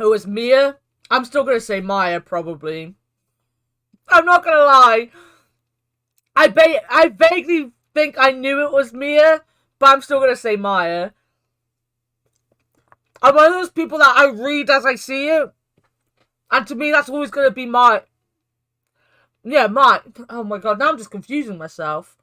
It was Mia. I'm still gonna say Maya, probably. I'm not gonna lie. I vaguely think I knew it was Mia, but I'm still gonna say Maya. I'm one of those people that I read as I see it. And to me, that's always gonna be Maya. Yeah, Maya. Oh my god, now I'm just confusing myself.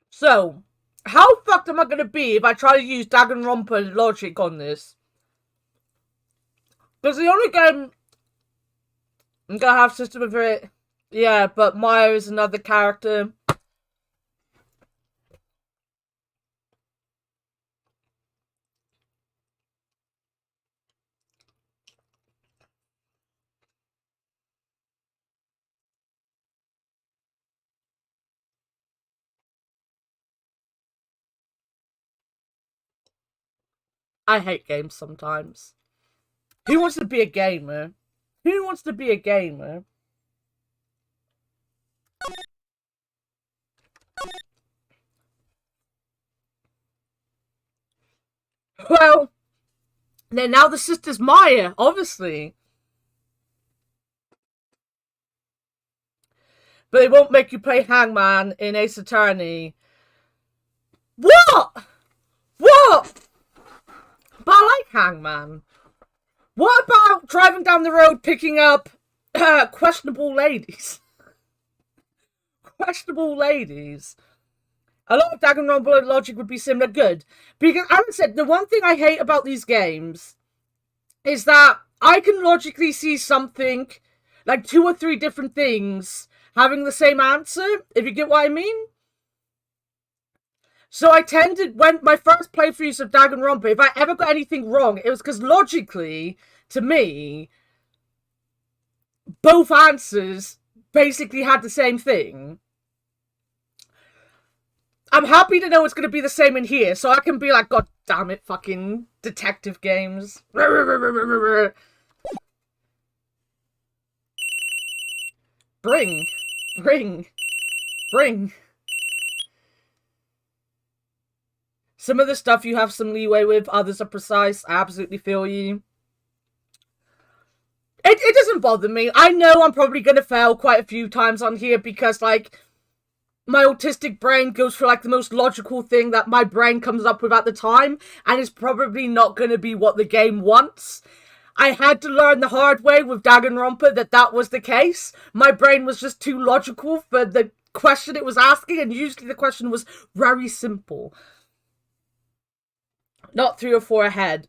So, how fucked am I gonna be if I try to use Danganronpa logic on this? Because the only game I'm gonna have system of it. Yeah, but Maya is another character. I hate games sometimes. Who wants to be a gamer? Who wants to be a gamer? Well, then now the sister's Maya, obviously. But it won't make you play Hangman in Ace Attorney. What? What? But I like Hangman. What about driving down the road picking up questionable ladies? Questionable ladies. A lot of Danganronpa logic would be similar. Good. Because, as I said, the one thing I hate about these games is that I can logically see something, like 2 or 3 different things, having the same answer, if you get what I mean. So I tended, when my first playthroughs of Danganronpa, if I ever got anything wrong, it was because logically, to me, both answers basically had the same thing. I'm happy to know it's going to be the same in here, so I can be like, god damn it, fucking detective games. Bring. Some of the stuff you have some leeway with, others are precise. I absolutely feel you. It doesn't bother me. I know I'm probably going to fail quite a few times on here because, like, my autistic brain goes for, like, the most logical thing that my brain comes up with at the time, and it's probably not going to be what the game wants. I had to learn the hard way with Danganronpa that was the case. My brain was just too logical for the question it was asking, and usually the question was very simple. Not 3 or 4 ahead.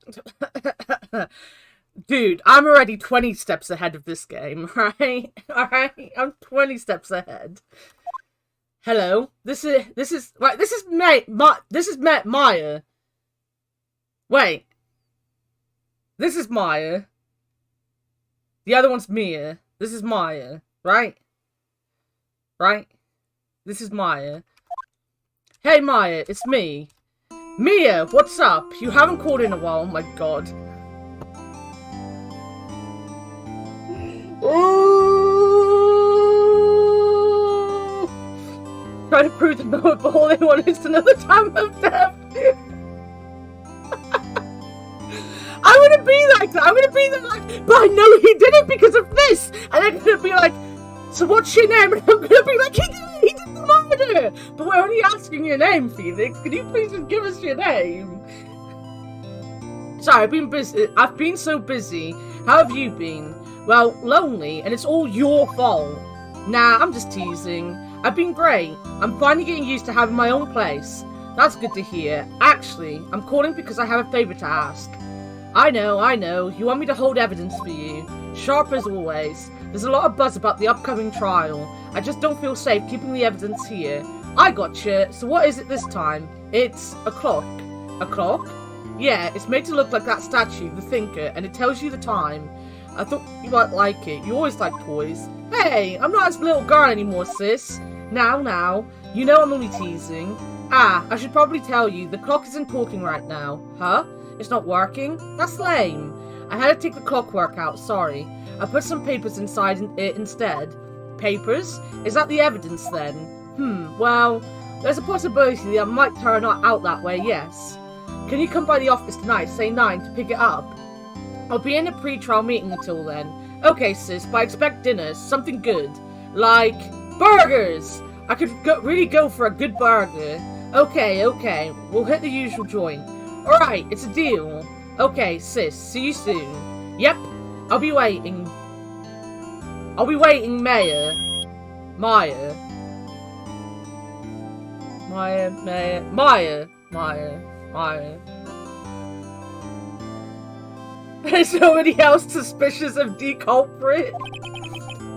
Dude, I'm already 20 steps ahead of this game, right? Alright? I'm 20 steps ahead. Hello? This is Maya. Wait. This is Maya. The other one's Mia. This is Maya, right? Right? This is Maya. Hey Maya, it's me. Mia, what's up? You haven't called in a while, oh my god. Ooh. Trying to prove that all they want is another time of death. I wouldn't be like that. I wouldn't be like, but I know he did it because of this. And they're gonna be like, so what's your name? And I'm gonna be like, he did the murder. But we're only asking your name, Felix. Can you please just give us your name? Sorry, I've been busy. I've been so busy. How have you been? Well, lonely, and it's all your fault. Nah, I'm just teasing. I've been great. I'm finally getting used to having my own place. That's good to hear. Actually, I'm calling because I have a favor to ask. I know. You want me to hold evidence for you. Sharp as always. There's a lot of buzz about the upcoming trial. I just don't feel safe keeping the evidence here. I gotcha. So what is it this time? It's a clock. A clock? Yeah, it's made to look like that statue, the Thinker, and it tells you the time. I thought you might like it. You always like toys. Hey, I'm not a little girl anymore, sis. Now. You know I'm only teasing. Ah, I should probably tell you, the clock isn't talking right now. Huh? It's not working? That's lame. I had to take the clockwork out, sorry. I put some papers inside it instead. Papers? Is that the evidence then? Well, there's a possibility that it might turn out that way, yes. Can you come by the office tonight, say 9, to pick it up? I'll be in a pre-trial meeting until then. Okay, sis, but I expect dinner, something good. Like, burgers! I could really go for a good burger. Okay, we'll hit the usual joint. Alright, it's a deal. Okay, sis, see you soon. Yep, I'll be waiting. Maya. Is somebody else suspicious of the culprit?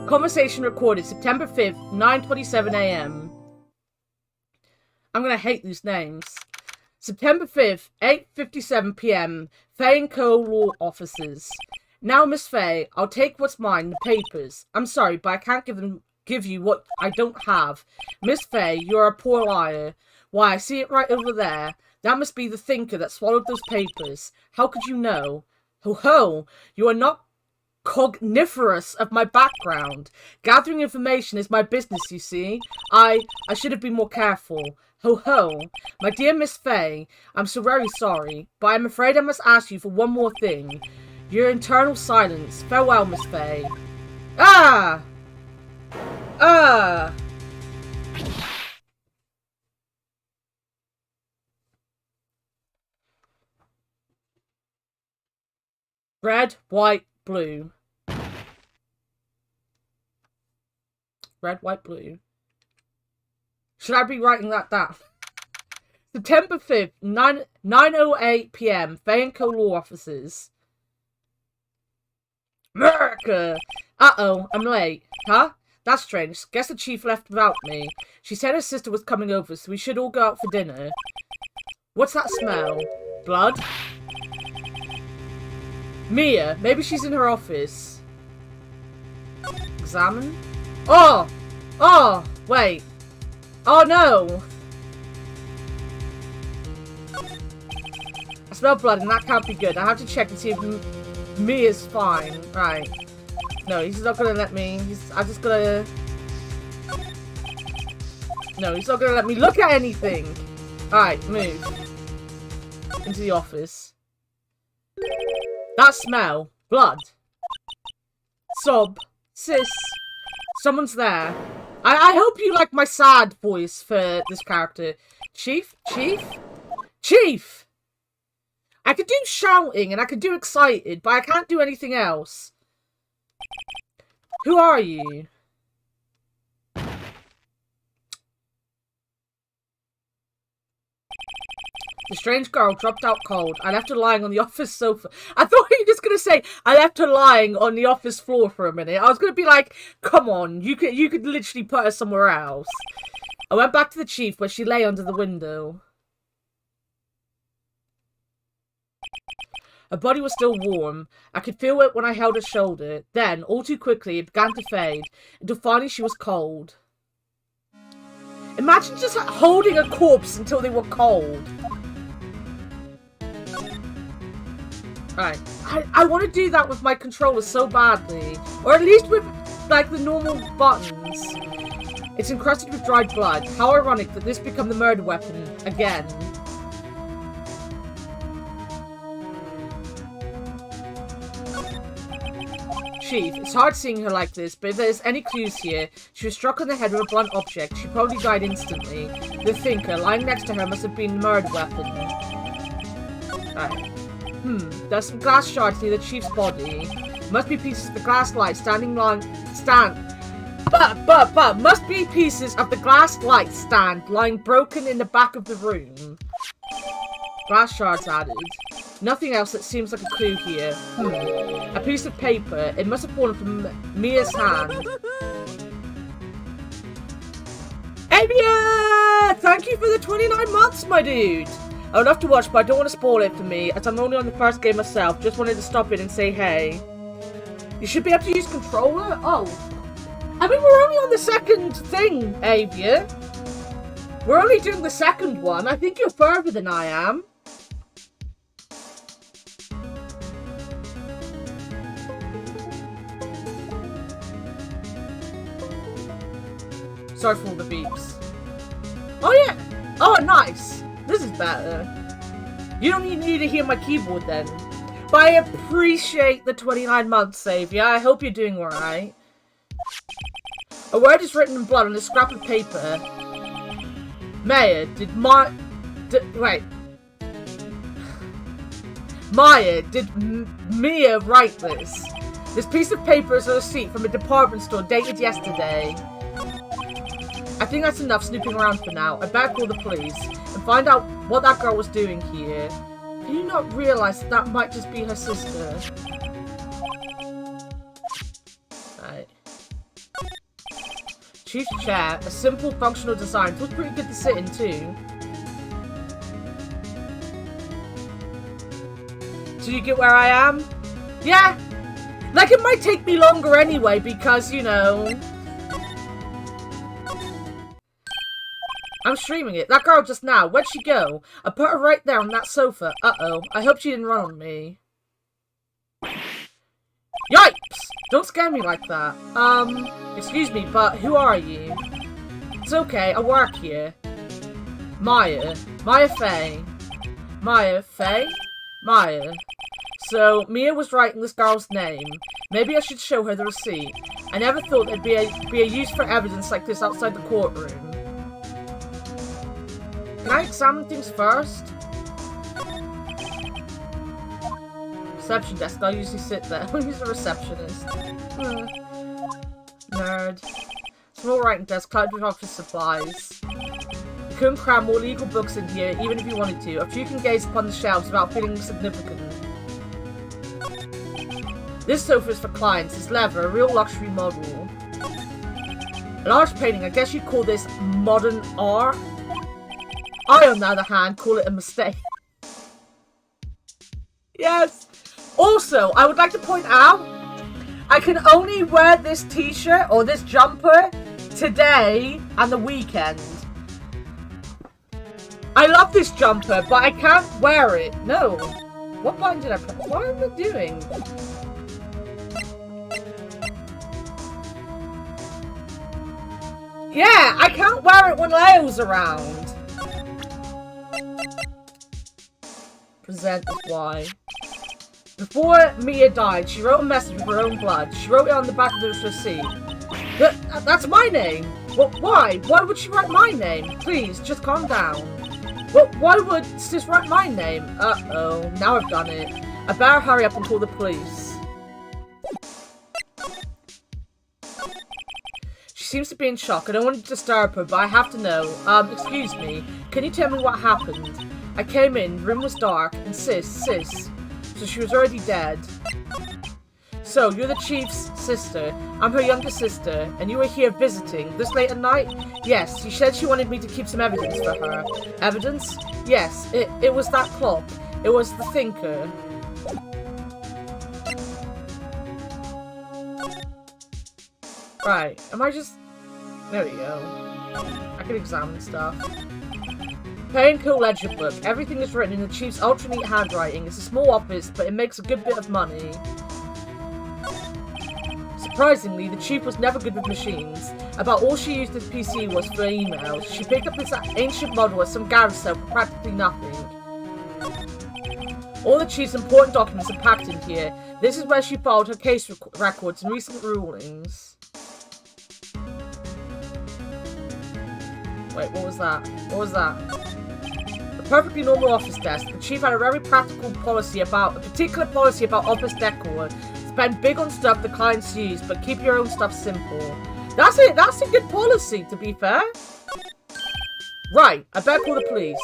Conversation recorded September 5th, 9:27 AM. I'm gonna hate these names. September 5th, 8:57 PM. Faye & Co. Law Offices. Now, Miss Faye, I'll take what's mine, the papers. I'm sorry, but I can't give you what I don't have. Miss Faye, you're a poor liar. Why, I see it right over there. That must be the thinker that swallowed those papers. How could you know? Ho ho! You are not cogniferous of my background. Gathering information is my business, you see. I should have been more careful. Ho ho! My dear Miss Faye, I'm so very sorry, but I'm afraid I must ask you for one more thing. Your internal silence. Farewell, Miss Faye. Ah! Ah! Red, white, blue. Red, white, blue. Should I be writing that down? September 5th, 9:08 PM. Faye & Co. Law Offices. America! Uh-oh, I'm late. Huh? That's strange. Guess the chief left without me. She said her sister was coming over, so we should all go out for dinner. What's that smell? Blood? Mia, maybe she's in her office. Examine? Oh! Oh! Wait. Oh no! I smell blood and that can't be good. I have to check and see if Mia's fine. Right. No, he's not gonna let me. I'm just gonna... No, he's not gonna let me look at anything. Alright, move. Into the office. That smell. Blood. Sob. Sis. Someone's there. I hope you like my sad voice for this character. Chief? Chief? Chief! I could do shouting and I could do excited, but I can't do anything else. Who are you? The strange girl dropped out cold. I left her lying on the office sofa. I thought you were just gonna say, I left her lying on the office floor for a minute. I was gonna be like, come on, you could literally put her somewhere else. I went back to the chief where she lay under the window. Her body was still warm. I could feel it when I held her shoulder. Then, all too quickly, it began to fade, until finally she was cold. Imagine just holding a corpse until they were cold. Alright. I want to do that with my controller so badly. Or at least with, like, the normal buttons. It's encrusted with dried blood. How ironic that this become the murder weapon again. Chief, it's hard seeing her like this, but if there's any clues here, she was struck on the head with a blunt object. She probably died instantly. The thinker, lying next to her, must have been a murder weapon. Right. There's some glass shards near the chief's body. Must be pieces of the glass light must be pieces of the glass light stand lying broken in the back of the room. Glass shards added. Nothing else that seems like a clue here. A piece of paper. It must have fallen from Mia's hand. Avia! Thank you for the 29 months, my dude! I would love to watch, but I don't want to spoil it for me, as I'm only on the first game myself. Just wanted to stop in and say hey. You should be able to use controller? Oh. I mean, we're only on the second thing, Avia. We're only doing the second one. I think you're further than I am. Sorry for all the beeps. Oh yeah! Oh, nice! This is better. You don't even need to hear my keyboard then. But I appreciate the 29 months, Savior. I hope you're doing alright. A word is written in blood on a scrap of paper. Maya, wait. Maya, did Mia write this? This piece of paper is a receipt from a department store dated yesterday. I think that's enough snooping around for now. I better call the police and find out what that girl was doing here. Can you not realize that that might just be her sister? Right. Chief's chair, a simple functional design. It was pretty good to sit in too. So you get where I am? Yeah! Like, it might take me longer anyway, because, you know... I'm streaming it. That girl just now, where'd she go? I put her right there on that sofa. Uh-oh. I hope she didn't run on me. Yipes! Don't scare me like that. Excuse me, but who are you? It's okay, I work here. Maya. Maya Faye. Maya Faye? Maya. So, Mia was writing this girl's name. Maybe I should show her the receipt. I never thought there'd be a use for evidence like this outside the courtroom. Can I examine things first? Reception desk. I'll usually sit there. Who's a receptionist? Nerd. Small writing desk, cluttered with office supplies. You couldn't cram more legal books in here, even if you wanted to. A few can gaze upon the shelves without feeling significant. This sofa is for clients. It's leather, a real luxury model. A large painting. I guess you'd call this modern art. I, on the other hand, call it a mistake. Yes! Also, I would like to point out, I can only wear this t-shirt or this jumper today and the weekend. I love this jumper, but I can't wear it. No. What button did I press? What am I doing? Yeah, I can't wear it when Leo's around. Present is why. Before Mia died, she wrote a message with her own blood. She wrote it on the back of this receipt. That's my name! Well, why? Why would she write my name? Please, just calm down. Well, why would sis write my name? Uh-oh, now I've done it. I better hurry up and call the police. She seems to be in shock. I don't want to disturb her, but I have to know. Excuse me. Can you tell me what happened? I came in, the room was dark, and sis. So she was already dead. So, you're the chief's sister. I'm her younger sister, and you were here visiting this late at night? Yes, she said she wanted me to keep some evidence for her. Evidence? Yes, it was that clock. It was the thinker. Right, am I just... There we go. I can examine stuff. Pay and Kill ledger book. Everything is written in the chief's ultra neat handwriting. It's a small office, but it makes a good bit of money. Surprisingly, the chief was never good with machines. About all she used his PC was for emails. She picked up this ancient model at some garage sale for practically nothing. All the chief's important documents are packed in here. This is where she filed her case records and recent rulings. Wait, what was that? What was that? A perfectly normal office desk. The chief had a very practical policy about, a particular policy about office decor. Spend big on stuff the clients use, but keep your own stuff simple. That's it. That's a good policy, to be fair. Right, I better call the police.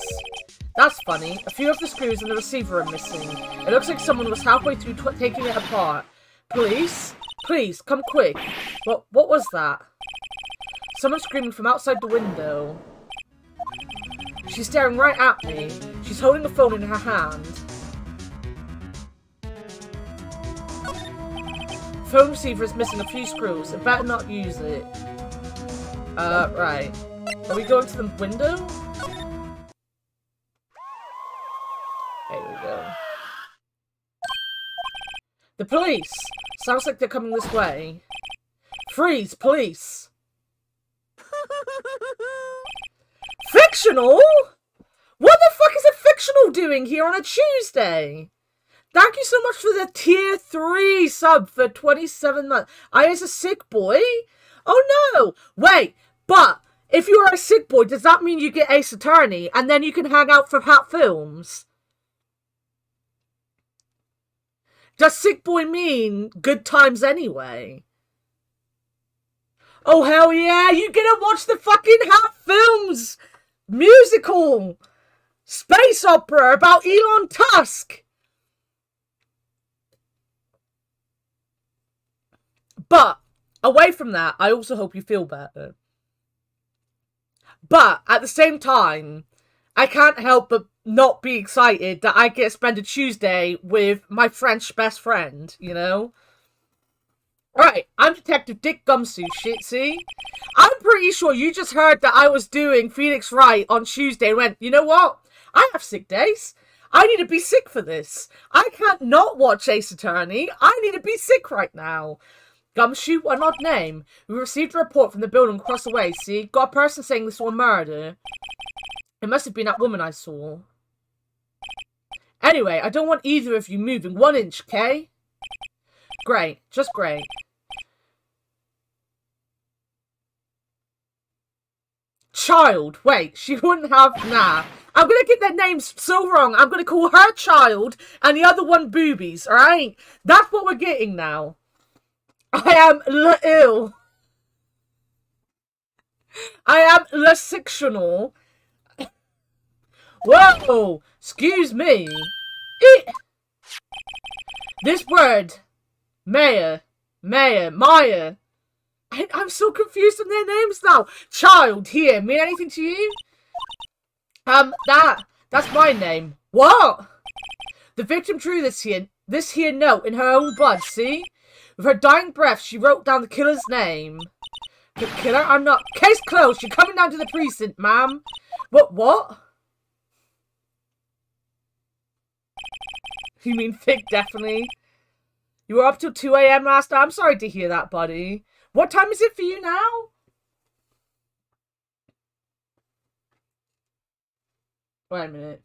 That's funny. A few of the screws in the receiver are missing. It looks like someone was halfway through taking it apart. Police? Please, come quick. What was that? Someone screaming from outside the window. She's staring right at me. She's holding the phone in her hand. Phone receiver is missing a few screws. I better not use it. Right. Are we going to the window? There we go. The police! Sounds like they're coming this way. Freeze, police! fictional? What the fuck is a fictional doing here on a Tuesday? Thank you so much for the tier 3 sub for 27 months. I is a sick boy? Oh no! Wait, but if you are a sick boy, does that mean you get Ace Attorney and then you can hang out for Hat Films? Does sick boy mean good times anyway? Oh hell yeah, you get to watch the fucking Hat Films musical space opera about Elon Musk. But away from that, I also hope you feel better. But at the same time, I can't help but not be excited that I get to spend a Tuesday with my French best friend, you know? Right, I'm Detective Dick Gumshoe, shit, see? I'm pretty sure you just heard that I was doing Phoenix Wright on Tuesday and went, you know what? I have sick days. I need to be sick for this. I can't not watch Ace Attorney. I need to be sick right now. Gumshoe, an odd name. We received a report from the building across the way, see? Got a person saying they saw a murder. It must have been that woman I saw. Anyway, I don't want either of you moving 1 inch, okay? Great. Just great. Child. Wait, she wouldn't have... Nah. I'm gonna get their names so wrong. I'm gonna call her Child and the other one Boobies, alright? That's what we're getting now. I am ill. I am fictional. Whoa! Excuse me. This word. Maya. I'm so confused on their names now. Child here. Mean anything to you? That's my name. What? The victim drew this here note in her own blood, see? With her dying breath, she wrote down the killer's name. The killer? I'm not. Case closed. You're coming down to the precinct, ma'am. What? You mean Fig, definitely. You were up till 2 AM last night? I'm sorry to hear that, buddy. What time is it for you now? Wait a minute.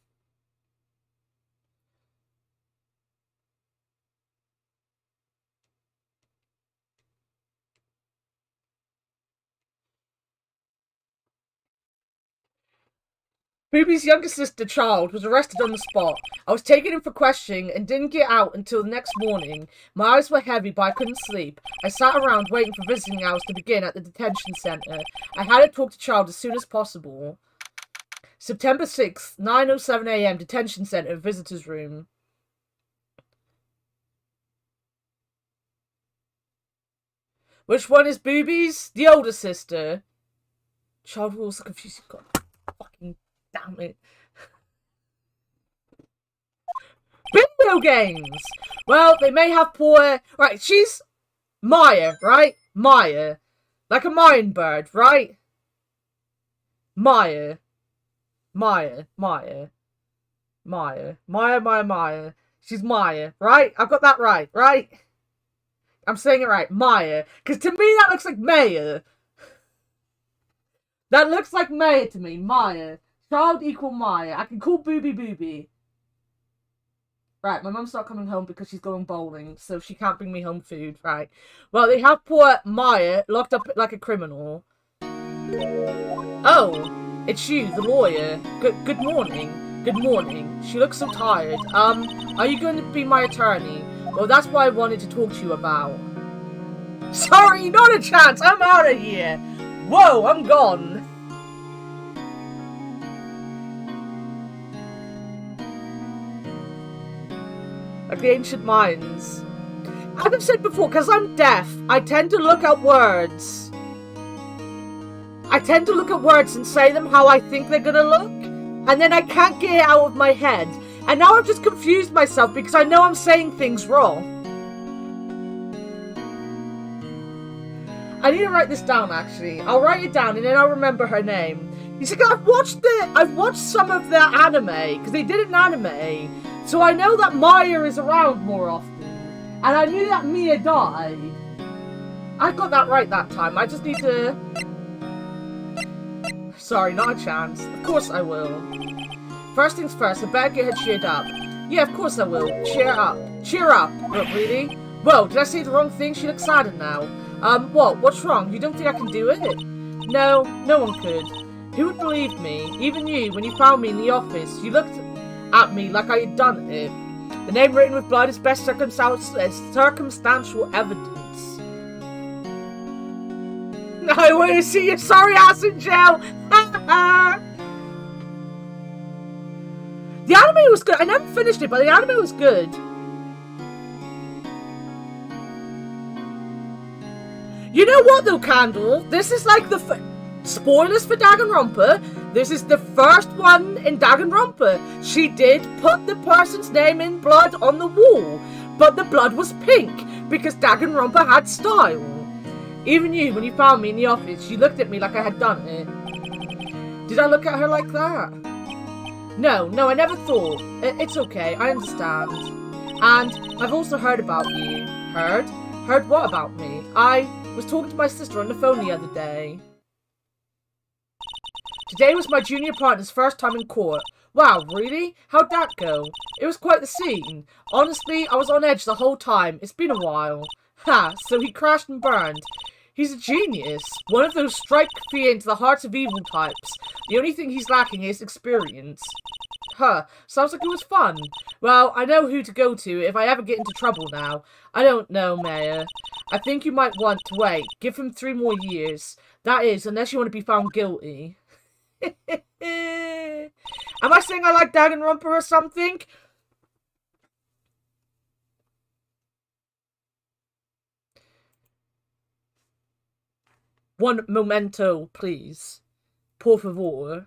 Booby's younger sister, Child, was arrested on the spot. I was taken in for questioning and didn't get out until the next morning. My eyes were heavy, but I couldn't sleep. I sat around waiting for visiting hours to begin at the detention center. I had to talk to Child as soon as possible. September 6th, 9:07 AM, detention center, visitor's room. Which one is Booby's? The older sister. Child was also confused. God, fucking damn it. Video games! Well, they may have poor... Right, she's Maya, right? Maya. Like a Mayan bird, right? Maya. She's Maya, right? I've got that right, right? I'm saying it right. Maya. Because to me, that looks like Maya. That looks like Maya to me. Maya. Child equal Maya. I can call Booby. Right, my mum's not coming home because she's going bowling, so she can't bring me home food, right? Well, they have poor Maya locked up like a criminal. Oh, it's you, the lawyer. Good morning. Good morning. She looks so tired. Are you going to be my attorney? Well, that's what I wanted to talk to you about. Sorry, not a chance. I'm out of here. Whoa, I'm gone. Like the ancient Mayans. As I've said before, because I'm deaf, I tend to look at words. I tend to look at words and say them how I think they're gonna look, and then I can't get it out of my head. And now I've just confused myself because I know I'm saying things wrong. I need to write this down, actually. I'll write it down and then I'll remember her name. You see, I've watched some of their anime, because they did an anime. So I know that Maya is around more often. And I knew that Mia died. I got that right that time. I just need to... Sorry, not a chance. Of course I will. First things first, I better get her cheered up. Yeah, of course I will. Cheer up. Cheer up! But really? Whoa, did I say the wrong thing? She looks saddened now. What? What's wrong? You don't think I can do it? No, no one could. Who would believe me? Even you, when you found me in the office, you looked at me like I had done it. The name written with blood is best circumstantial evidence. I want to see your sorry ass in jail! The anime was good. I never finished it, but the anime was good. You know what though, Candle? This is like the spoilers for Danganronpa. This is the first one in Danganronpa. She did put the person's name in blood on the wall, but the blood was pink because Danganronpa had style. Even you, when you found me in the office, you looked at me like I had done it. Did I look at her like that? No, I never thought. It's okay, I understand. And I've also heard about you. Heard? Heard what about me? I was talking to my sister on the phone the other day. Today was my junior partner's first time in court. Wow, really? How'd that go? It was quite the scene. Honestly, I was on edge the whole time. It's been a while. Ha, so he crashed and burned. He's a genius. One of those strike fear into the hearts of evil types. The only thing he's lacking is experience. Huh, sounds like it was fun. Well, I know who to go to if I ever get into trouble now. I don't know, Mayor. I think you might want to wait. Give him 3 more years. That is, unless you want to be found guilty. Am I saying I like Danganronpa or something? One memento, please. Por favor.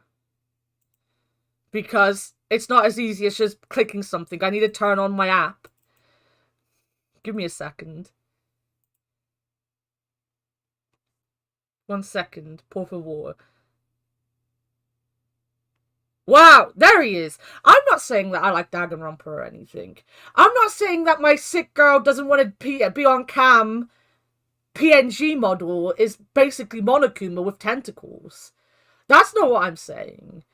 Because it's not as easy as just clicking something. I need to turn on my app. Give me a second. 1 second. Por favor. Wow, there he is. I'm not saying that I like Danganronpa or anything. I'm not saying that my sick girl doesn't want to be on cam. PNG model is basically Monokuma with tentacles. That's not what I'm saying.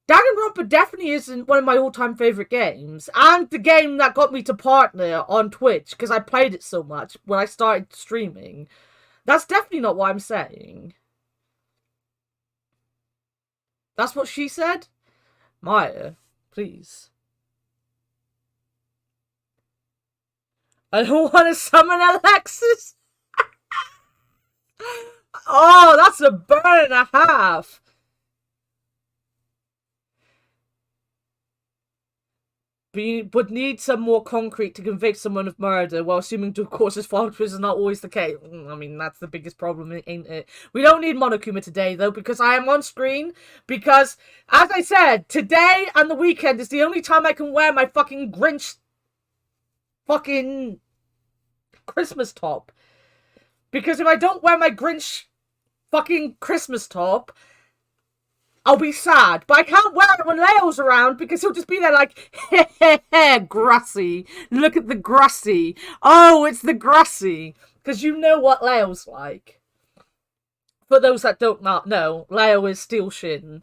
Danganronpa definitely isn't one of my all-time favourite games. And the game that got me to partner on Twitch, because I played it so much when I started streaming. That's definitely not what I'm saying. That's what she said? Maya, please. I don't want to summon Alexis. Oh, that's a burn and a half. Would need some more concrete to convict someone of murder, while assuming due course is followed, which is not always the case. I mean, that's the biggest problem, ain't it? We don't need Monokuma today, though, because I am on screen. Because, as I said, today and the weekend is the only time I can wear my fucking Grinch fucking Christmas top. Because if I don't wear my Grinch fucking Christmas top, I'll be sad. But I can't wear it when Leo's around because he'll just be there like, heh, grassy. Look at the grassy. Oh, it's the grassy. Because you know what Leo's like. For those that don't not know, Leo is Steel Shin.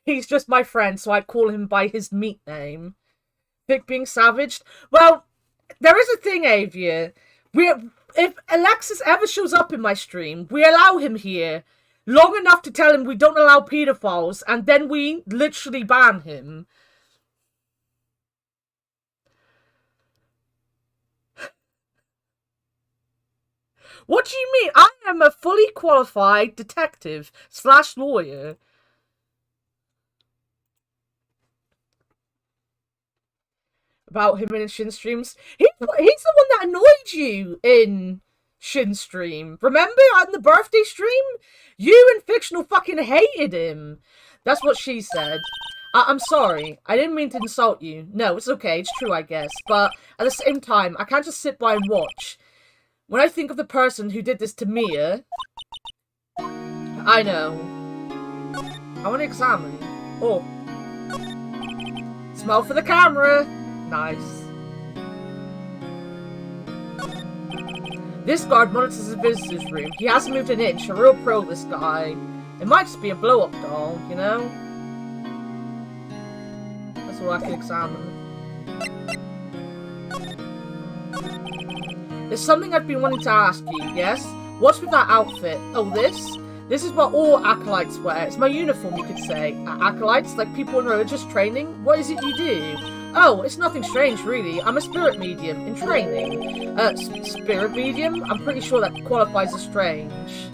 He's just my friend, so I call him by his meat name. Vic being savaged. Well, there is a thing, Avia. If Alexis ever shows up in my stream, we allow him here long enough to tell him we don't allow pedophiles, and then we literally ban him. What do you mean? I am a fully qualified detective / lawyer. About him in Shin streams. He's the one that annoyed you in Shin stream. Remember on the birthday stream? You and Fictional fucking hated him. That's what she said. I'm sorry. I didn't mean to insult you. No, it's okay. It's true, I guess. But at the same time, I can't just sit by and watch. When I think of the person who did this to Mia... I know. I want to examine. Oh. Smell for the camera. Nice. This guard monitors the visitor's room. He hasn't moved an inch. A real pro, this guy. It might just be a blow-up doll, you know? That's all I can examine. There's something I've been wanting to ask you, yes? What's with that outfit? Oh, this? This is what all acolytes wear. It's my uniform, you could say. Acolytes? Like people in religious training? What is it you do? Oh, it's nothing strange, really. I'm a spirit medium in training. Spirit medium? I'm pretty sure that qualifies as strange.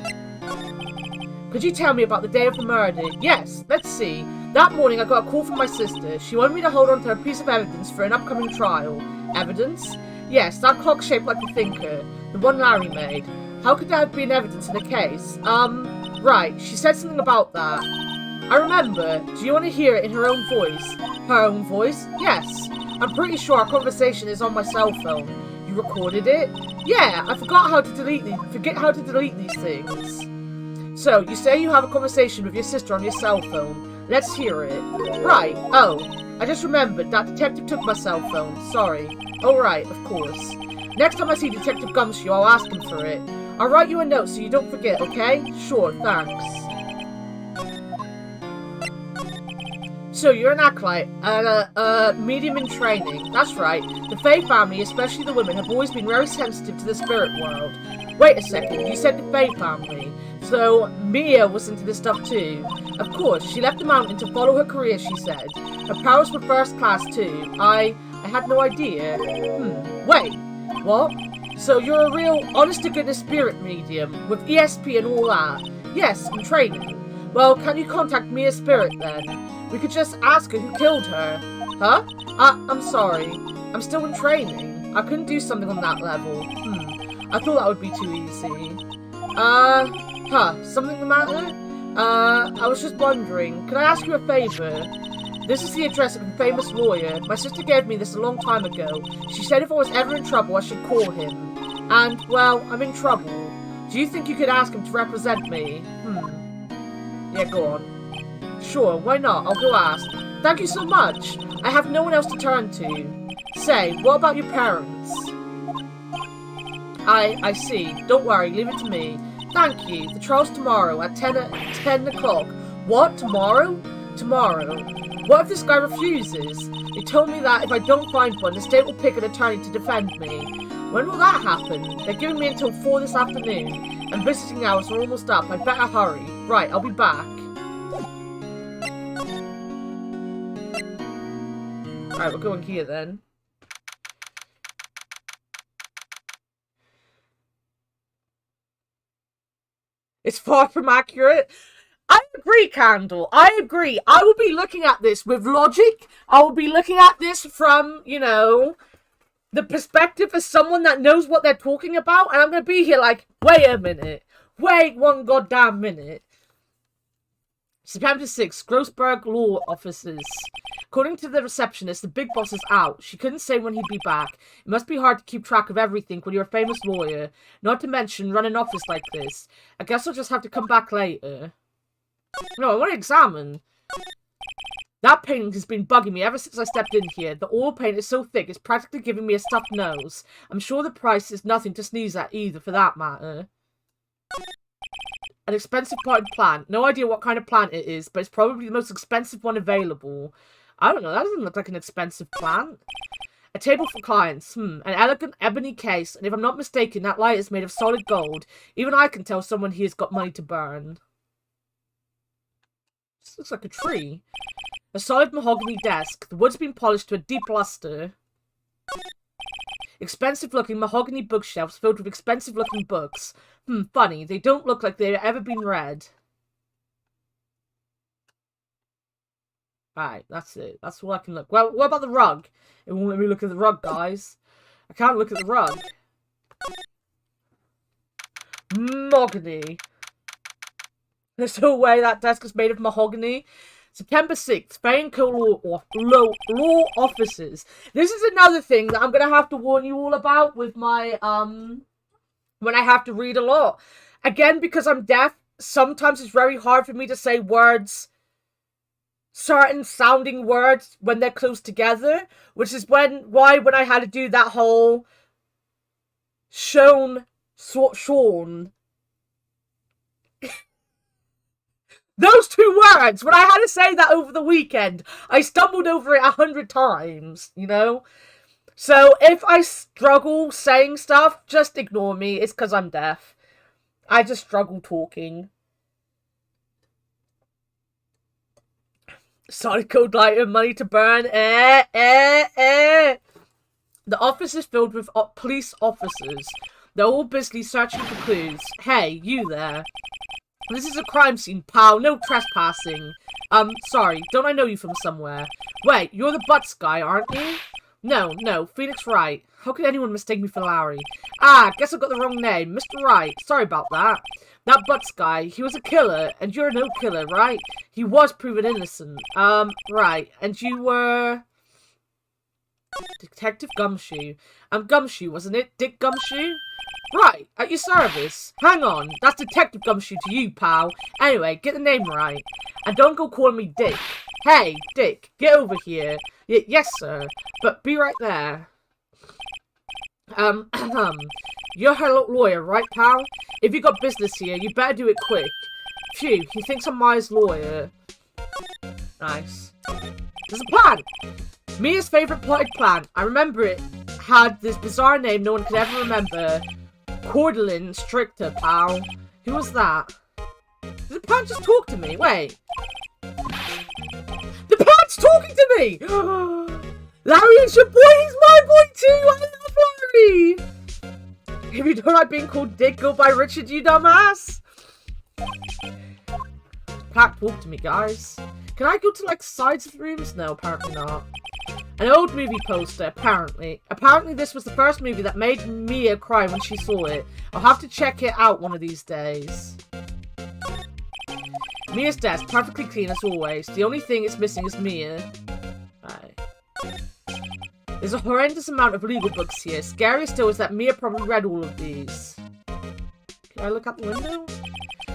Could you tell me about the day of the murder? Yes, let's see. That morning I got a call from my sister. She wanted me to hold on to a piece of evidence for an upcoming trial. Evidence? Yes, that clock shaped like a thinker. The one Larry made. How could that have been evidence in the case? Right, she said something about that. I remember. Do you want to hear it in her own voice? Her own voice? Yes. I'm pretty sure our conversation is on my cell phone. You recorded it? Yeah, I forget how to delete these things. So, you say you have a conversation with your sister on your cell phone. Let's hear it. Right. Oh, I just remembered that detective took my cell phone. Sorry. Oh, right, of course. Next time I see Detective Gumshoe, I'll ask him for it. I'll write you a note so you don't forget, okay? Sure, thanks. So, you're an acolyte, medium in training. That's right. The Fae family, especially the women, have always been very sensitive to the spirit world. Wait a second, you said the Fae family. So, Mia was into this stuff too. Of course, she left the mountain to follow her career, she said. Her powers were first class too. I had no idea. Wait. What? So you're a real, honest-to-goodness spirit medium, with ESP and all that? Yes, in training. Well, can you contact Mia's spirit then? We could just ask her who killed her. Huh? I'm sorry. I'm still in training. I couldn't do something on that level. I thought that would be too easy. Something the matter? I was just wondering, can I ask you a favor? This is the address of a famous lawyer. My sister gave me this a long time ago. She said if I was ever in trouble, I should call him. And, well, I'm in trouble. Do you think you could ask him to represent me? Yeah, go on. Sure, why not? I'll go ask. Thank you so much. I have no one else to turn to. Say, what about your parents? I see. Don't worry, leave it to me. Thank you. The trial's tomorrow at 10 o'clock. What? Tomorrow? Tomorrow. What if this guy refuses? He told me that if I don't find one, the state will pick an attorney to defend me. When will that happen? They're giving me until 4 this afternoon, and visiting hours are almost up. I'd better hurry. Right, I'll be back. Alright, we're going here then. It's far from accurate. I agree, Candle. I agree. I will be looking at this with logic. I will be looking at this from, you know, the perspective of someone that knows what they're talking about. And I'm going to be here like, wait a minute. Wait one goddamn minute. September 6th, Grossberg Law Offices. According to the receptionist, the big boss is out. She couldn't say when he'd be back. It must be hard to keep track of everything when you're a famous lawyer. Not to mention run an office like this. I guess I'll just have to come back later. No, I want to examine. That painting has been bugging me ever since I stepped in here. The oil paint is so thick, it's practically giving me a stuffed nose. I'm sure the price is nothing to sneeze at either, for that matter. An expensive potted plant. No idea what kind of plant it is, but it's probably the most expensive one available. I don't know, that doesn't look like an expensive plant. A table for clients. An elegant ebony case, and if I'm not mistaken, that light is made of solid gold. Even I can tell someone here has got money to burn. This looks like a tree. A solid mahogany desk. The wood's been polished to a deep luster. Expensive-looking mahogany bookshelves filled with expensive-looking books. Funny. They don't look like they've ever been read. Alright, that's it. That's all I can look. Well, what about the rug? It won't let me look at the rug, guys. I can't look at the rug. Mahogany. There's no way that desk is made of mahogany. September 6th, Fae & Co. Law Offices. This is another thing that I'm going to have to warn you all about with my, when I have to read a lot. Again, because I'm deaf, sometimes it's very hard for me to say words, certain sounding words, when they're close together. Which is why when I had to do that whole Sean Those two words, when I had to say that over the weekend, I stumbled over it 100 times, you know? So if I struggle saying stuff, just ignore me. It's because I'm deaf. I just struggle talking. Solid code lighter, money to burn. The office is filled with police officers. They're all busily searching for clues. Hey, you there. This is a crime scene, pal. No trespassing. Sorry. Don't I know you from somewhere? Wait, you're the Butts guy, aren't you? No. Phoenix Wright. How could anyone mistake me for Larry? Ah, guess I got the wrong name. Mr. Wright. Sorry about that. That Butts guy, he was a killer, and you're no killer, right? He was proven innocent. Right. And you were... Detective Gumshoe. Gumshoe, wasn't it? Dick Gumshoe? Right, at your service. Hang on, that's Detective Gumshoe to you, pal. Anyway, get the name right. And don't go calling me Dick. Hey, Dick, get over here. Yes, sir. But be right there. You're her lawyer, right, pal? If you got business here, you better do it quick. Phew, he thinks I'm Maya's lawyer. Nice. There's a plan! Mia's favourite plotted plan. I remember it had this bizarre name no one could ever remember. Cordelin Stricter, pal. Who was that? Did the plant just talk to me? Wait. The plant's talking to me! Larry is your boy, he's my boy too! I love Larry! If you don't like being called Dick, go by Richard, you dumbass! Pat, talk to me, guys. Can I go to, like, sides of rooms? No, apparently not. An old movie poster, apparently. Apparently this was the first movie that made Mia cry when she saw it. I'll have to check it out one of these days. Mia's desk, perfectly clean as always. The only thing it's missing is Mia. Right. There's a horrendous amount of legal books here. Scary still is that Mia probably read all of these. Can I look out the window?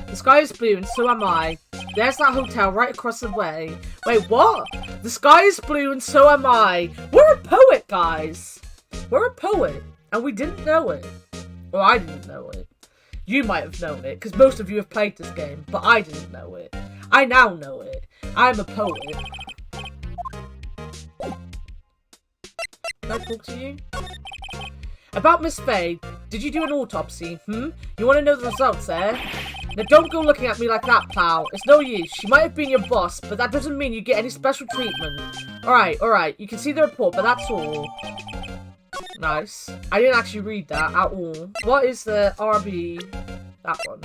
The sky is blue and so am I. There's that hotel right across the way. Wait, what? The sky is blue and so am I. We're a poet, guys. We're a poet. And we didn't know it. Well, I didn't know it. You might have known it, because most of you have played this game. But I didn't know it. I now know it. I'm a poet. Can I talk to you? About Miss Faye, did you do an autopsy? You want to know the results, eh? Now don't go looking at me like that, pal. It's no use. She might have been your boss, but that doesn't mean you get any special treatment. Alright. You can see the report, but that's all. Nice. I didn't actually read that at all. What is the RB? That one.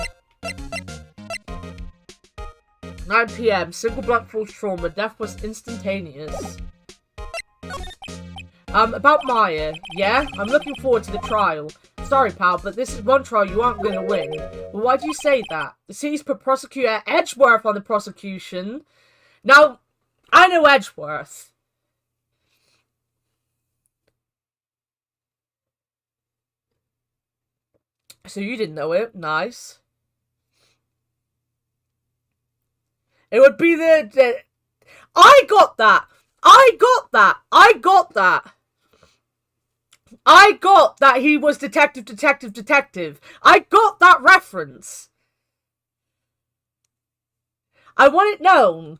9 PM. Single blunt force trauma. Death was instantaneous. About Maya. Yeah? I'm looking forward to the trial. Sorry, pal, but this is one trial you aren't going to win. Well, why do you say that? The city's put Prosecutor Edgeworth on the prosecution. Now, I know Edgeworth. So you didn't know it. Nice. It would be the... I got that! I got that! I got that he was detective. I got that reference. I want it known.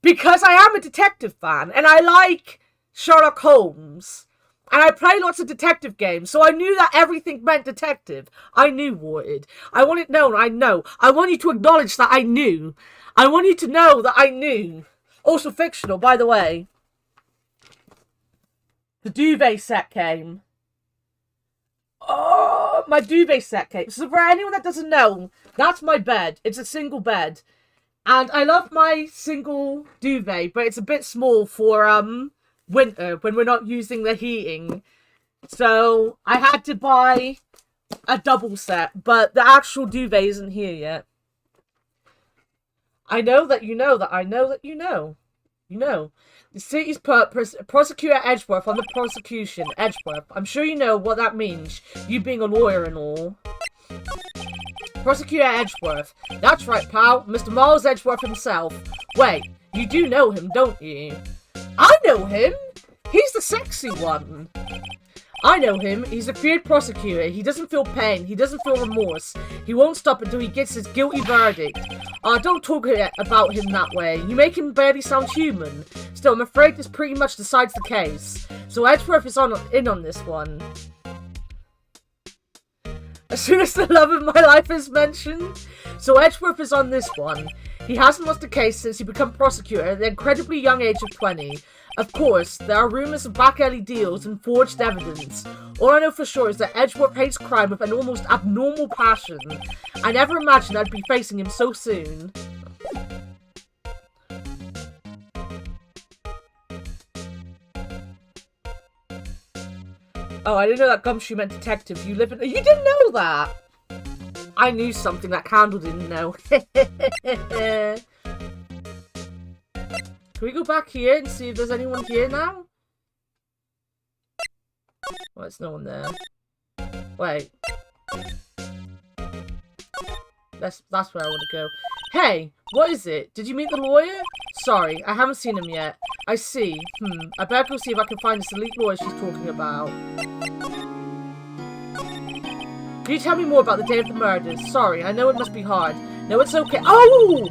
Because I am a detective fan. And I like Sherlock Holmes. And I play lots of detective games. So I knew that everything meant detective. I knew Wanted. I want it known. I know. I want you to acknowledge that I knew. I want you to know that I knew. Also fictional, by the way. The duvet set came. Oh, my duvet set came. So for anyone that doesn't know, that's my bed. It's a single bed. And I love my single duvet, but it's a bit small for winter when we're not using the heating. So I had to buy a double set, but the actual duvet isn't here yet. I know that you know that I know that you know. You know. The city's put Prosecutor Edgeworth on the prosecution. Edgeworth. I'm sure you know what that means. You being a lawyer and all. Prosecutor Edgeworth. That's right, pal. Mr. Miles Edgeworth himself. Wait, you do know him, don't you? I know him! He's the sexy one. I know him. He's a feared prosecutor. He doesn't feel pain. He doesn't feel remorse. He won't stop until he gets his guilty verdict. Don't talk about him that way. You make him barely sound human. Still, I'm afraid this pretty much decides the case. So Edgeworth is in on this one. As soon as the love of my life is mentioned. So Edgeworth is on this one. He hasn't lost a case since he became prosecutor at the incredibly young age of 20. Of course, there are rumours of back-alley deals and forged evidence. All I know for sure is that Edgeworth hates crime with an almost abnormal passion. I never imagined I'd be facing him so soon. Oh, I didn't know that Gumshoe meant detective. You didn't know that? I knew something that Candle didn't know. Can we go back here and see if there's anyone here now? Well, there's no one there. Wait. That's where I want to go. Hey, what is it? Did you meet the lawyer? Sorry, I haven't seen him yet. I see. I better go see if I can find this elite lawyer she's talking about. Can you tell me more about the day of the murders? Sorry, I know it must be hard. No, it's okay. Oh!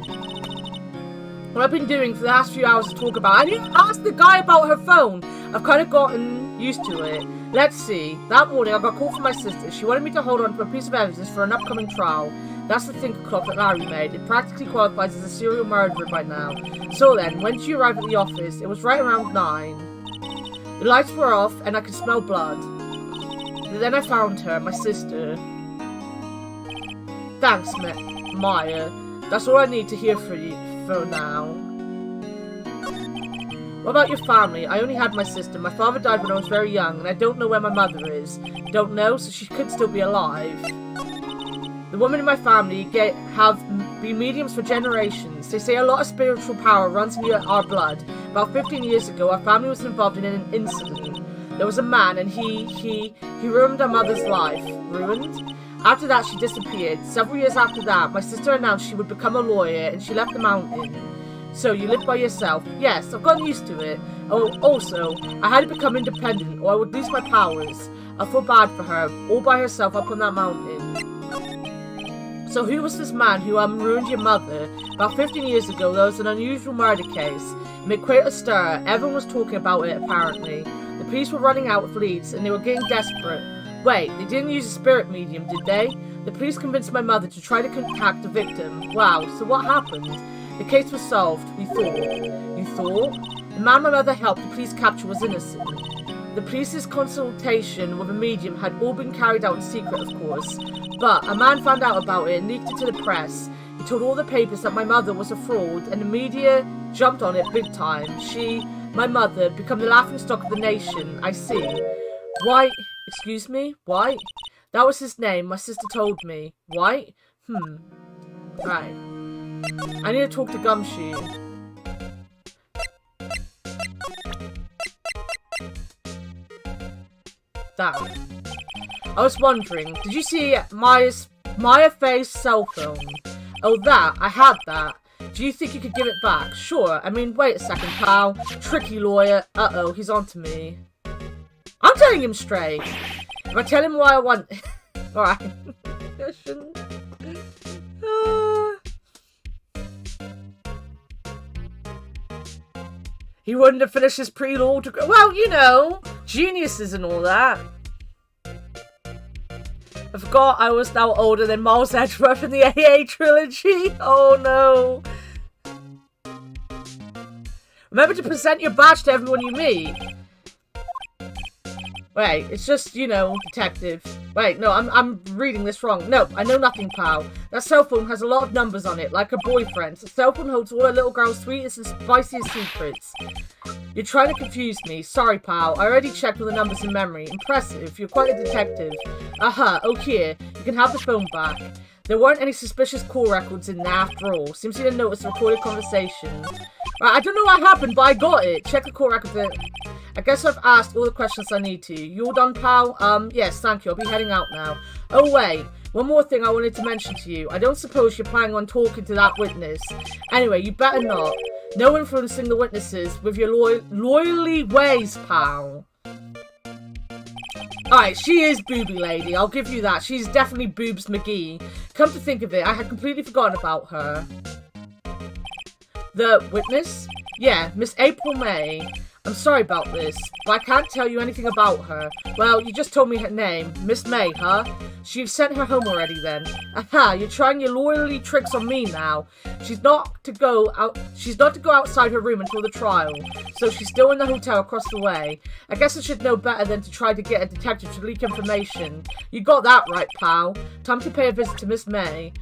What I've been doing for the last few hours to talk about. I didn't ask the guy about her phone. I've kind of gotten used to it. Let's see. That morning I got a call from my sister. She wanted me to hold on to a piece of evidence for an upcoming trial. That's the thinker clock that Larry made. It practically qualifies as a serial murderer by now. So then, when she arrived at the office, it was right around 9. The lights were off and I could smell blood. But then I found her, my sister. Thanks, Maya. That's all I need to hear for you for now. What about your family? I only had my sister. My father died when I was very young, and I don't know where my mother is. Don't know, so she could still be alive. The women in my family have been mediums for generations. They say a lot of spiritual power runs in our blood. About 15 years ago, our family was involved in an incident. There was a man, and he ruined our mother's life. Ruined? After that, she disappeared. Several years after that, my sister announced she would become a lawyer, and she left the mountain. So, you live by yourself? Yes, I've gotten used to it. Oh, also, I had to become independent, or I would lose my powers. I feel bad for her, all by herself up on that mountain. So who was this man who ruined your mother? About 15 years ago, there was an unusual murder case. It made quite a stir. Everyone was talking about it, apparently. The police were running out of leads, and they were getting desperate. Wait, they didn't use a spirit medium, did they? The police convinced my mother to try to contact the victim. Wow, so what happened? The case was solved, we thought. You thought? The man my mother helped the police capture was innocent. The police's consultation with a medium had all been carried out in secret, of course. But a man found out about it and leaked it to the press. He told all the papers that my mother was a fraud, and the media jumped on it big time. My mother, become the laughingstock of the nation. I see. White, excuse me? White? That was his name, my sister told me. White? Right. I need to talk to Gumshoe. That. I was wondering, did you see Maya Faye's cell phone? Oh, that. I had that. Do you think you could give it back? Sure. I mean, wait a second, pal. Tricky lawyer. Uh-oh, he's on to me. I'm telling him straight. If I tell him why I want... Alright. I shouldn't... He wouldn't have finished his pre-law degree. Well, you know, geniuses and all that. I forgot I was now older than Miles Edgeworth in the AA Trilogy. Oh no. Remember to present your badge to everyone you meet. Wait, it's just, you know, detective. Wait, no, I'm reading this wrong. No, I know nothing, pal. That cell phone has a lot of numbers on it, like a boyfriend. The cell phone holds all a little girl's sweetest and spiciest secrets. You're trying to confuse me. Sorry, pal. I already checked all the numbers in memory. Impressive. You're quite a detective. Aha, oh here. You can have the phone back. There weren't any suspicious call records in there after all. Seems you didn't notice a recorded conversation. Right, I don't know what happened, but I got it. Check the call record. I guess I've asked all the questions I need to. You all done, pal? Yes, thank you. I'll be heading out now. Oh, wait. One more thing I wanted to mention to you. I don't suppose you're planning on talking to that witness. Anyway, you better not. No influencing the witnesses with your loyally ways, pal. Alright, she is Booby Lady. I'll give you that. She's definitely Boobs McGee. Come to think of it, I had completely forgotten about her. The witness? Yeah, Miss April May. I'm sorry about this, but I can't tell you anything about her. Well, you just told me her name. Miss May, huh? You've sent her home already then. Aha, you're trying your loyalty tricks on me now. She's not to go outside her room until the trial, so she's still in the hotel across the way. I guess I should know better than to try to get a detective to leak information. You got that right, pal. Time to pay a visit to Miss May.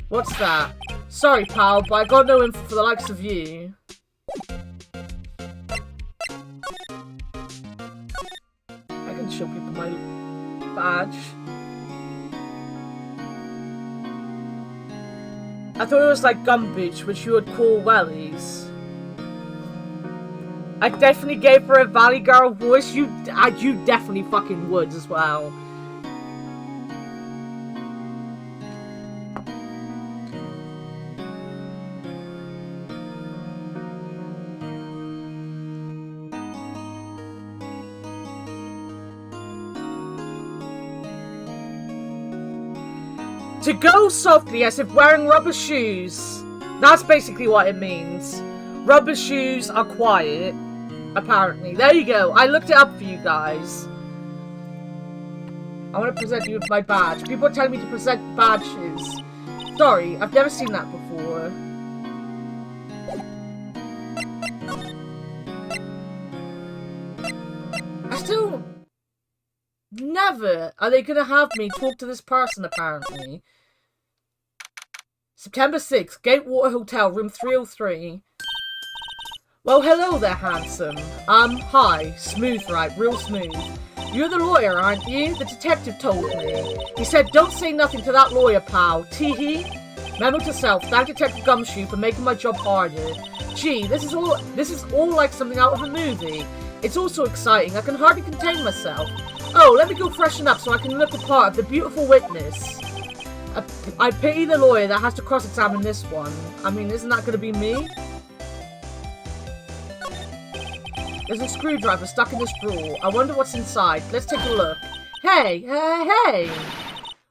What's that? Sorry, pal, but I got no info for the likes of you. I can show people my badge. I thought it was like gumboots, which you would call wellies. I definitely gave her a Valley Girl voice. You definitely fucking would as well. To go softly as if wearing rubber shoes. That's basically what it means. Rubber shoes are quiet, apparently. There you go. I looked it up for you guys. I want to present you with my badge. People are telling me to present badges. Sorry, I've never seen that before. I still... Never are they gonna have me talk to this person, apparently. September 6th, Gatewater Hotel, room 303. Well, hello there, handsome. Hi. Smooth, right? Real smooth. You're the lawyer, aren't you? The detective told me. He said, don't say nothing to that lawyer, pal. Tee-hee. Memo to self, thank Detective Gumshoe for making my job harder. Gee, this is all like something out of a movie. It's all so exciting, I can hardly contain myself. Oh, let me go freshen up so I can look the part of the beautiful witness. I pity the lawyer that has to cross-examine this one. I mean, isn't that going to be me? There's a screwdriver stuck in this drawer. I wonder what's inside. Let's take a look. Hey, hey!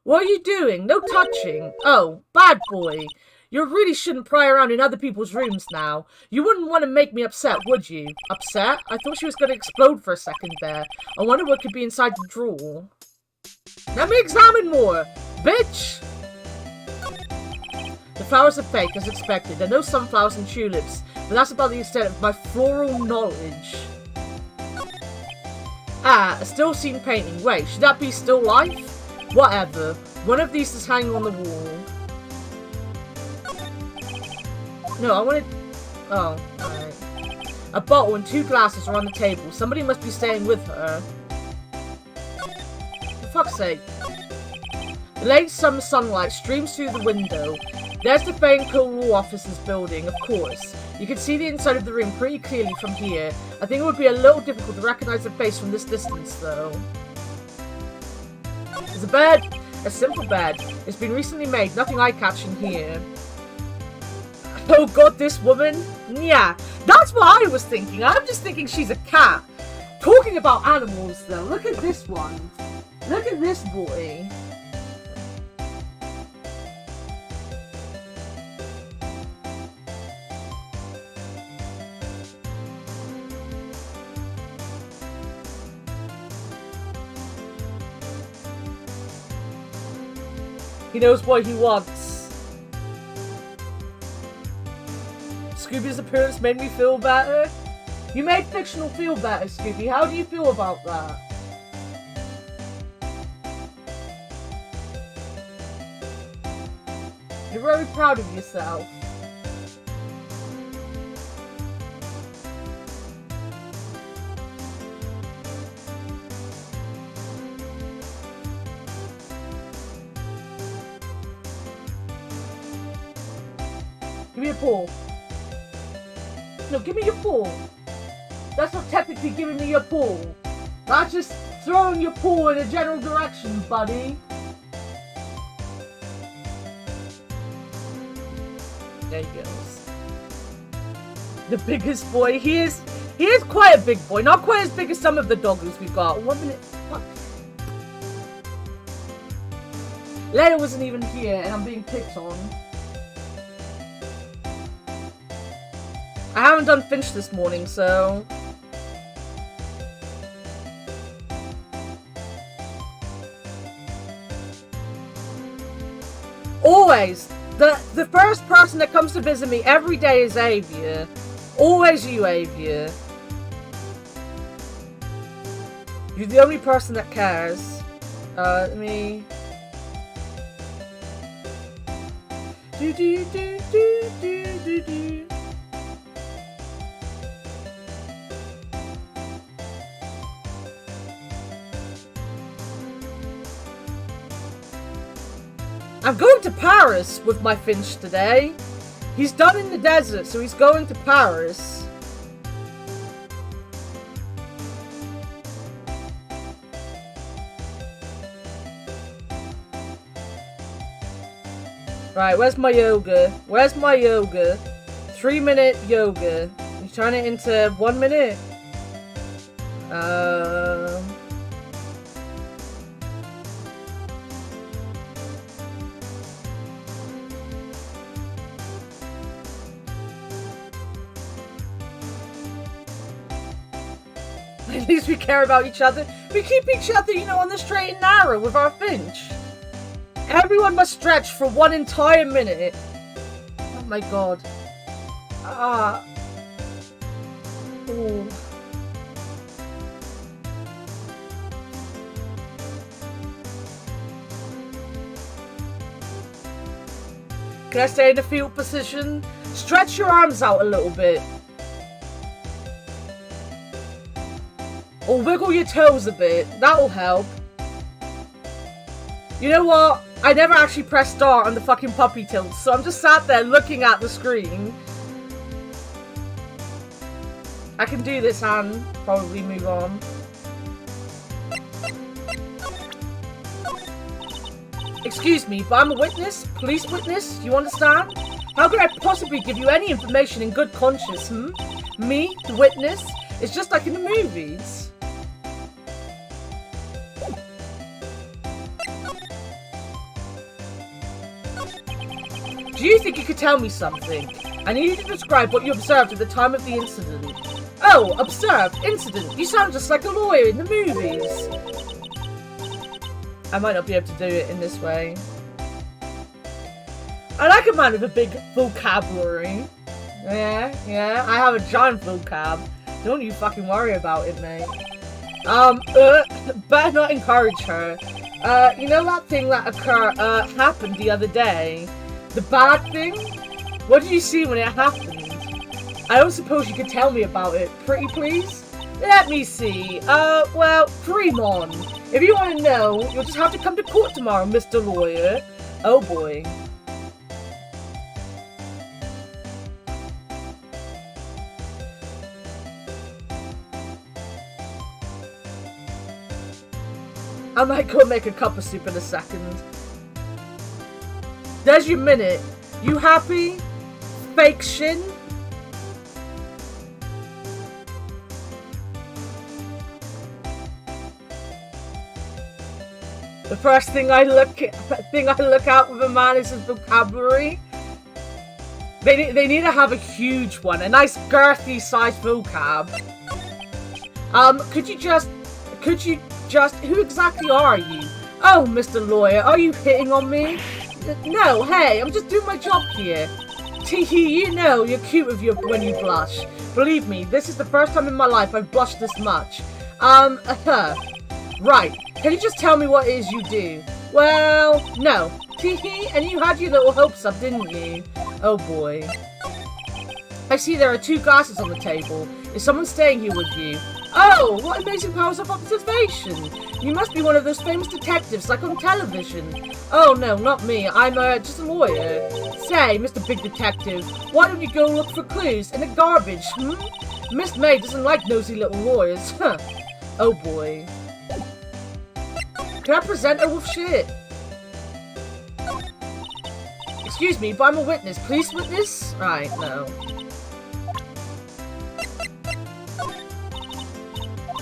What are you doing? No touching. Oh, bad boy. You really shouldn't pry around in other people's rooms now. You wouldn't want to make me upset, would you? Upset? I thought she was going to explode for a second there. I wonder what could be inside the drawer. Let me examine more, bitch! The flowers are fake, as expected. There are no sunflowers and tulips, but that's about the extent of my floral knowledge. Ah, a still scene painting. Wait, should that be still life? Whatever. One of these is hanging on the wall. No, I wanted... Oh, alright. A bottle and 2 glasses are on the table. Somebody must be staying with her. For fuck's sake. The late summer sunlight streams through the window. There's the Fayeco Law Office's building, of course. You can see the inside of the room pretty clearly from here. I think it would be a little difficult to recognize the face from this distance, though. There's a bed. A simple bed. It's been recently made. Nothing eye-catching here. Oh god, this woman? Yeah, that's what I was thinking. I'm just thinking she's a cat. Talking about animals, though, look at this one. Look at this boy. He knows what he wants. Scooby's appearance made me feel better. You made fictional feel better, Scooby. How do you feel about that? You're very proud of yourself. Give me a paw. No, give me your paw. That's not technically giving me your paw. That's just throwing your paw in a general direction, buddy. There he goes. The biggest boy. He is He is quite a big boy. Not quite as big as some of the doggos we've got. 1 minute. Fuck. Leia wasn't even here and I'm being picked on. I haven't done Finch this morning, so... Always! The first person that comes to visit me every day is Avia. Always you, Avia. You're the only person that cares. Let me... Do do do do do do do. I'm going to Paris with my Finch today. He's done in the desert, so he's going to Paris. Right, where's my yoga? Where's my yoga? 3-minute yoga. You turn it into 1 minute? At least we care about each other. We keep each other, you know, on the straight and narrow with our Finch. Everyone must stretch for 1 entire minute. Oh my god. Ooh. Can I stay in the field position? Stretch your arms out a little bit. Or wiggle your toes a bit. That'll help. You know what? I never actually pressed start on the fucking puppy tilt, so I'm just sat there looking at the screen. I can do this and probably move on. Excuse me, but I'm a witness? Police witness? You understand? How could I possibly give you any information in good conscience, Me, the witness? It's just like in the movies. Do you think you could tell me something? I need you to describe what you observed at the time of the incident. Oh, observed? Incident? You sound just like a lawyer in the movies. I might not be able to do it in this way. I like a man with a big vocabulary. Yeah, I have a giant vocab. Don't you fucking worry about it, mate. Better not encourage her. You know that thing that happened the other day? The bad thing? What did you see when it happened? I don't suppose you could tell me about it, pretty please? Let me see. Well, dream on. If you want to know, you'll just have to come to court tomorrow, Mr. Lawyer. Oh boy. I might go make a cup of soup in a second. There's your minute. You happy? Fake shin? The first thing I look at with a man is his vocabulary. They need to have a huge one, a nice girthy sized vocab. Could you just, who exactly are you? Oh, Mr. Lawyer, are you hitting on me? No, hey, I'm just doing my job here. Teehee, you know you're cute when you blush. Believe me, this is the first time in my life I've blushed this much. Right, can you just tell me what it is you do? Well, no. Teehee, and you had your little hopes up, didn't you? Oh boy. I see there are 2 glasses on the table. Is someone staying here with you? Oh, what amazing powers of observation! You must be one of those famous detectives, like on television. Oh no, not me. I'm just a lawyer. Say, Mr. Big Detective, why don't you go look for clues in the garbage, Miss May doesn't like nosy little lawyers, huh? Oh boy. Can I present her with shit? Excuse me, but I'm a witness. Police witness? Right, no.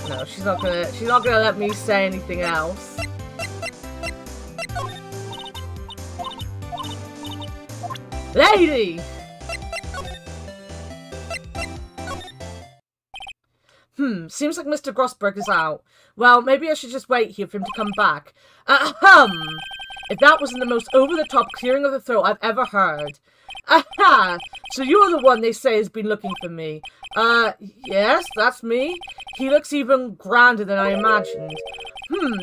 No, she's not gonna let me say anything else. Lady! Seems like Mr. Grossberg is out. Well, maybe I should just wait here for him to come back. Ahem! If that wasn't the most over-the-top clearing of the throat I've ever heard. Aha! So you're the one they say has been looking for me. Yes, that's me. He looks even grander than I imagined.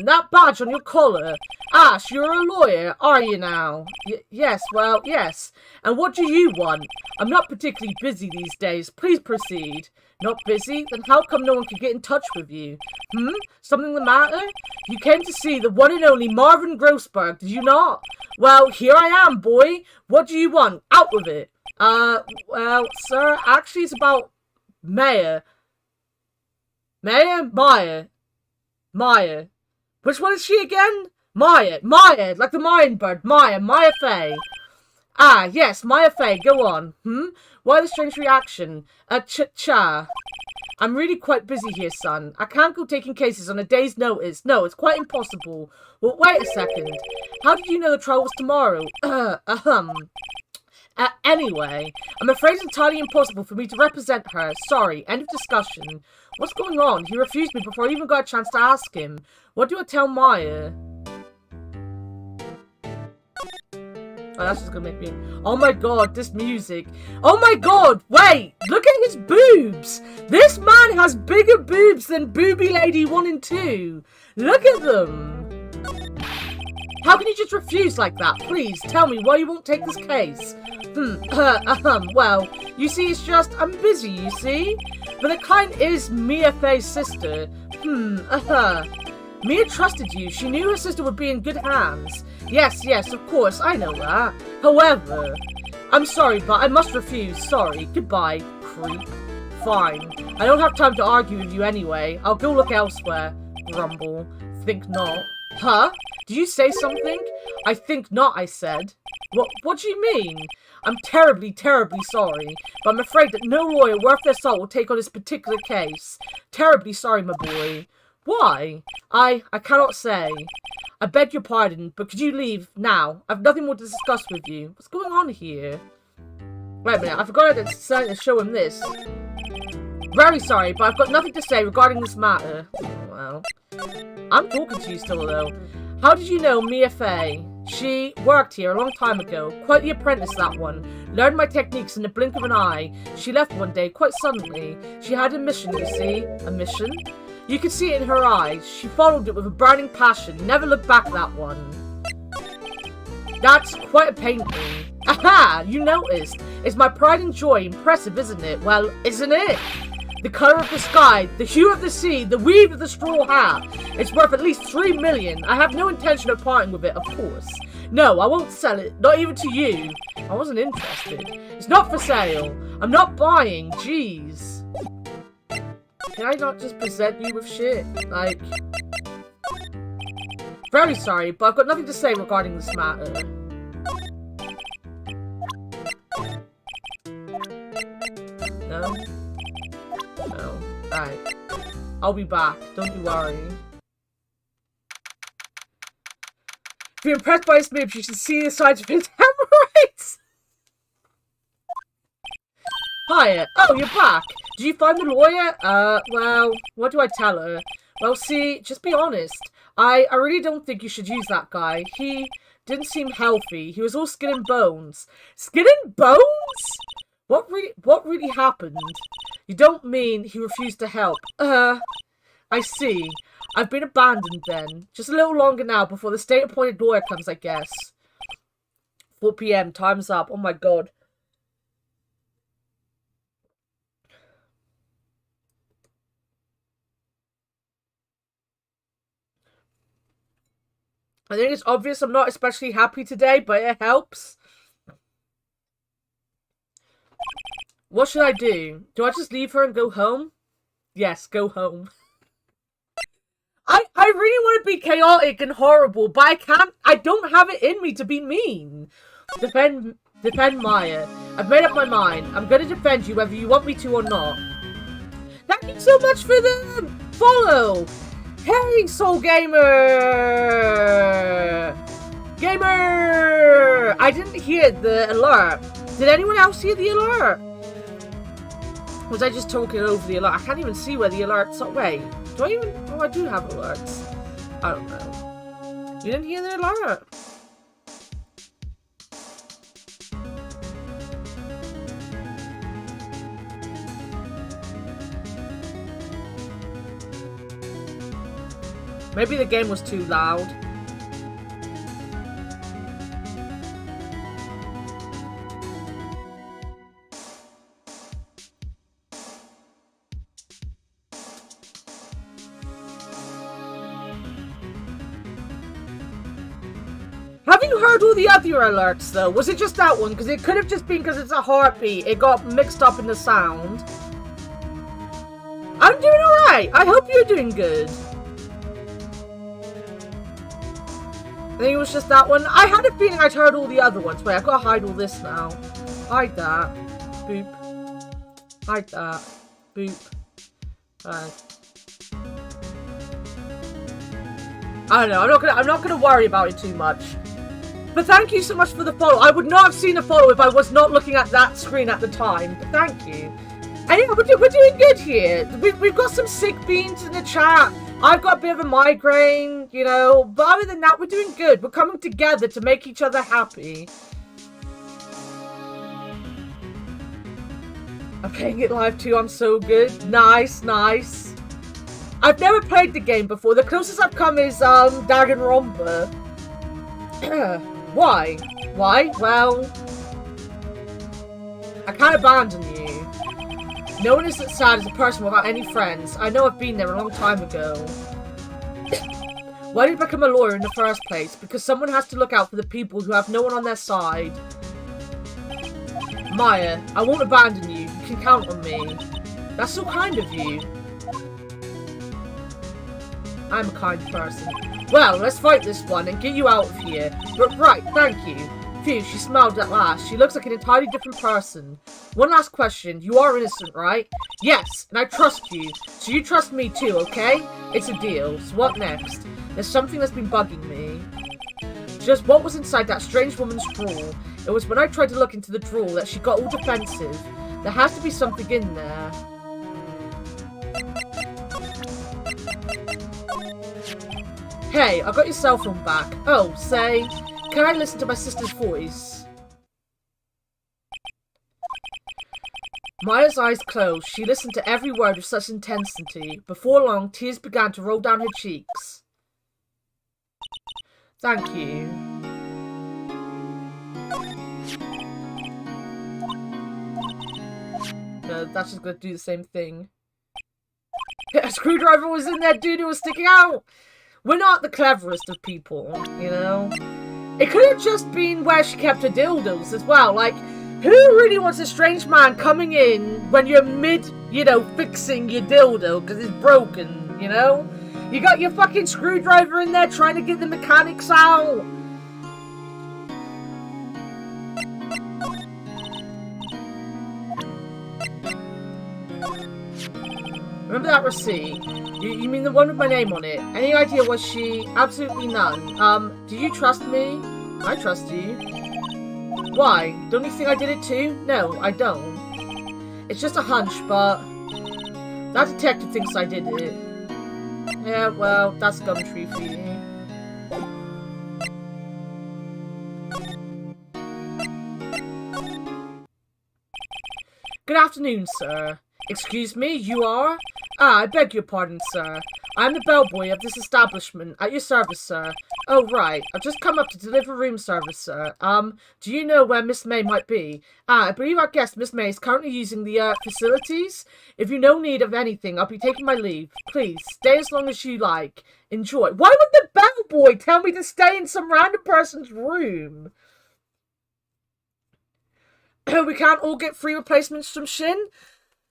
That badge on your collar. Ash, you're a lawyer, are you now? Yes, well, yes. And what do you want? I'm not particularly busy these days. Please proceed. Not busy? Then how come no one could get in touch with you? Something the matter? You came to see the one and only Marvin Grossberg, did you not? Well, here I am, boy. What do you want? Out with it. Well, sir, actually it's about Maya. Maya? Maya. Which one is she again? Maya, like the Mayan bird. Maya Fey. Ah, yes, Maya Fey, go on. Why the strange reaction? Cha. I'm really quite busy here, son. I can't go taking cases on a day's notice. No, it's quite impossible. Well, wait a second. How did you know the trial was tomorrow? Anyway, I'm afraid it's entirely impossible for me to represent her. Sorry, end of discussion. What's going on? He refused me before I even got a chance to ask him. What do I tell Maya? Oh, that's just gonna make me... Oh my god, this music. Oh my god, wait! Look at his boobs! This man has bigger boobs than Booby Lady 1 and 2. Look at them! How can you just refuse like that? Please, tell me why you won't take this case. Well, you see, it's just, I'm busy, you see? But the kind is Mia Fey's sister. Mia trusted you. She knew her sister would be in good hands. Yes, of course, I know that. However, I'm sorry, but I must refuse. Sorry. Goodbye, creep. Fine. I don't have time to argue with you anyway. I'll go look elsewhere. Grumble. Think not. Huh? Did you say something? I think not, I said. What do you mean? I'm terribly sorry, but I'm afraid that no lawyer worth their salt will take on this particular case. Terribly sorry, my boy. Why? I cannot say. I beg your pardon, but could you leave now? I've nothing more to discuss with you. What's going on here? Wait a minute, I forgot to show him this. Very sorry, but I've got nothing to say regarding this matter. Well, I'm talking to you still, though. How did you know Mia Fey? She worked here a long time ago. Quite the apprentice, that one. Learned my techniques in the blink of an eye. She left one day, quite suddenly. She had a mission, you see. A mission? You could see it in her eyes. She followed it with a burning passion. Never looked back, that one. That's quite a painting. Aha! You noticed. It's my pride and joy. Impressive, isn't it? Well, isn't it? The colour of the sky, the hue of the sea, the weave of the straw hat. It's worth at least 3 million. I have no intention of parting with it, of course. No, I won't sell it. Not even to you. I wasn't interested. It's not for sale. I'm not buying. Jeez. Can I not just present you with shit? Like... Very sorry, but I've got nothing to say regarding this matter. No? No. Right. I'll be back. Don't you worry. If you're impressed by his moves, you should see the sides of his hemorrhoids. Hiya. Oh, you're back. Did you find the lawyer? Well, what do I tell her? Well, see, just be honest. I really don't think you should use that guy. He didn't seem healthy. He was all skin and bones. Skin and bones? What really happened? You don't mean he refused to help? I see. I've been abandoned then. Just a little longer now before the state-appointed lawyer comes, I guess. 4 PM, time's up. Oh my god. I think it's obvious I'm not especially happy today, but it helps. What should I do? Do I just leave her and go home? Yes, go home. I really want to be chaotic and horrible, but I can't. I don't have it in me to be mean. Defend Maya. I've made up my mind. I'm going to defend you whether you want me to or not. Thank you so much for the follow! Hey, Soul Gamer! Gamer! I didn't hear the alert. Did anyone else hear the alert? Was I just talking over the alert? I can't even see where the alerts are. Wait, do I even... Oh, I do have alerts. I don't know. You didn't hear the alert? Maybe the game was too loud. Have you heard all the other alerts, though? Was it just that one? Because it could have just been because it's a heartbeat. It got mixed up in the sound. I'm doing alright. I hope you're doing good. I think it was just that one. I had a feeling I'd heard all the other ones. Wait, I've got to hide all this now. Hide that. Boop. Hide that. Boop. I don't know. I'm not gonna worry about it too much. But thank you so much for the follow. I would not have seen a follow if I was not looking at that screen at the time. But thank you. And yeah, we're doing good here. We've got some sick beans in the chat. I've got a bit of a migraine, you know. But other than that, we're doing good. We're coming together to make each other happy. I'm playing it live too. I'm so good. Nice, nice. I've never played the game before. The closest I've come is Danganronpa. Why? Why? Well, I can't abandon you. No one is as sad as a person without any friends. I know I've been there a long time ago. Why did I become a lawyer in the first place? Because someone has to look out for the people who have no one on their side. Maya, I won't abandon you. You can count on me. That's so kind of you. I'm a kind person. Well, let's fight this one and get you out of here. But right, thank you. Phew, she smiled at last. She looks like an entirely different person. One last question. You are innocent, right? Yes, and I trust you. So you trust me too, okay? It's a deal. So what next? There's something that's been bugging me. Just what was inside that strange woman's drawer? It was when I tried to look into the drawer that she got all defensive. There has to be something in there. Hey, I got your cell phone back. Oh, say, can I listen to my sister's voice? Maya's eyes closed. She listened to every word with such intensity. Before long, tears began to roll down her cheeks. Thank you. That's just gonna do the same thing. A screwdriver was in there, dude, it was sticking out! We're not the cleverest of people, you know? It could have just been where she kept her dildos as well. Like, who really wants a strange man coming in when you're mid, you know, fixing your dildo because it's broken, you know? You got your fucking screwdriver in there trying to get the mechanics out. Remember that receipt? You mean the one with my name on it? Any idea was she? Absolutely none. Do you trust me? I trust you. Why? Don't you think I did it too? No, I don't. It's just a hunch, but that detective thinks I did it. Yeah, well, that's Gumtree for you. Good afternoon, sir. Excuse me, you are? Ah, I beg your pardon, sir. I'm the bellboy of this establishment. At your service, sir. Oh, right. I've just come up to deliver room service, sir. Do you know where Miss May might be? Ah, I believe our guest, Miss May, is currently using the, facilities. If you no need of anything, I'll be taking my leave. Please, stay as long as you like. Enjoy. Why would the bellboy tell me to stay in some random person's room? We can't all get free replacements from Shin?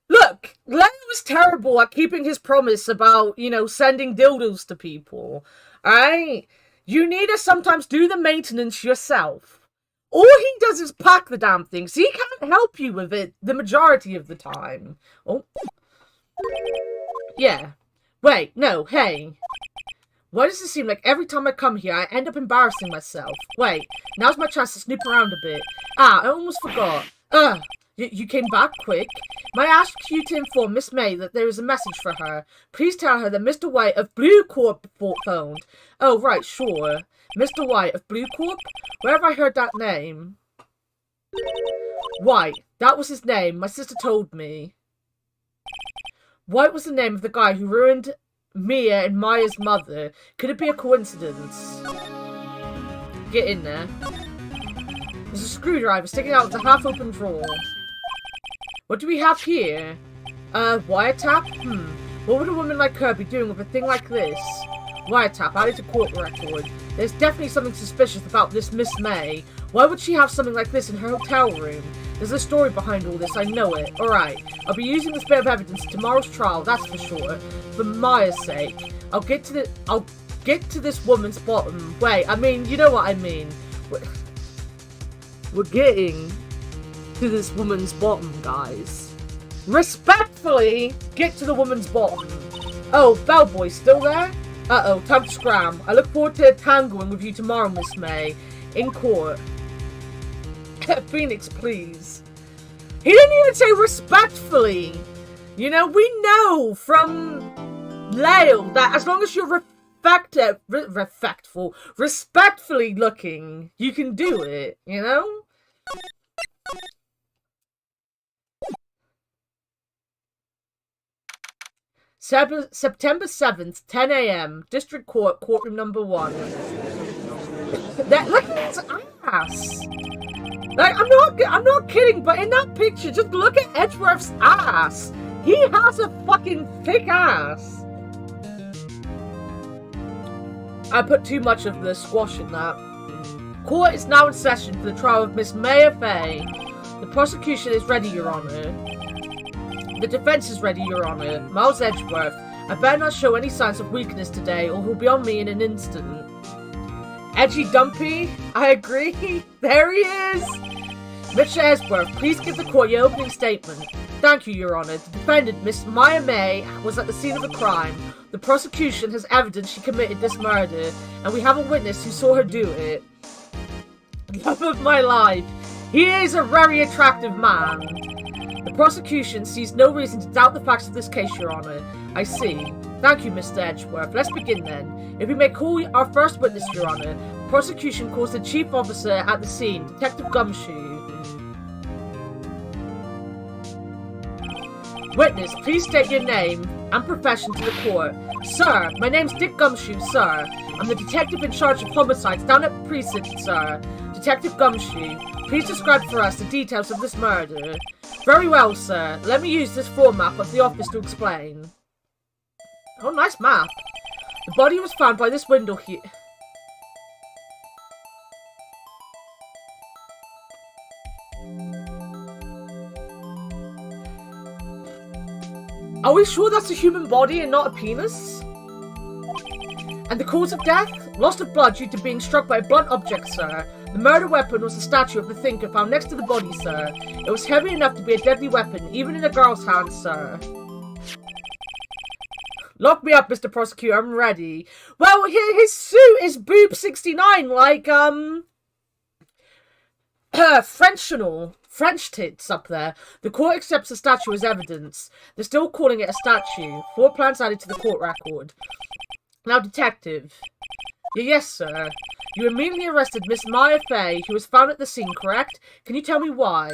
Look, Leo was terrible at keeping his promise about, you know, sending dildos to people. Alright? You need to sometimes do the maintenance yourself. All he does is pack the damn things. He can't help you with it the majority of the time. Oh. Yeah. Wait, no, hey. Why does it seem like every time I come here, I end up embarrassing myself? Wait, now's my chance to snoop around a bit. Ah, I almost forgot. You came back quick. May I ask you to inform Miss May that there is a message for her? Please tell her that Mr. White of Blue Corp phoned. Oh, right, sure. Mr. White of Blue Corp? Where have I heard that name? White. That was his name. My sister told me. White was the name of the guy who ruined Mia and Maya's mother. Could it be a coincidence? Get in there. There's a screwdriver sticking out of the half-open drawer. What do we have here? Wiretap? What would a woman like her be doing with a thing like this? Wiretap, added to court record. There's definitely something suspicious about this Miss May. Why would she have something like this in her hotel room? There's a story behind all this, I know it. Alright, I'll be using this bit of evidence in tomorrow's trial, that's for sure. For Maya's sake. I'll get to this woman's bottom. Wait, I mean, you know what I mean. We're getting to this woman's bottom, guys. Respectfully, get to the woman's bottom. Oh, Bellboy, still there? Uh-oh, time to scram. I look forward to tangoing with you tomorrow, Miss May. In court. Phoenix, please. He didn't even say respectfully. You know, we know from Lale that as long as you're respectfully looking, you can do it, you know? September 7th, 10 a.m. District Court, courtroom number 1. Look at his ass! Like, I'm not kidding, but in that picture, just look at Edgeworth's ass! He has a fucking thick ass! I put too much of the squash in that. Court is now in session for the trial of Miss Maya Fay. The prosecution is ready, Your Honor. The defense is ready, Your Honor. Miles Edgeworth. I better not show any signs of weakness today, or he'll be on me in an instant. Edgy Dumpy? I agree. There he is! Mr. Edgeworth, please give the court your opening statement. Thank you, Your Honor. The defendant, Miss Maya May, was at the scene of the crime. The prosecution has evidence she committed this murder, and we have a witness who saw her do it. Love of my life. He is a very attractive man. The prosecution sees no reason to doubt the facts of this case, Your Honor. I see. Thank you, Mr. Edgeworth. Let's begin then. If we may call our first witness, Your Honor, the prosecution calls the chief officer at the scene, Detective Gumshoe. Witness, please state your name and profession to the court. Sir, my name's Dick Gumshoe, sir. I'm the detective in charge of homicides down at precinct, sir. Detective Gumshoe, please describe for us the details of this murder. Very well, sir. Let me use this floor map of the office to explain. Oh, nice map. The body was found by this window here. Are we sure that's a human body and not a penis? And the cause of death? Loss of blood due to being struck by a blunt object, sir. The murder weapon was a statue of the thinker found next to the body, sir. It was heavy enough to be a deadly weapon, even in a girl's hands, sir. Lock me up, Mr. Prosecutor, I'm ready. Well, his suit is boob 69, like, French tits up there. The court accepts the statue as evidence. They're still calling it a statue. 4 plans added to the court record. Now, detective. Yes, sir. You immediately arrested Miss Maya Fay, who was found at the scene, correct? Can you tell me why?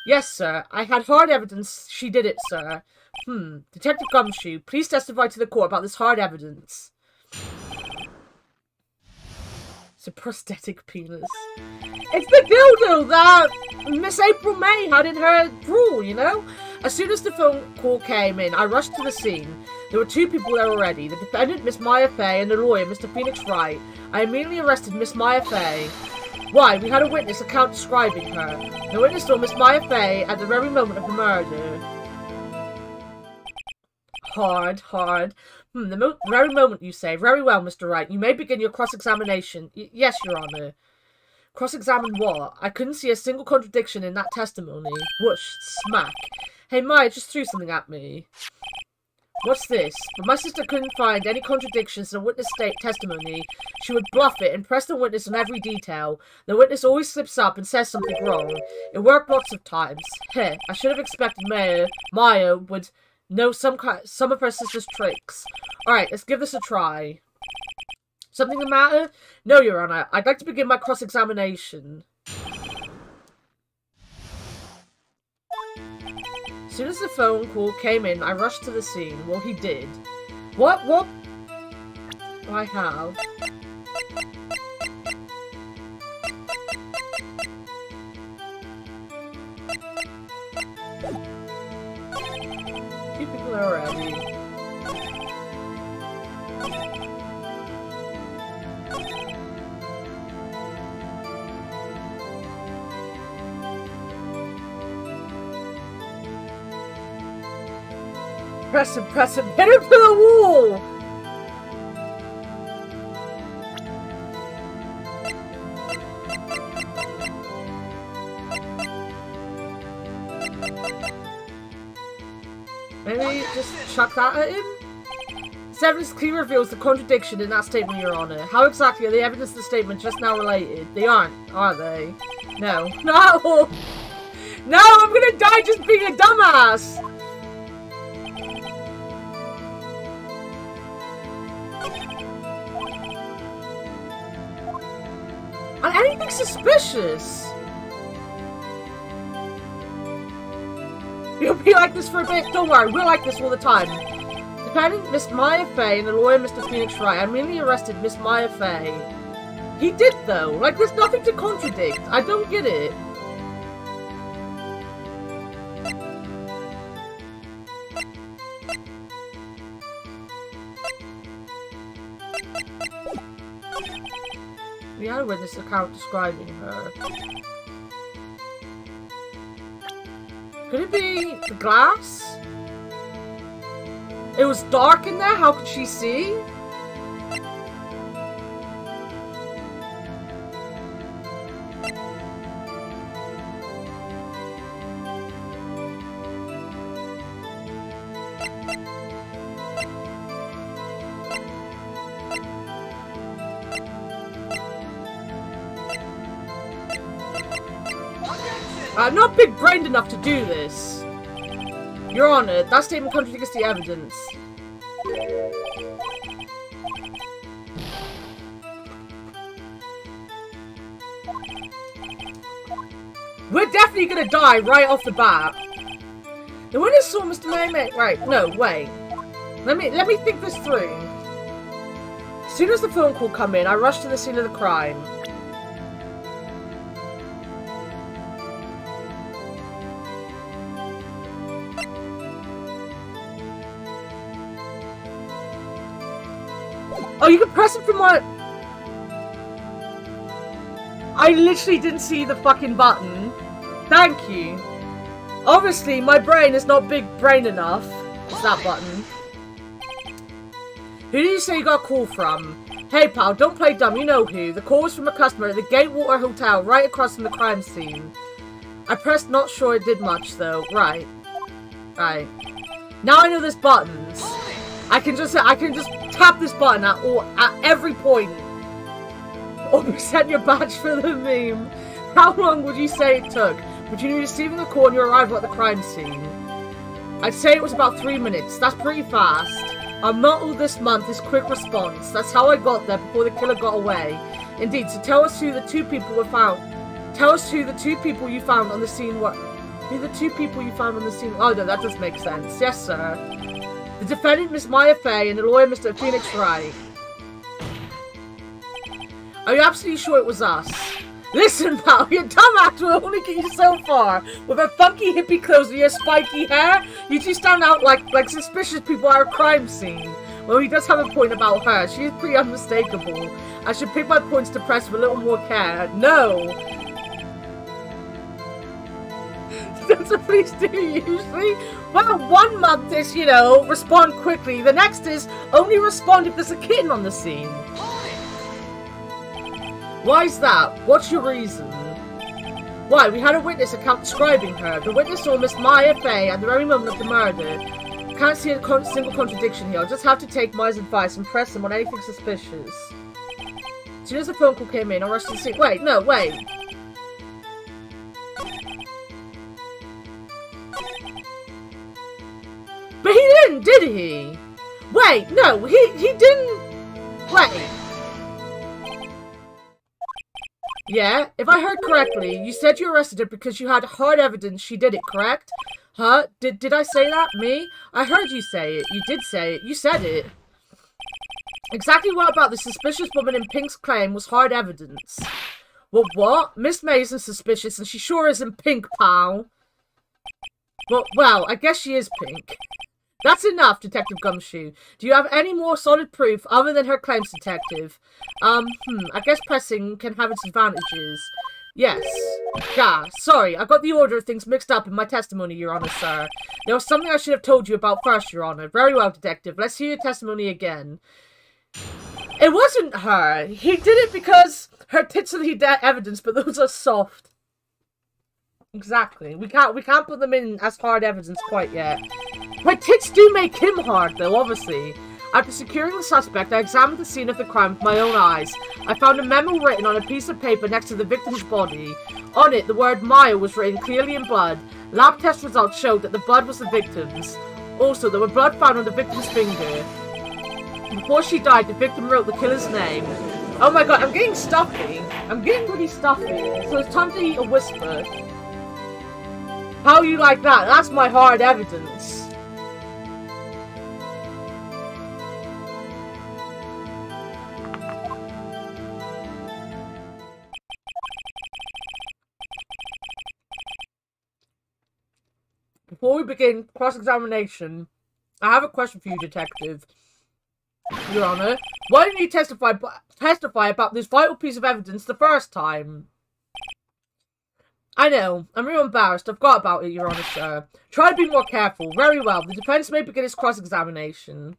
Yes, sir. I had hard evidence she did it, sir. Detective Gumshoe, please testify to the court about this hard evidence. It's a prosthetic penis. It's the dildo that Miss April May had in her drawer, you know? As soon as the phone call came in, I rushed to the scene. There were 2 people there already, the defendant, Miss Maya Fay, and the lawyer, Mr. Phoenix Wright. I immediately arrested Miss Maya Fay. Why? We had a witness account describing her. The witness saw Miss Maya Fay at the very moment of the murder. Hard. The very moment, you say. Very well, Mr. Wright. You may begin your cross-examination. Yes, Your Honor. Cross-examine what? I couldn't see a single contradiction in that testimony. Whoosh. Smack. Hey, Maya just threw something at me. What's this? But my sister couldn't find any contradictions in the witness testimony. She would bluff it and press the witness on every detail. The witness always slips up and says something wrong. It worked lots of times. Heh, I should have expected Maya would know some of her sister's tricks. Alright, let's give this a try. Something the matter? No, Your Honor. I'd like to begin my cross-examination. As soon as the phone call came in, I rushed to the scene. Well, he did. What? I have. Two people are already. Press him, hit him to the wall! Maybe just chuck that at him? This evidence clearly reveals the contradiction in that statement, Your Honor. How exactly are the evidence of the statement just now related? They aren't, are they? No. No! No, I'm gonna die just being a dumbass! And anything suspicious? You'll be like this for a bit. Don't worry, we're like this all the time. Defendant Miss Maya Fey and the lawyer Mr. Phoenix Wright. I merely arrested Miss Maya Fey. He did though. Like there's nothing to contradict. I don't get it. We had a witness account describing her. Could it be the glass? It was dark in there, how could she see? I'm not big-brained enough to do this. Your Honor, that statement contradicts the evidence. We're definitely gonna die right off the bat. The witness saw Mr. Layton. Right, no, wait. Let me think this through. As soon as the phone call come in, I rushed to the scene of the crime. Oh, you can press it from what? I literally didn't see the fucking button. Thank you. Obviously, my brain is not big brain enough. It's that button. Who did you say you got a call from? Hey pal, don't play dumb, you know who. The call was from a customer at the Gatewater Hotel, right across from the crime scene. I pressed not sure it did much though. Right. Right. Now I know there's buttons. I can just tap this button at every point. Or present your badge for the meme. How long would you say it took between you receiving the call and your arrival at the crime scene? I'd say it was about 3 minutes. That's pretty fast. Our motto this month is quick response. That's how I got there before the killer got away. Indeed, so tell us who the two people were found. Tell us who the two people you found on the scene were. Who the two people you found on the scene? Oh no, that does make sense. Yes, sir. The defendant, Miss Maya Fey, and the lawyer, Mr. Phoenix Wright. Are you absolutely sure it was us? Listen, pal, your dumbass will only get you so far. With her funky hippie clothes and your spiky hair, you two stand out like suspicious people at a crime scene. Well, he does have a point about her. She is pretty unmistakable. I should pick my points to press with a little more care. No! That's what police do usually. Well, 1 month is, you know, respond quickly. The next is only respond if there's a kitten on the scene. Why's that? What's your reason? Why, we had a witness account describing her. The witness saw Miss Maya Fey at the very moment of the murder. can't see a single contradiction here. I'll just have to take Maya's advice and press him on anything suspicious. As soon as the phone call came in, I rushed to see. Wait, no, wait. But he didn't, did he? Wait, no, he didn't. Wait. Yeah, if I heard correctly, you said you arrested her because you had hard evidence she did it, correct? Huh? Did I say that? Me? I heard you say it. You did say it. You said it. Exactly what about the suspicious woman in Pink's claim was hard evidence? Well, what? Miss Mason's suspicious and she sure isn't pink, pal. Well, I guess she is pink. That's enough, Detective Gumshoe. Do you have any more solid proof other than her claims, Detective? I guess pressing can have its advantages. Yes. Yeah, sorry, I got the order of things mixed up in my testimony, Your Honor, sir. There was something I should have told you about first, Your Honor. Very well, Detective. Let's hear your testimony again. It wasn't her. He did it because her tits are the evidence, but those are soft. Exactly. We can't put them in as hard evidence quite yet. Her tits do make him hard, though, obviously. After securing the suspect, I examined the scene of the crime with my own eyes. I found a memo written on a piece of paper next to the victim's body. On it, the word Maya was written clearly in blood. Lab test results showed that the blood was the victim's. Also, there were blood found on the victim's finger. Before she died, the victim wrote the killer's name. Oh my god, I'm getting stuffy. I'm getting pretty stuffy. So it's time to eat a whisper. How you like that? That's my hard evidence. Before we begin cross-examination, I have a question for you, Detective. Your Honor, why didn't you testify about this vital piece of evidence the first time? I know, I'm real embarrassed. I forgot about it, Your Honor, sir. Try to be more careful. Very well, the defense may begin its cross-examination.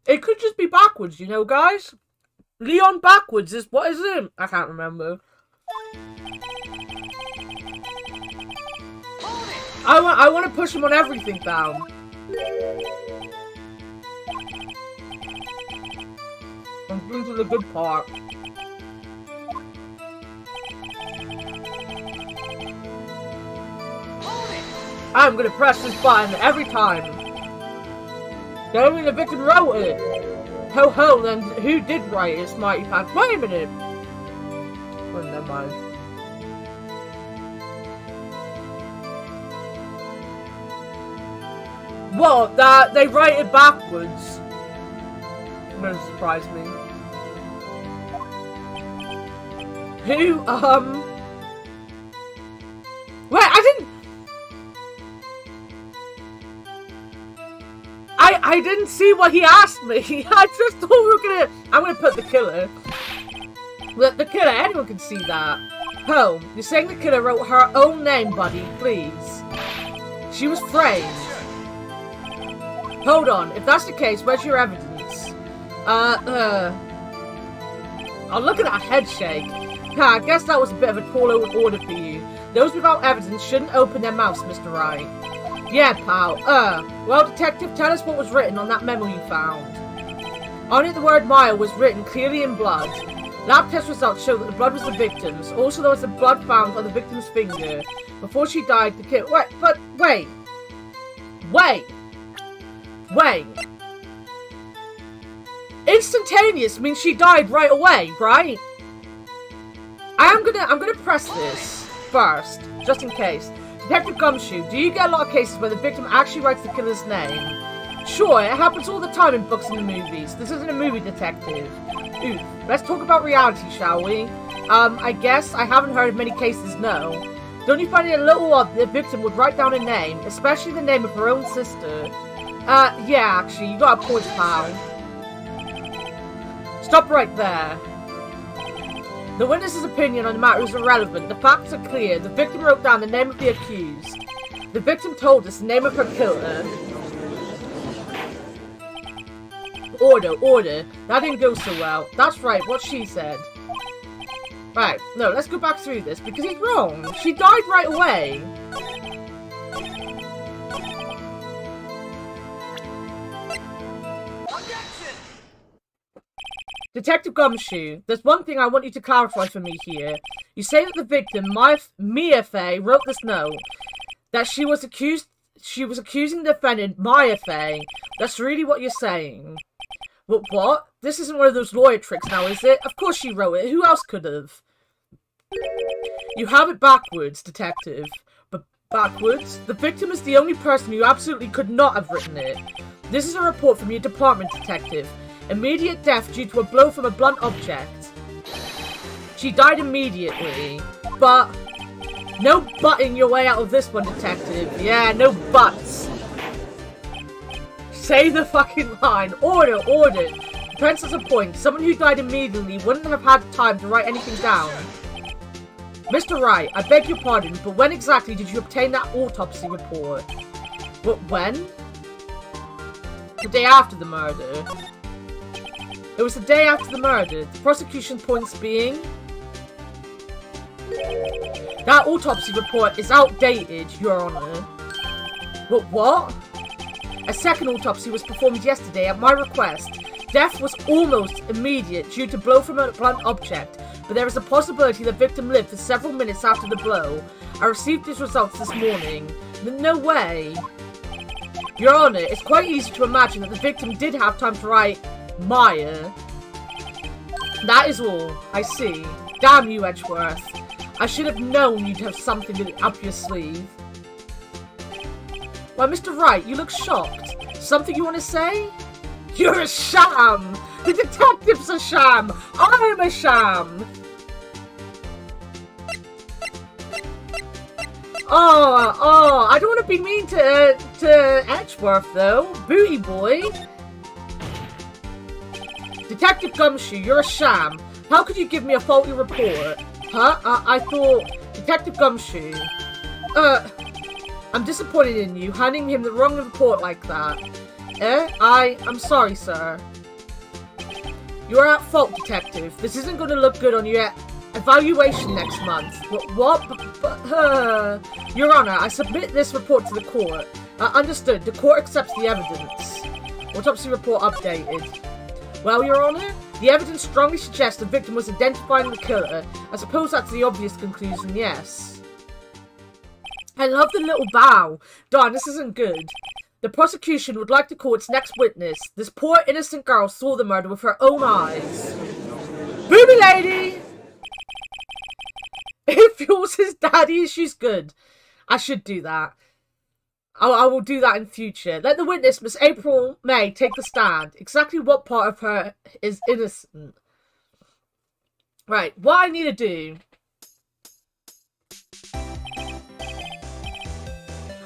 It could just be backwards, you know, guys? Leon backwards is what is it? I can't remember. I want to push him on everything down. I'm getting to the good part. I'm gonna press this button every time. Only the victim wrote it. Ho ho, then who did write it, Smarty Pants? Wait a minute! Oh, never mind. What? That they write it backwards? It's gonna surprise me. Who, Wait, I didn't... I didn't see what he asked me. I just thought we were gonna... I'm gonna put the killer. The killer, anyone can see that. Oh, you're saying the killer wrote her own name, buddy, please. She was framed. Hold on, if that's the case, where's your evidence? Oh, look at that head shake. I guess that was a bit of a tall order for you. Those without evidence shouldn't open their mouths, Mr. Wright. Yeah, pal. Well, Detective, tell us what was written on that memo you found. On it, the word Maya was written clearly in blood. Lab test results show that the blood was the victim's. Also, there was the blood found on the victim's finger. Before she died, the kid... Wait. Instantaneous means she died right away, right? I'm gonna press this first, just in case. Detective Gumshoe, do you get a lot of cases where the victim actually writes the killer's name? Sure, it happens all the time in books and in movies. This isn't a movie, Detective. Oof. Let's talk about reality, shall we? I guess I haven't heard of many cases, no. Don't you find it a little odd that the victim would write down a name, especially the name of her own sister? Yeah, actually, you got a point, pal. Stop right there. The witness's opinion on the matter is irrelevant. The facts are clear. The victim wrote down the name of the accused. The victim told us the name of her killer. Order. That didn't go so well. That's right, what she said. Right, no, let's go back through this, because he's wrong. She died right away. Detective Gumshoe, there's one thing I want you to clarify for me here. You say that the victim, Mia Fey, wrote this note. That she was accusing the defendant, Maya Fey. That's really what you're saying. What? This isn't one of those lawyer tricks now, is it? Of course she wrote it. Who else could have? You have it backwards, detective. But backwards? The victim is the only person who absolutely could not have written it. This is a report from your department, detective. Immediate death due to a blow from a blunt object. She died immediately. But... no butting your way out of this one, detective. Yeah, no buts. Say the fucking line. Order, order. Depends on a point. Someone who died immediately wouldn't have had time to write anything down. Mr. Wright, I beg your pardon, but when exactly did you obtain that autopsy report? What, when? The day after the murder. It was the day after the murder. The prosecution points being... that autopsy report is outdated, Your Honor. What? A second autopsy was performed yesterday at my request. Death was almost immediate due to blow from a blunt object, but there is a possibility the victim lived for several minutes after the blow. I received his results this morning. No way. Your Honor, it's quite easy to imagine that the victim did have time to write Maya. That is all. I see. Damn you, Edgeworth. I should have known you'd have something up your sleeve. Why, Mr. Wright, you look shocked. Something you want to say? You're a sham! The detective's a sham! I'm a sham! Oh, I don't want to be mean to Edgeworth, though. Booty boy. Detective Gumshoe, you're a sham. How could you give me a faulty report? Huh? I thought... Detective Gumshoe. I'm disappointed in you, handing him the wrong report like that. I'm sorry, sir. You're at fault, Detective. This isn't going to look good on your evaluation next month. What? Your Honor, I submit this report to the court. Understood. The court accepts the evidence. Autopsy report updated. Well, Your Honor, the evidence strongly suggests the victim was identifying the killer. I suppose that's the obvious conclusion, yes. I love the little bow. Darn, this isn't good. The prosecution would like to call its next witness. This poor innocent girl saw the murder with her own eyes. Booby lady! If yours is daddy, she's good. I should do that. I will do that in future. Let the witness, Miss April May, take the stand. Exactly what part of her is innocent? Right, what I need to do...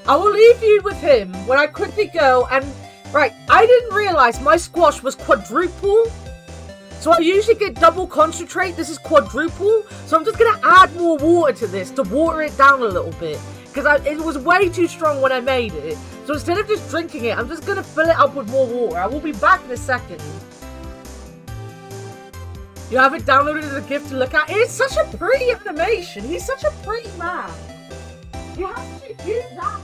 I will leave you with him when I quickly go and... Right, I didn't realise my squash was quadruple. So I usually get double concentrate. This is quadruple. So I'm just going to add more water to this to water it down a little bit. Because it was way too strong when I made it. So instead of just drinking it, I'm just going to fill it up with more water. I will be back in a second. You have it downloaded as a gift to look at. It's such a pretty animation. He's such a pretty man. You have to do that.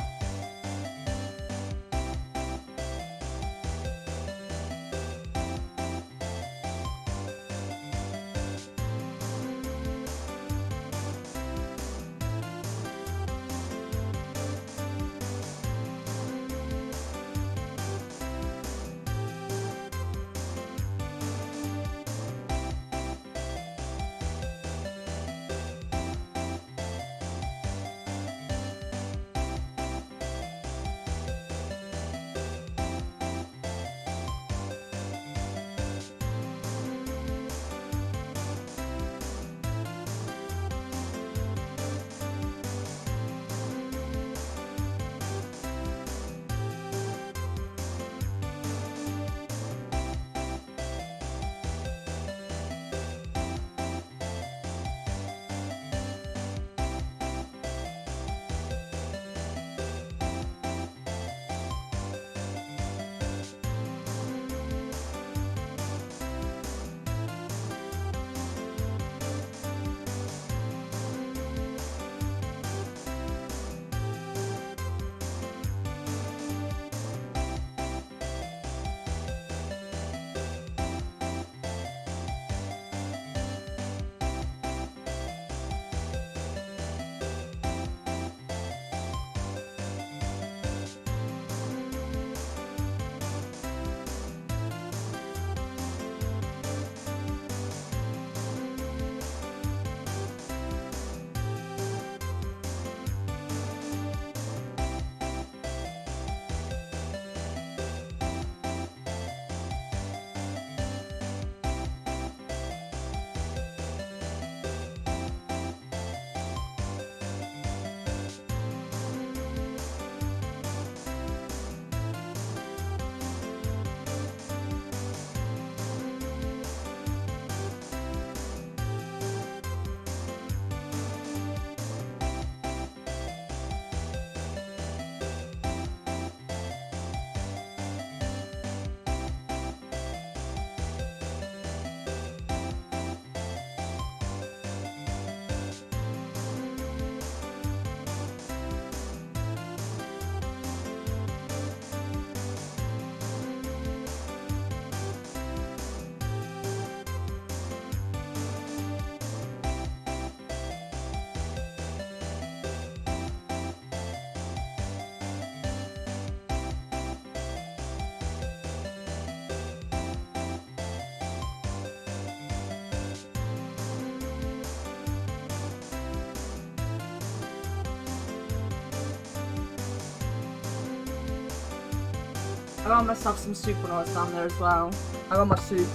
I got myself some soup when I was down there as well. I got my soup.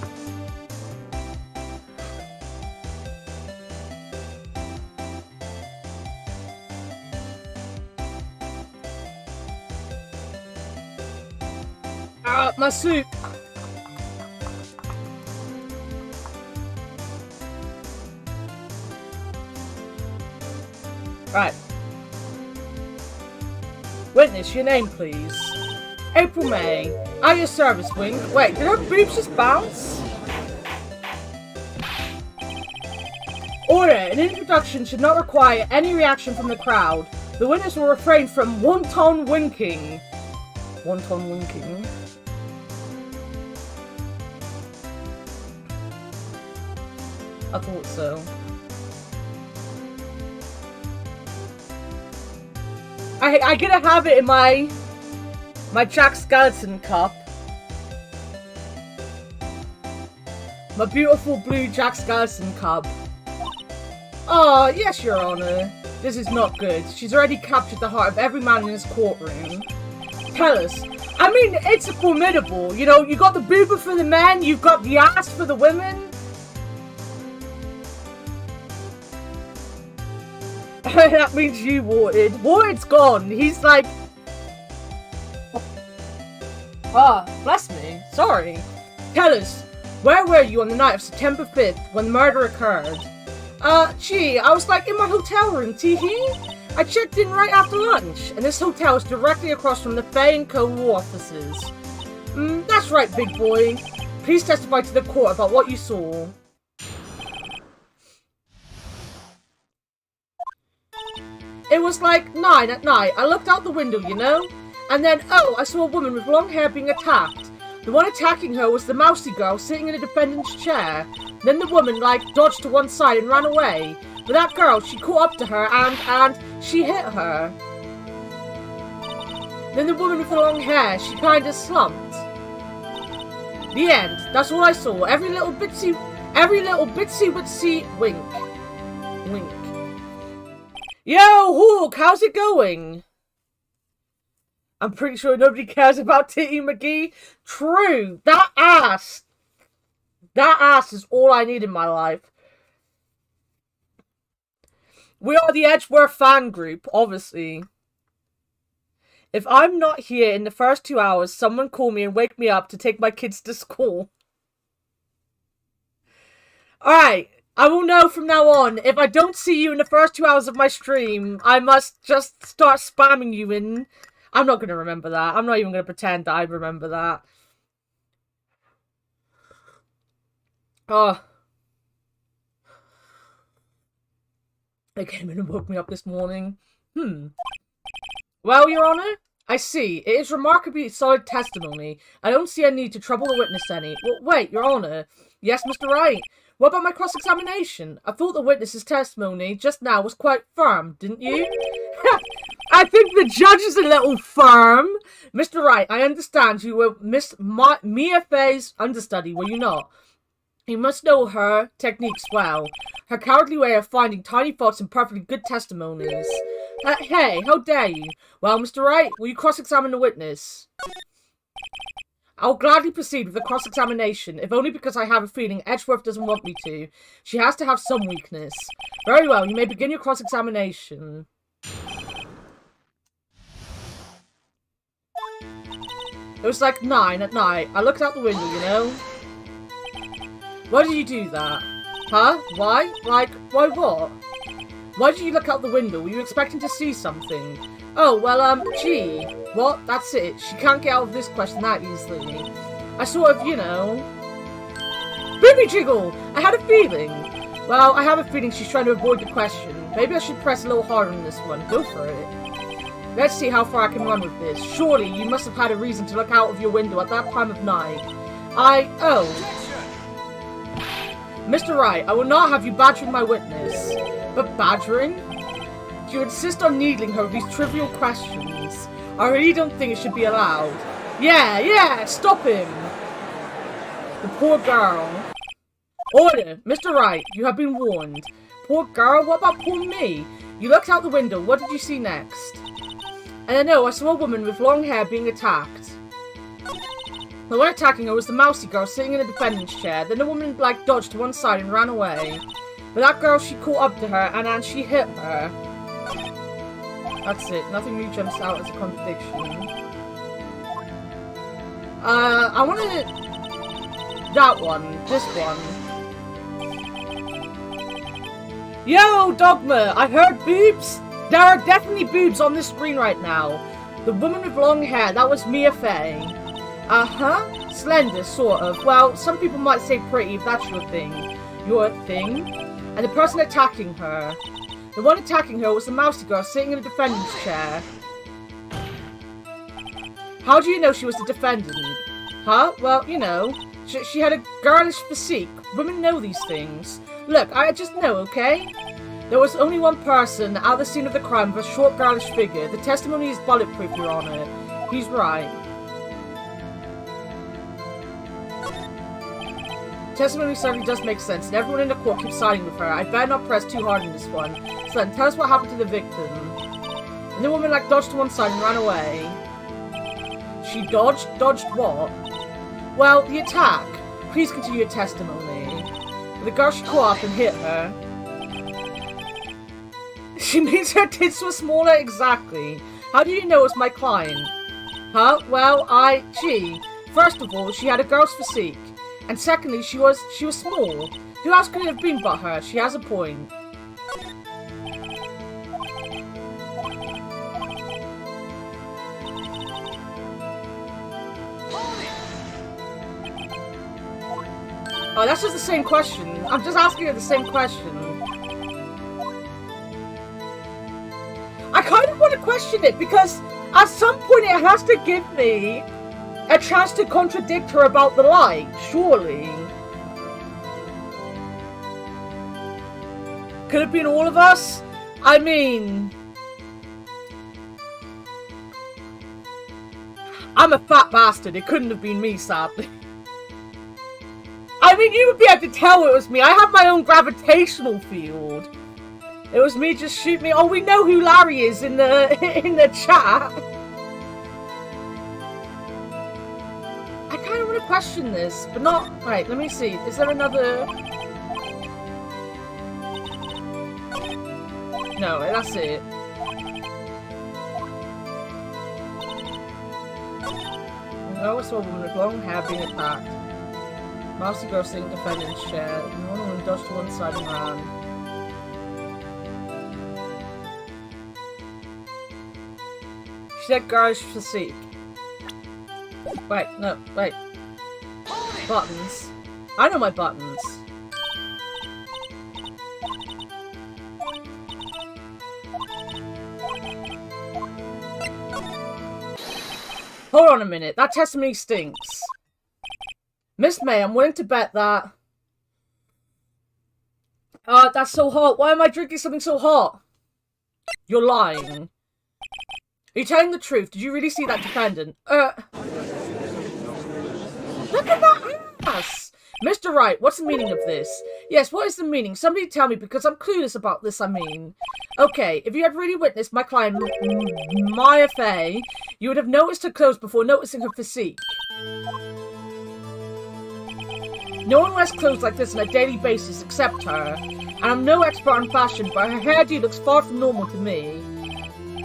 My soup! Right. Witness, your name, please. April May. At your service, Wing. Wait, did her boobs just bounce? Order. An introduction should not require any reaction from the crowd. The witness will refrain from wanton winking. Wanton winking? I thought so. I gotta have it in my Jack Skeleton cup. My beautiful blue Jack Skeleton cup. Oh, yes, Your Honor. This is not good. She's already captured the heart of every man in this courtroom. Tell us. I mean, it's formidable. You know, you got the boober for the men, you've got the ass for the women. That means you, Warted. Warted's gone. He's like... Ah, bless me. Sorry. Tell us, where were you on the night of September 5th when the murder occurred? Gee, I was like in my hotel room, teehee. I checked in right after lunch, and this hotel is directly across from the Faye & Co. law offices. That's right, big boy. Please testify to the court about what you saw. It was like 9 at night. I looked out the window, you know? And then, oh, I saw a woman with long hair being attacked. The one attacking her was the mousy girl sitting in a defendant's chair. Then the woman, like, dodged to one side and ran away. But that girl, she caught up to her and she hit her. Then the woman with the long hair, she kinda slumped. The end. That's all I saw. Every little bitsy witsy wink. Wink. Yo, Hawk, how's it going? I'm pretty sure nobody cares about Titty McGee. True, that ass is all I need in my life. We are the Edgeworth fan group, obviously. If I'm not here in the first 2 hours, someone call me and wake me up to take my kids to school. Alright. I will know from now on, if I don't see you in the first 2 hours of my stream, I must just start spamming you in. I'm not going to remember that. I'm not even going to pretend that I remember that. Oh. They came in and woke me up this morning. Well, Your Honor, I see. It is remarkably solid testimony. I don't see a need to trouble the witness any. Well, wait, Your Honor. Yes, Mr. Wright. What about my cross-examination? I thought the witness's testimony just now was quite firm, didn't you? I think the judge is a little firm. Mr. Wright, I understand you were Miss Mia Fey's understudy, were you not? You must know her techniques well. Her cowardly way of finding tiny faults in perfectly good testimonies. Hey, how dare you? Well, Mr. Wright, will you cross-examine the witness? I'll gladly proceed with the cross-examination, if only because I have a feeling Edgeworth doesn't want me to. She has to have some weakness. Very well, you may begin your cross-examination. It was like 9 at night. I looked out the window, you know? Why did you do that? Huh? Why? Like, why what? Why did you look out the window? Were you expecting to see something? Oh, well, gee. What? That's it. She can't get out of this question that easily. I sort of, you know... Booby jiggle! I had a feeling. Well, I have a feeling she's trying to avoid the question. Maybe I should press a little harder on this one. Go for it. Let's see how far I can run with this. Surely, you must have had a reason to look out of your window at that time of night. Oh. Mr. Wright, I will not have you badgering my witness. But badgering? Do you insist on needling her with these trivial questions? I really don't think it should be allowed. Yeah, stop him! The poor girl. Order! Mr. Wright, you have been warned. Poor girl? What about poor me? You looked out the window. What did you see next? And I know I saw a woman with long hair being attacked. The one attacking her was the mousy girl sitting in the defendant's chair. Then the woman, like, dodged to one side and ran away. But that girl, she caught up to her and then she hit her. That's it. Nothing really jumps out as a contradiction. I wanted that one. This one. Yo, Dogma! I heard boobs! There are definitely boobs on this screen right now. The woman with long hair, that was Mia Fey. Uh-huh. Slender, sort of. Well, some people might say pretty if that's your thing. Your thing? And the person attacking her. The one attacking her was the mousy girl sitting in the defendant's chair. How do you know she was the defendant? Huh? Well, you know, she had a girlish physique. Women know these things. Look, I just know, okay? There was only one person at the scene of the crime with a short girlish figure. The testimony is bulletproof, Your Honor. He's right. Testimony certainly does make sense, and everyone in the court keeps siding with her. I better not press too hard on this one. So then, tell us what happened to the victim. And the woman, like, dodged to one side and ran away. She dodged? Dodged what? Well, the attack. Please continue your testimony. The girl, she caught up and hit her. She means her tits were smaller? Exactly. How do you know it's my client? Huh? Well, gee. First of all, she had a girl's physique. And secondly, she was small. Who else could it have been but her? She has a point. Oh, that's just the same question. I'm just asking her the same question. I kind of want to question it because at some point it has to give me a chance to contradict her about the light, surely. Could it have been all of us? I mean, I'm a fat bastard. It couldn't have been me, sadly. I mean, you would be able to tell it was me. I have my own gravitational field. It was me, just shoot me. Oh, we know who Larry is in the in the chat. I kind of want to question this, but not... Right, let me see. Is there another... No, that's it. No, I saw a woman with long hair being attacked. Mousy girl sitting in the defendant's chair. And one woman dodged to one side and ran. She had girlish physique. Wait, no, wait. Buttons. I know my buttons. Hold on a minute, that testimony stinks. Miss May, I'm willing to bet that... that's so hot. Why am I drinking something so hot? You're lying. Are you telling the truth? Did you really see that defendant? Look at that ass! Mr. Wright, what's the meaning of this? Yes, what is the meaning? Somebody tell me, because I'm clueless about this, I mean. Okay, if you had really witnessed my client, Mia Fey, you would have noticed her clothes before noticing her physique. No one wears clothes like this on a daily basis except her. And I'm no expert on fashion, but her hairdo looks far from normal to me.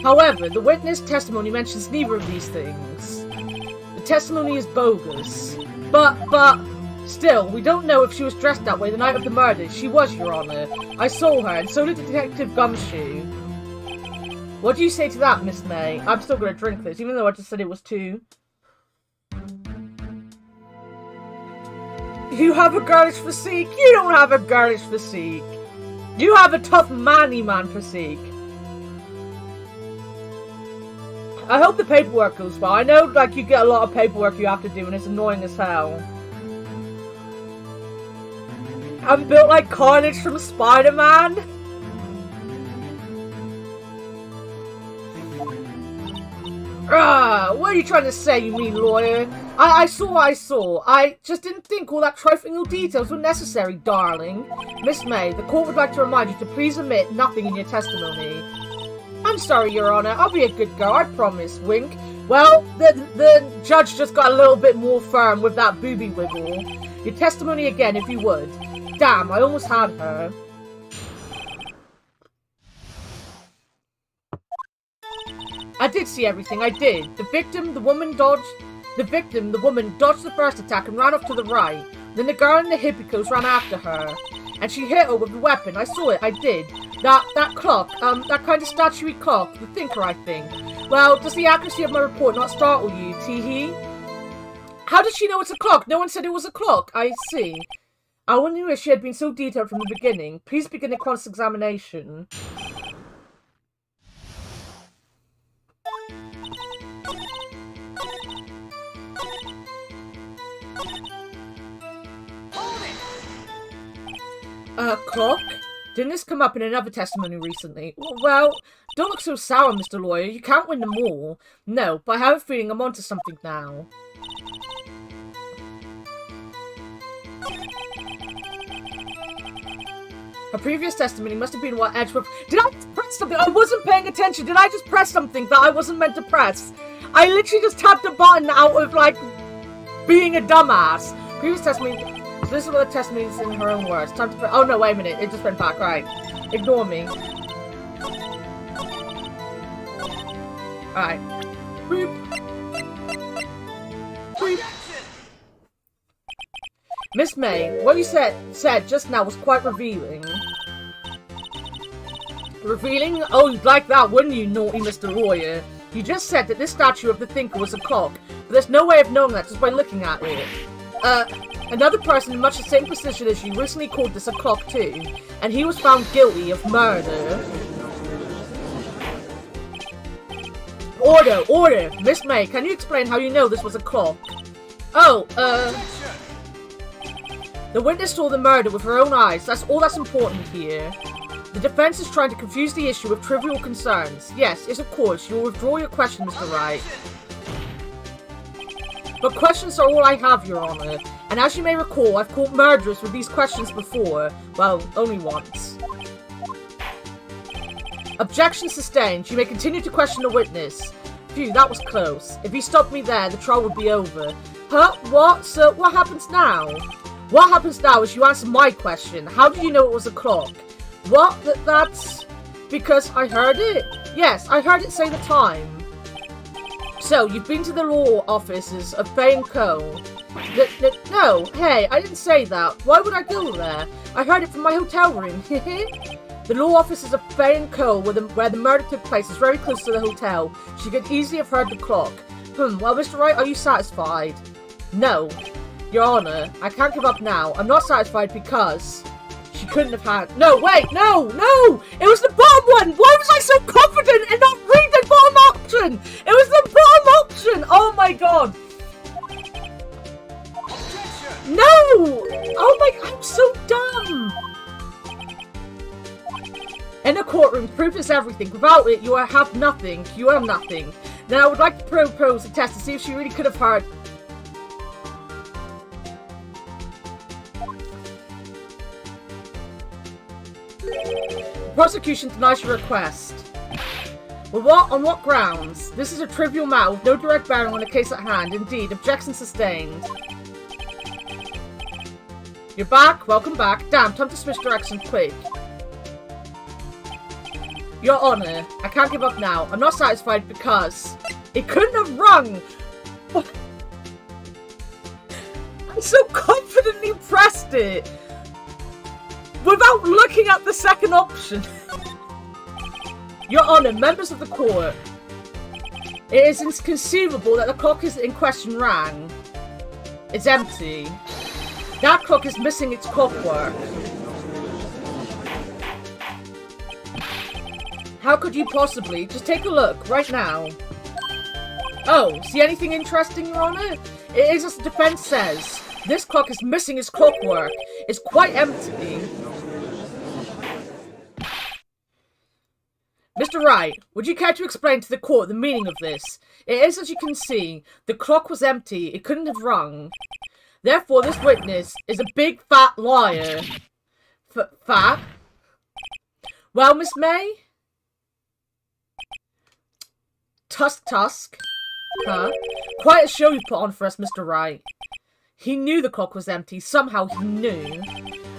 However, the witness testimony mentions neither of these things. The testimony is bogus. But, still, we don't know if she was dressed that way the night of the murder. She was, Your Honor. I saw her, and so did Detective Gumshoe. What do you say to that, Miss May? I'm still gonna drink this, even though I just said it was 2. You have a girlish physique? You don't have a girlish physique. You have a tough manly man physique. I hope the paperwork goes well. I know, like, you get a lot of paperwork you have to do and it's annoying as hell. I'm built like Carnage from Spider-Man. What are you trying to say, you mean lawyer? I saw what I saw. I just didn't think all that trifling little details were necessary, darling. Miss May, the court would like to remind you to please omit nothing in your testimony. I'm sorry, Your Honor. I'll be a good girl, I promise. Wink. Well, the judge just got a little bit more firm with that booby wiggle. Your testimony again, if you would. Damn, I almost had her. I did see everything, I did. The victim, the woman dodged the first attack and ran off to the right. Then the girl in the hippie coats ran after her. And she hit her with the weapon. I saw it, I did. That clock, that kind of statuary clock, the thinker, I think. Well, does the accuracy of my report not startle you, Teehee? How did she know it's a clock? No one said it was a clock. I see. I wonder if she had been so detailed from the beginning. Please begin the cross-examination. Clock? Didn't this come up in another testimony recently? Well, don't look so sour, Mr. Lawyer. You can't win them all. No, but I have a feeling I'm onto something now. Her previous testimony must have been what Edgeworth... Did I just press something? I wasn't paying attention. Did I just press something that I wasn't meant to press? I literally just tapped a button out of, like, being a dumbass. Previous testimony... So this is what the testimony is in her own words. Time to... Oh, no, wait a minute. It just went back. Right. Ignore me. Alright. Boop. Boop. Miss May, what you said just now was quite revealing. Revealing? Oh, you'd like that, wouldn't you, naughty Mr. Lawyer? You just said that this statue of the thinker was a clock, but there's no way of knowing that just by looking at it. Another person in much the same position as you recently called this a clock too, and he was found guilty of murder. Order! Miss May, can you explain how you know this was a clock? Oh, the witness saw the murder with her own eyes. That's all that's important here. The defense is trying to confuse the issue with trivial concerns. Yes, of course. You'll withdraw your question, Mr. Wright. But questions are all I have, Your Honor. And as you may recall, I've caught murderers with these questions before. Well, only once. Objection sustained. You may continue to question the witness. Phew, that was close. If he stopped me there, the trial would be over. Huh? What? So, what happens now? What happens now is you answer my question. How did you know it was a clock? What? That's... because I heard it? Yes, I heard it say the time. So, you've been to the law offices of Bay & Co. No, hey, I didn't say that. Why would I go there? I heard it from my hotel room. The law offices of Bay & Co. where the murder took place is very close to the hotel. She could easily have heard the clock. Well, Mr. Wright, are you satisfied? No. Your Honor, I can't give up now. I'm not satisfied because... she couldn't have had... No, wait, no! It was the bottom one! Why was I so confident in not reading the bottom option? It was the bottom option! Oh my god! No! Oh my... I'm so dumb! In a courtroom, proof is everything. Without it, you have nothing. You are nothing. Then I would like to propose a test to see if she really could have heard... Prosecution denies your request. Well, on what grounds? This is a trivial matter with no direct bearing on the case at hand. Indeed, objection sustained. You're back? Welcome back. Damn, time to switch directions quick. Your Honor, I can't give up now. I'm not satisfied because... it couldn't have rung! I so confidently pressed it! Without looking at the second option. Your Honor, members of the court. It is inconceivable that the clock in question rang. It's empty. That clock is missing its clockwork. How could you possibly? Just take a look, right now. Oh, see anything interesting, Your Honor? It is as the defense says. This clock is missing its clockwork. It's quite empty. Mr. Wright, would you care to explain to the court the meaning of this? It is, as you can see, the clock was empty. It couldn't have rung. Therefore, this witness is a big fat liar. Fat? Well, Miss May? Tusk. Huh? Quite a show you put on for us, Mr. Wright. He knew the clock was empty. Somehow he knew.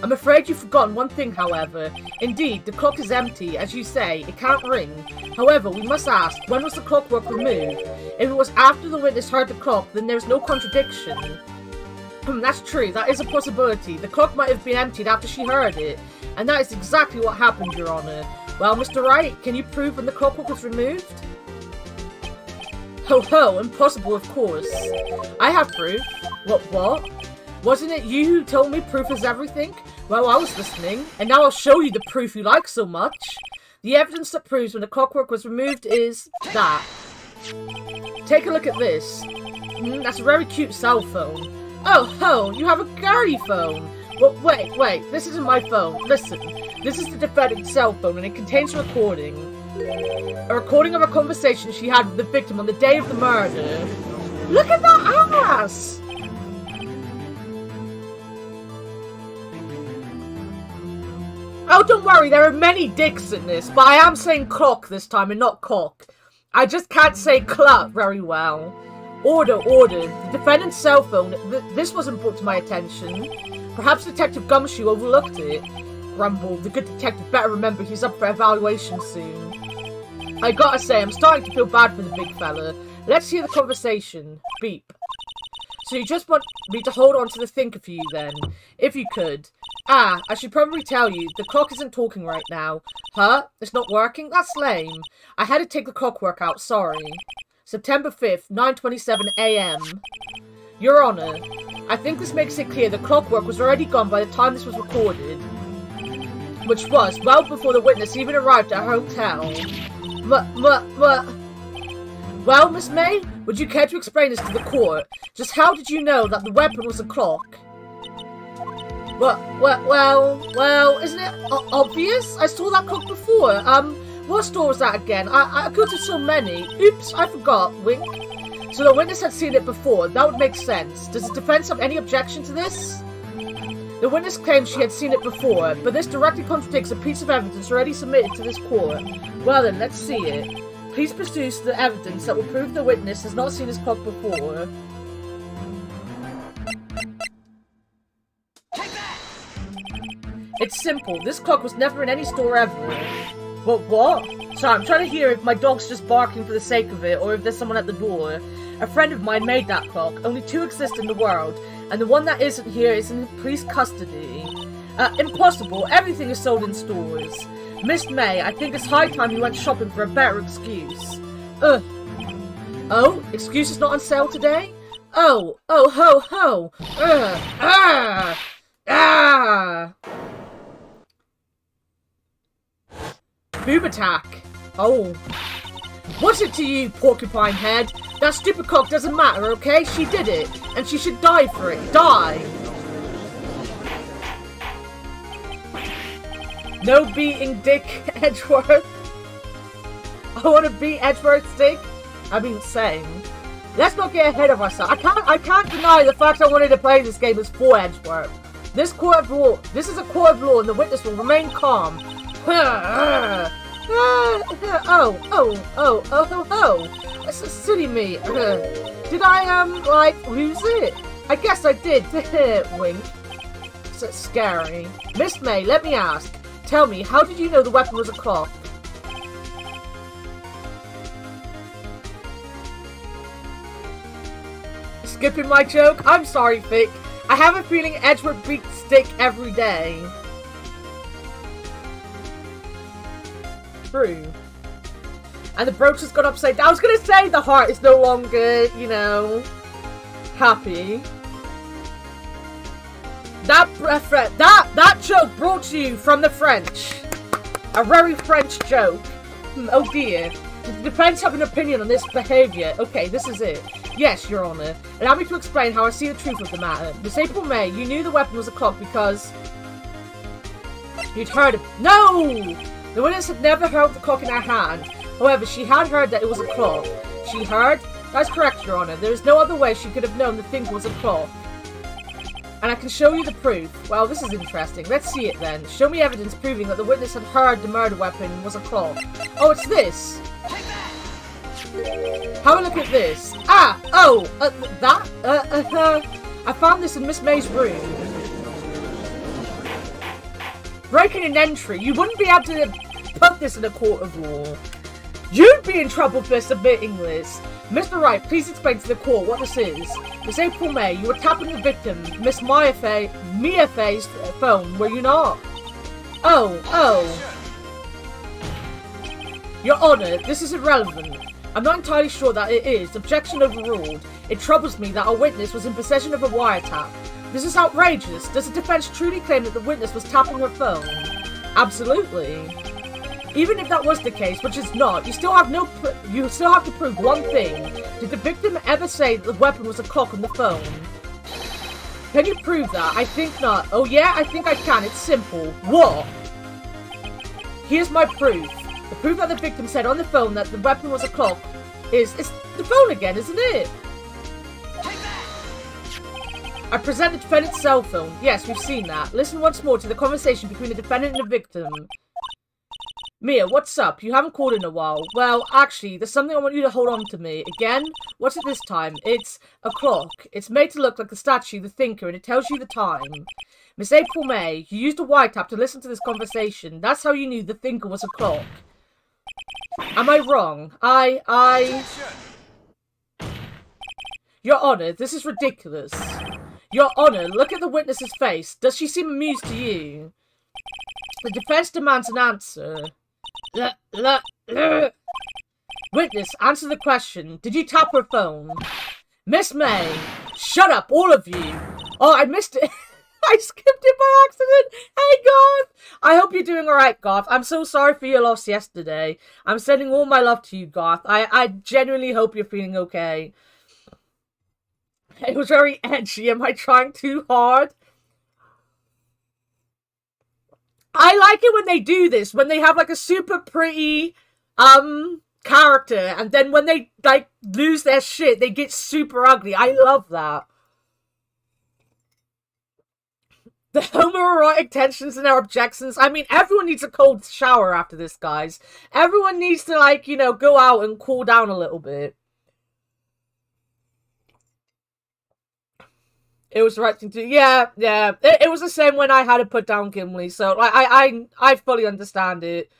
I'm afraid you've forgotten one thing, however. Indeed, the clock is empty. As you say, it can't ring. However, we must ask, when was the clockwork removed? If it was after the witness heard the clock, then there's no contradiction. That's true. That is a possibility. The clock might have been emptied after she heard it. And that is exactly what happened, Your Honor. Well, Mr. Wright, can you prove when the clockwork was removed? Ho ho, impossible, of course. I have proof. What? Wasn't it you who told me proof is everything? Well, I was listening, and now I'll show you the proof you like so much. The evidence that proves when the clockwork was removed is that. Take a look at this. That's a very cute cell phone. Oh ho, you have a girly phone. Well, wait, this isn't my phone. Listen, this is the defendant's cell phone, and it contains a recording. A recording of a conversation she had with the victim on the day of the murder. Look at that ass! Oh, don't worry, there are many dicks in this, but I am saying clock this time and not cock. I just can't say clut very well. Order. The defendant's cell phone. This wasn't brought to my attention. Perhaps Detective Gumshoe overlooked it. Grumble, the good detective better remember he's up for evaluation soon. I gotta say, I'm starting to feel bad for the big fella. Let's hear the conversation. Beep. So you just want me to hold on to the thinker for you then? If you could. I should probably tell you, the clock isn't talking right now. Huh? It's not working? That's lame. I had to take the clockwork out, sorry. September 5th, 9:27 AM. Your Honor, I think this makes it clear the clockwork was already gone by the time this was recorded. Which was well before the witness even arrived at her hotel. Well, Miss May, would you care to explain this to the court? Just how did you know that the weapon was a clock? Well, isn't it obvious? I saw that clock before. What store was that again? I go to so many. Oops, I forgot. Wink. So the witness had seen it before. That would make sense. Does the defense have any objection to this? The witness claims she had seen it before, but this directly contradicts a piece of evidence already submitted to this court. Well then, let's see it. Please produce the evidence that will prove the witness has not seen this clock before. It's simple. This clock was never in any store ever. What? Sorry, I'm trying to hear if my dog's just barking for the sake of it, or if there's someone at the door. A friend of mine made that clock. Only two exist in the world, and the one that isn't here is in police custody. Impossible. Everything is sold in stores. Miss May, I think it's high time you went shopping for a better excuse. Oh? Excuse is not on sale today? Oh, ho. Boob attack. Oh. What's it to you, porcupine head? That stupid cock doesn't matter, okay? She did it, and she should die for it. Die! No beating Dick Edgeworth. I want to beat Edgeworth's dick. I mean, same. Let's not get ahead of ourselves. I can't deny the fact I wanted to play this game is for Edgeworth. This is a court of law, and the witness will remain calm. Oh. That's a silly me. Did I, lose it? I guess I did. Wink. So scary. Miss May, let me ask. Tell me, how did you know the weapon was a clock? Skipping my joke? I'm sorry, Vic. I have a feeling Edgeworth beats Dick every day. True. And the brooch has gone upside down. I was gonna say the heart is no longer, happy. That joke brought to you from the French. A very French joke. Oh dear. The defense have an opinion on this behaviour. Okay, this is it. Yes, Your Honour. Allow me to explain how I see the truth of the matter. Miss April May, you knew the weapon was a clock because you'd heard it. No! The witness had never held the clock in her hand. However, she had heard that it was a clock. She heard? That's correct, Your Honour. There is no other way she could have known the thing was a clock. And I can show you the proof. Well, this is interesting. Let's see it then. Show me evidence proving that the witness had heard the murder weapon was a clock. Oh, it's this! Have a look at this. I found this in Miss May's room. Breaking an entry. You wouldn't be able to put this in a court of law. You'd be in trouble for submitting this. Mr. Wright, please explain to the court what this is. Miss April May, you were tapping the victim, Miss Mia Fay's phone, were you not? Oh. Your Honor, this is irrelevant. I'm not entirely sure that it is. Objection overruled. It troubles me that our witness was in possession of a wiretap. This is outrageous. Does the defense truly claim that the witness was tapping her phone? Absolutely. Even if that was the case, which is not, you still have to prove one thing. Did the victim ever say that the weapon was a clock on the phone? Can you prove that? I think not. Oh yeah, I think I can. It's simple. What? Here's my proof. The proof that the victim said on the phone that the weapon was a clock it's the phone again, isn't it? I present the defendant's cell phone. Yes, we've seen that. Listen once more to the conversation between the defendant and the victim. Mia, what's up? You haven't called in a while. Well, actually, there's something I want you to hold on to me. Again? What's it this time? It's a clock. It's made to look like the statue, the thinker, and it tells you the time. Miss April May, you used a wiretap to listen to this conversation. That's how you knew the thinker was a clock. Am I wrong? Your Honor, this is ridiculous. Your Honor, look at the witness's face. Does she seem amused to you? The defense demands an answer. Witness, answer the question. Did you tap her phone? Miss May, shut up, all of you. Oh, I missed it. I skipped it by accident. Hey, Garth. I hope you're doing alright, Garth. I'm so sorry for your loss yesterday. I'm sending all my love to you, Garth. I genuinely hope you're feeling okay. It was very edgy. Am I trying too hard? I like it when they do this, when they have like a super pretty character, and then when they like lose their shit, they get super ugly. I love that. The homoerotic tensions and their objections. I mean, everyone needs a cold shower after this, guys. Everyone needs to, like, you know, go out and cool down a little bit. It was the right thing to do. Yeah. It was the same when I had to put down Gimli, so I fully understand it.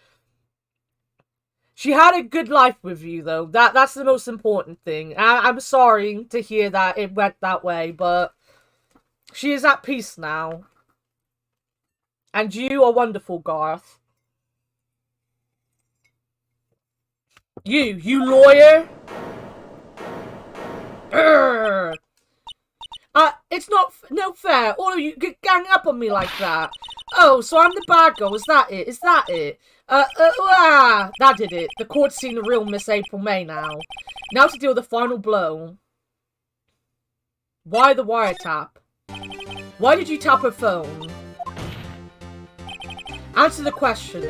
She had a good life with you, though. That's the most important thing. I'm sorry to hear that it went that way, but she is at peace now. And you are wonderful, Garth. You lawyer? Urgh. It's not no fair. All of you gang up on me like that. Oh, so I'm the bad girl. Is that it? Is that it? That did it. The court's seen the real Miss April May now. Now to deal the final blow. Why the wiretap? Why did you tap her phone? Answer the question.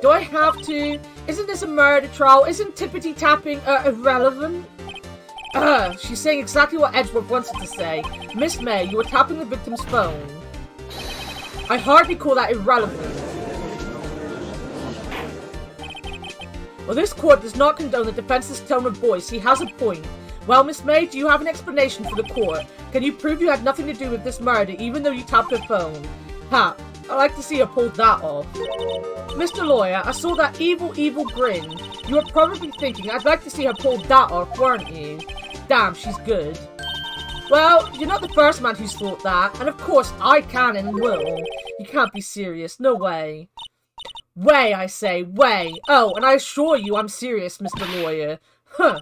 Do I have to? Isn't this a murder trial? Isn't tippity tapping irrelevant? She's saying exactly what Edgeworth wants her to say. Miss May, you were tapping the victim's phone. I hardly call that irrelevant. Well, this court does not condone the defense's tone of voice. He has a point. Well, Miss May, do you have an explanation for the court? Can you prove you had nothing to do with this murder, even though you tapped her phone? Ha! I'd like to see her pull that off. Mr. Lawyer, I saw that evil grin. You were probably thinking, I'd like to see her pull that off, weren't you? Damn, she's good. Well, you're not the first man who's thought that, and of course I can and will. You can't be serious, no way. Way, I say, way. Oh, and I assure you I'm serious, Mr. Lawyer. Huh.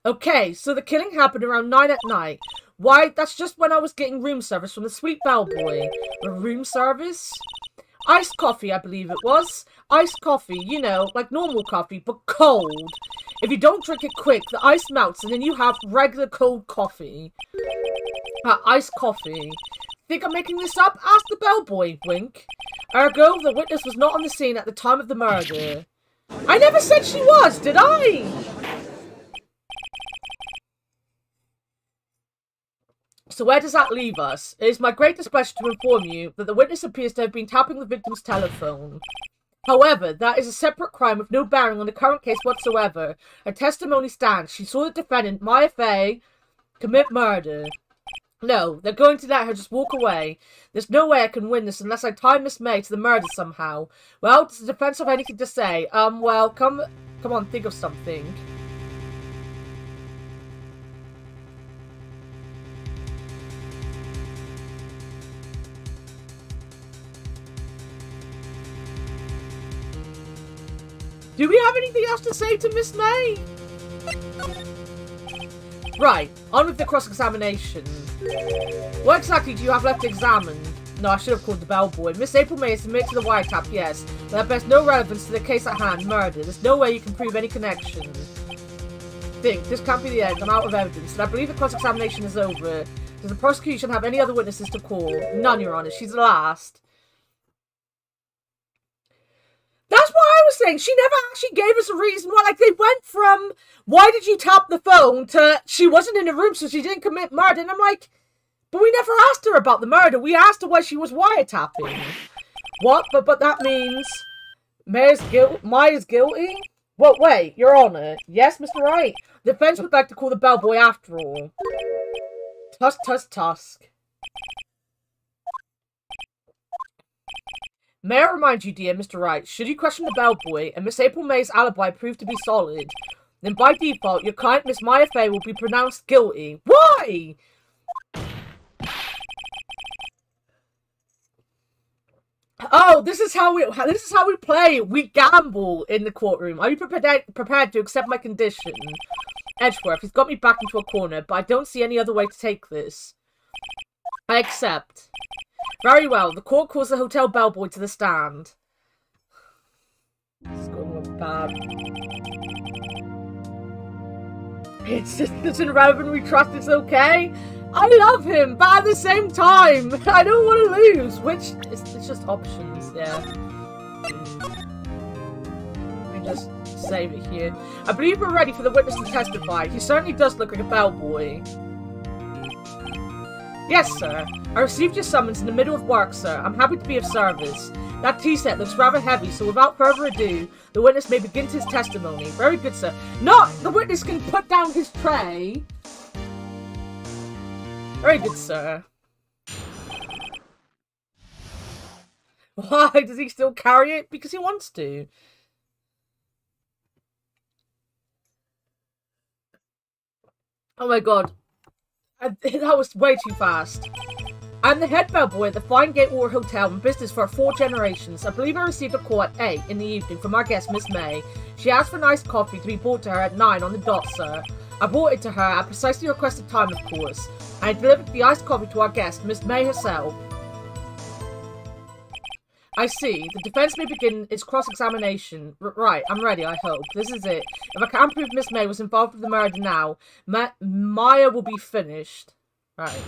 Okay, so the killing happened around 9 at night. Why, that's just when I was getting room service from the sweet bellboy. A room service? Iced coffee, I believe it was. Iced coffee, you know, like normal coffee, but cold. If you don't drink it quick, the ice melts and then you have regular cold coffee. Iced coffee. Think I'm making this up? Ask the bellboy, wink. Ergo, the witness was not on the scene at the time of the murder. I never said she was, did I? So where does that leave us? It is my greatest pleasure to inform you that the witness appears to have been tapping the victim's telephone. However, that is a separate crime with no bearing on the current case whatsoever. Her testimony stands. She saw the defendant, Maya Fey, commit murder. No, they're going to let her just walk away. There's no way I can win this unless I tie Miss May to the murder somehow. Well, does the defense have anything to say? Well, come on, think of something. Do we have anything else to say to Miss May? Right, on with the cross-examination. What exactly do you have left to examine? No, I should have called the bellboy. Miss April May is submitted to the wiretap, yes, but that bears no relevance to the case at hand, murder. There's no way you can prove any connection. Think, this can't be the end. I'm out of evidence, and I believe the cross-examination is over. Does the prosecution have any other witnesses to call? None, Your Honor. She's the last. That's what I was saying. She never actually gave us a reason why. Like, they went from, why did you tap the phone, to she wasn't in the room, so she didn't commit murder. And I'm like, but we never asked her about the murder. We asked her why she was wiretapping. What? But that means Maya's guilty? Well, wait, Your Honor. Yes, Mr. Wright? The defense would like to call the bellboy after all. Tusk. May I remind you, dear Mr. Wright, should you question the bellboy and Miss April May's alibi prove to be solid, then by default, your client, Miss Maya Fey, will be pronounced guilty. Why? Oh, this is how we play. We gamble in the courtroom. Are you prepared to accept my condition? Edgeworth, he's got me back into a corner, but I don't see any other way to take this. I accept. Very well. The court calls the hotel bellboy to the stand. It's going to bad. It's irrelevant. We trust it's okay. I love him, but at the same time, I don't want to lose. Which it's just options. Yeah. Let me just save it here. I believe we're ready for the witness to testify. He certainly does look like a bellboy. Yes, sir. I received your summons in the middle of work, sir. I'm happy to be of service. That tea set looks rather heavy, so without further ado, the witness may begin his testimony. Very good, sir. No! The witness can put down his tray! Very good, sir. Why does he still carry it? Because he wants to. Oh my god. That was way too fast. I'm the head bellboy at the Fine Gatewater Hotel, in business for 4 generations. I believe I received a call at 8 in the evening from our guest, Miss May. She asked for an iced coffee to be brought to her at 9 on the dot, sir. I brought it to her at precisely the requested time, of course. I delivered the iced coffee to our guest, Miss May herself. I see. The defense may begin its cross-examination. Right, I'm ready, I hope. This is it. If I can't prove Miss May was involved with the murder now, Maya will be finished. Right.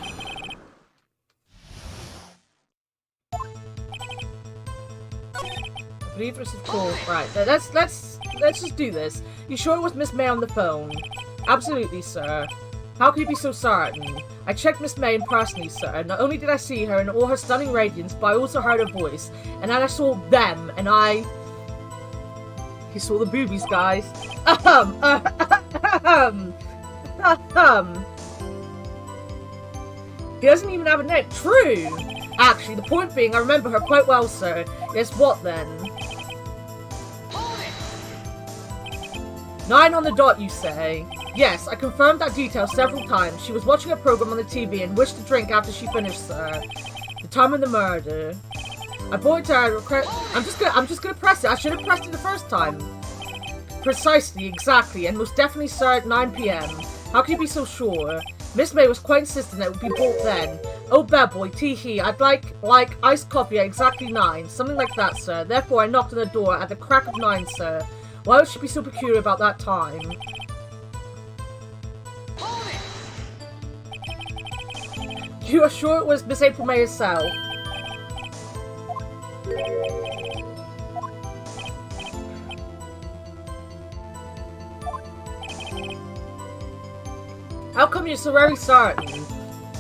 I believe this is cool. Right, let's just do this. You sure it was Miss May on the phone? Absolutely, sir. How can you be so certain? I checked Miss May in personally, sir. Not only did I see her in all her stunning radiance, but I also heard her voice. And then I saw them, and You saw the boobies, guys. He doesn't even have a name. True! Actually, the point being, I remember her quite well, sir. Yes, what then? 9 on the dot, you say? Yes, I confirmed that detail several times. She was watching a program on the TV and wished to drink after she finished, sir. The time of the murder. I brought it to her. I'm just gonna press it. I should have pressed it the first time. Precisely, exactly, and most definitely, sir, at 9 PM. How can you be so sure? Miss May was quite insistent that it would be bought then. Oh, bad boy, tee-hee, I'd like iced coffee at exactly 9. Something like that, sir. Therefore, I knocked on the door at the crack of 9, sir. Why would she be so peculiar about that time? You are sure it was Miss April May herself? How come you're so very certain?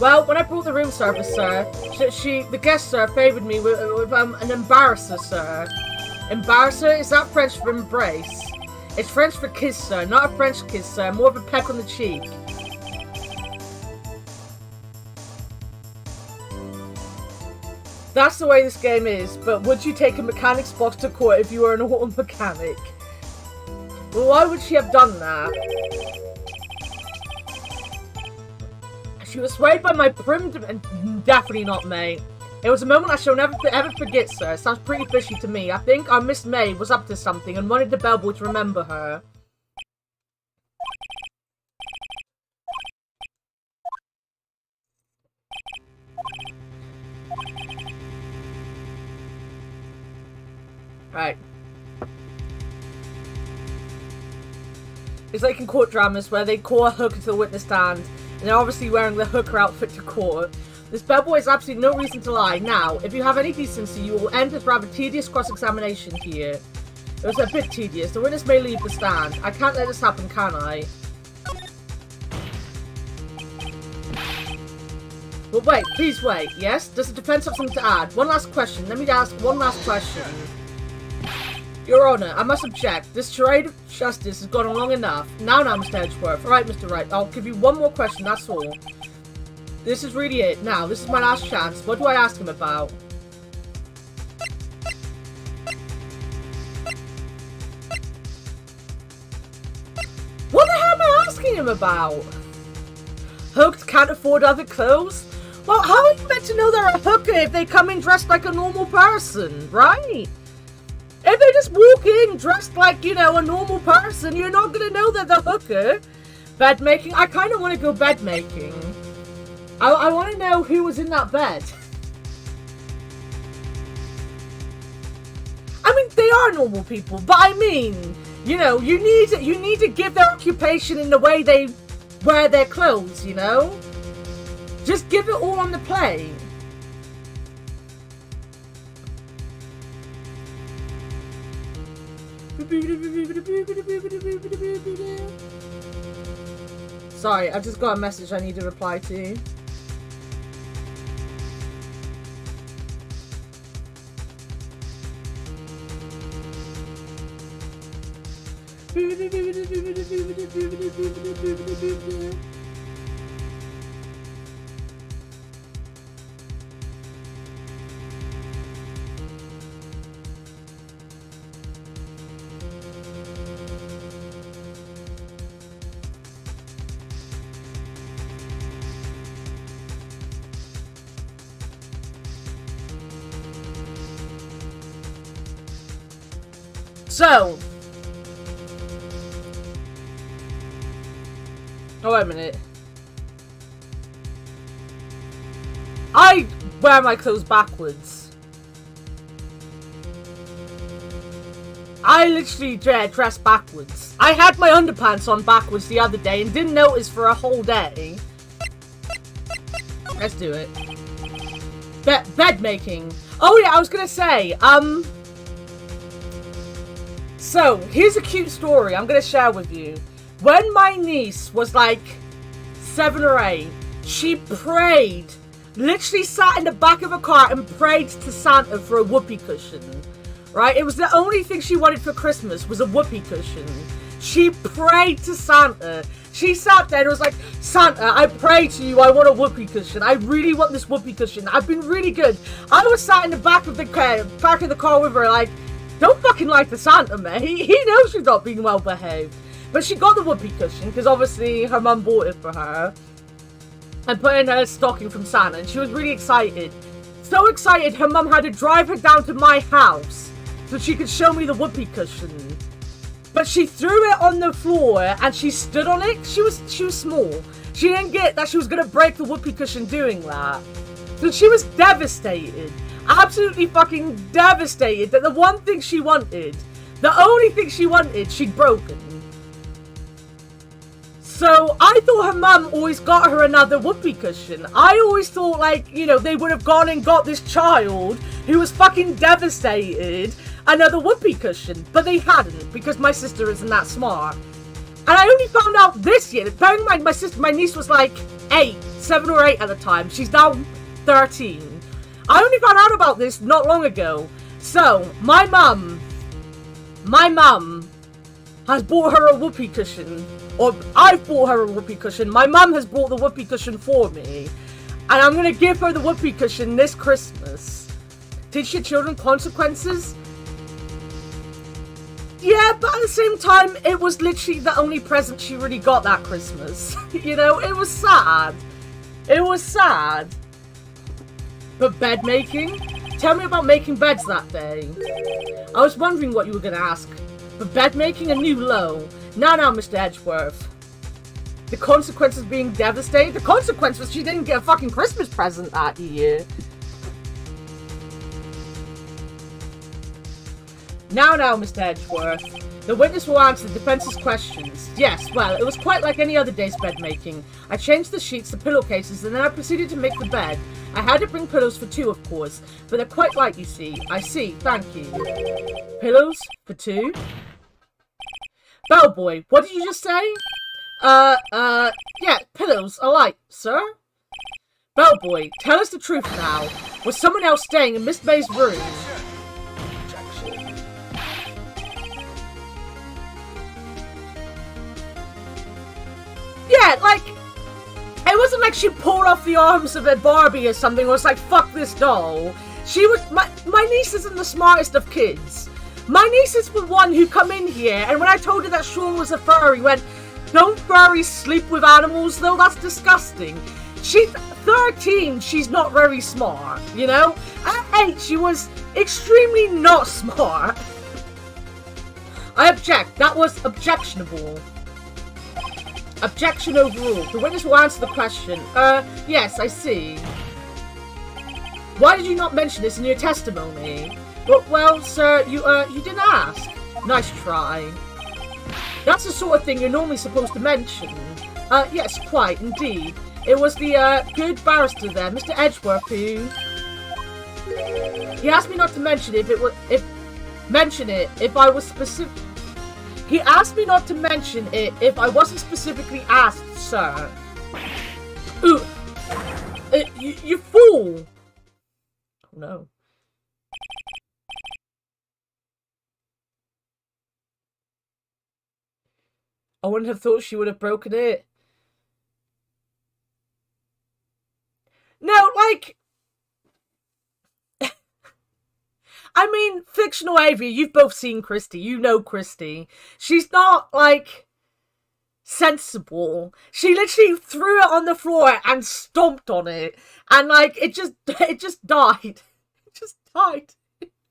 Well, when I brought the room service, sir, the guest, sir, favoured me with an embarrasser, sir. Embarrasser? Is that French for embrace? It's French for kiss, sir. Not a French kiss, sir. More of a peck on the cheek. That's the way this game is, but would you take a mechanic's box to court if you were an auto mechanic? Well, why would she have done that? She was swayed by my primitive... Definitely not, May. It was a moment I shall never ever forget, sir. It sounds pretty fishy to me. I think our Miss May was up to something and wanted the bellboy to remember her. Right. It's like in court dramas where they call a hooker to the witness stand, and they're obviously wearing the hooker outfit to court. This bellboy has absolutely no reason to lie. Now, if you have any decency, you will end this rather tedious cross-examination here. It was a bit tedious. The witness may leave the stand. I can't let this happen, can I? Well, wait. Please wait. Yes? Does the defense have something to add? One last question. Let me ask one last question. Your Honour, I must object. This charade of justice has gone on long enough. Now, Mr. Edgeworth. Alright, Mr. Wright. I'll give you one more question, that's all. This is really it. Now, this is my last chance. What do I ask him about? What the hell am I asking him about? Hooked can't afford other clothes? Well, how are you meant to know they're a hooker if they come in dressed like a normal person, right? If they just walk in dressed like, you know, a normal person, you're not going to know they're the hooker. Bed making? I kind of want to go bed making. I want to know who was in that bed. I mean, they are normal people, but I mean, you know, you need to give their occupation in the way they wear their clothes, you know? Just give it all on the plate. Sorry, I just got a message I need to reply to. So, oh, wait a minute. I wear my clothes backwards. I literally dress backwards. I had my underpants on backwards the other day and didn't notice for a whole day. Let's do it. Bed making. Oh yeah, I was gonna say, so, here's a cute story I'm going to share with you. When my niece was like 7 or 8, she prayed, literally sat in the back of a car and prayed to Santa for a whoopee cushion. Right? It was the only thing she wanted for Christmas was a whoopee cushion. She prayed to Santa. She sat there and was like, Santa, I pray to you, I want a whoopee cushion. I really want this whoopee cushion. I've been really good. I was sat in the back of the car with her like, don't fucking lie to Santa, mate. He knows she's not being well behaved. But she got the whoopee cushion because obviously her mum bought it for her. And put in her stocking from Santa. And she was really excited. So excited her mum had to drive her down to my house so she could show me the whoopee cushion. But she threw it on the floor and she stood on it. She was small. She didn't get that she was going to break the whoopee cushion doing that. So she was devastated. Absolutely fucking devastated that the one thing she wanted, the only thing she wanted, she'd broken. So I thought her mum always got her another whoopee cushion. I always thought, like, you know, they would have gone and got this child who was fucking devastated another whoopee cushion. But they hadn't, because my sister isn't that smart. And I only found out this year, bearing in mind my niece was like 7 or 8 at the time. She's now 13. I only found out about this not long ago. So, my mum My mum has bought her a whoopee cushion. Or I've bought her a whoopee cushion. My mum has bought the whoopee cushion for me. And I'm gonna give her the whoopee cushion this Christmas. Teach your children consequences? Yeah, but at the same time, it was literally the only present she really got that Christmas. You know, it was sad. It was sad. But bed making? Tell me about making beds that day. I was wondering what you were gonna ask. But bed making a new low. Now, Mr. Edgeworth. The consequence of being devastated? The consequence was she didn't get a fucking Christmas present that year. Now, Mr. Edgeworth. The witness will answer the defense's questions. Yes, well, it was quite like any other day's bed making. I changed the sheets to pillowcases and then I proceeded to make the bed. I had to bring pillows for 2, of course, but they're quite light, you see. I see, thank you. Pillows for 2? Bellboy, what did you just say? Yeah, pillows are light, sir. Bellboy, tell us the truth now. Was someone else staying in Miss May's room? Yeah, like, it wasn't like she pulled off the arms of a Barbie or something, or was like, fuck this doll. She was, my niece isn't the smartest of kids. My niece is the one who come in here, and when I told her that Sean was a furry, went, don't furries sleep with animals though? That's disgusting. She's 13, she's not very smart, you know? At 8, she was extremely not smart. I object, that was objectionable. Objection overruled. The witness will answer the question. Yes, I see. Why did you not mention this in your testimony? Well, sir, you didn't ask. Nice try. That's the sort of thing you're normally supposed to mention. Yes, quite, indeed. It was the, good barrister there, Mr. Edgeworth, who... He asked me not to mention it if I was specific... He asked me not to mention it if I wasn't specifically asked, sir. Ooh. You fool! Oh, no. I wouldn't have thought she would have broken it. No, like... I mean, fictional Avery, you've both seen Christy. You know Christy. She's not, like, sensible. She literally threw it on the floor and stomped on it. And, like, it just died. It just died.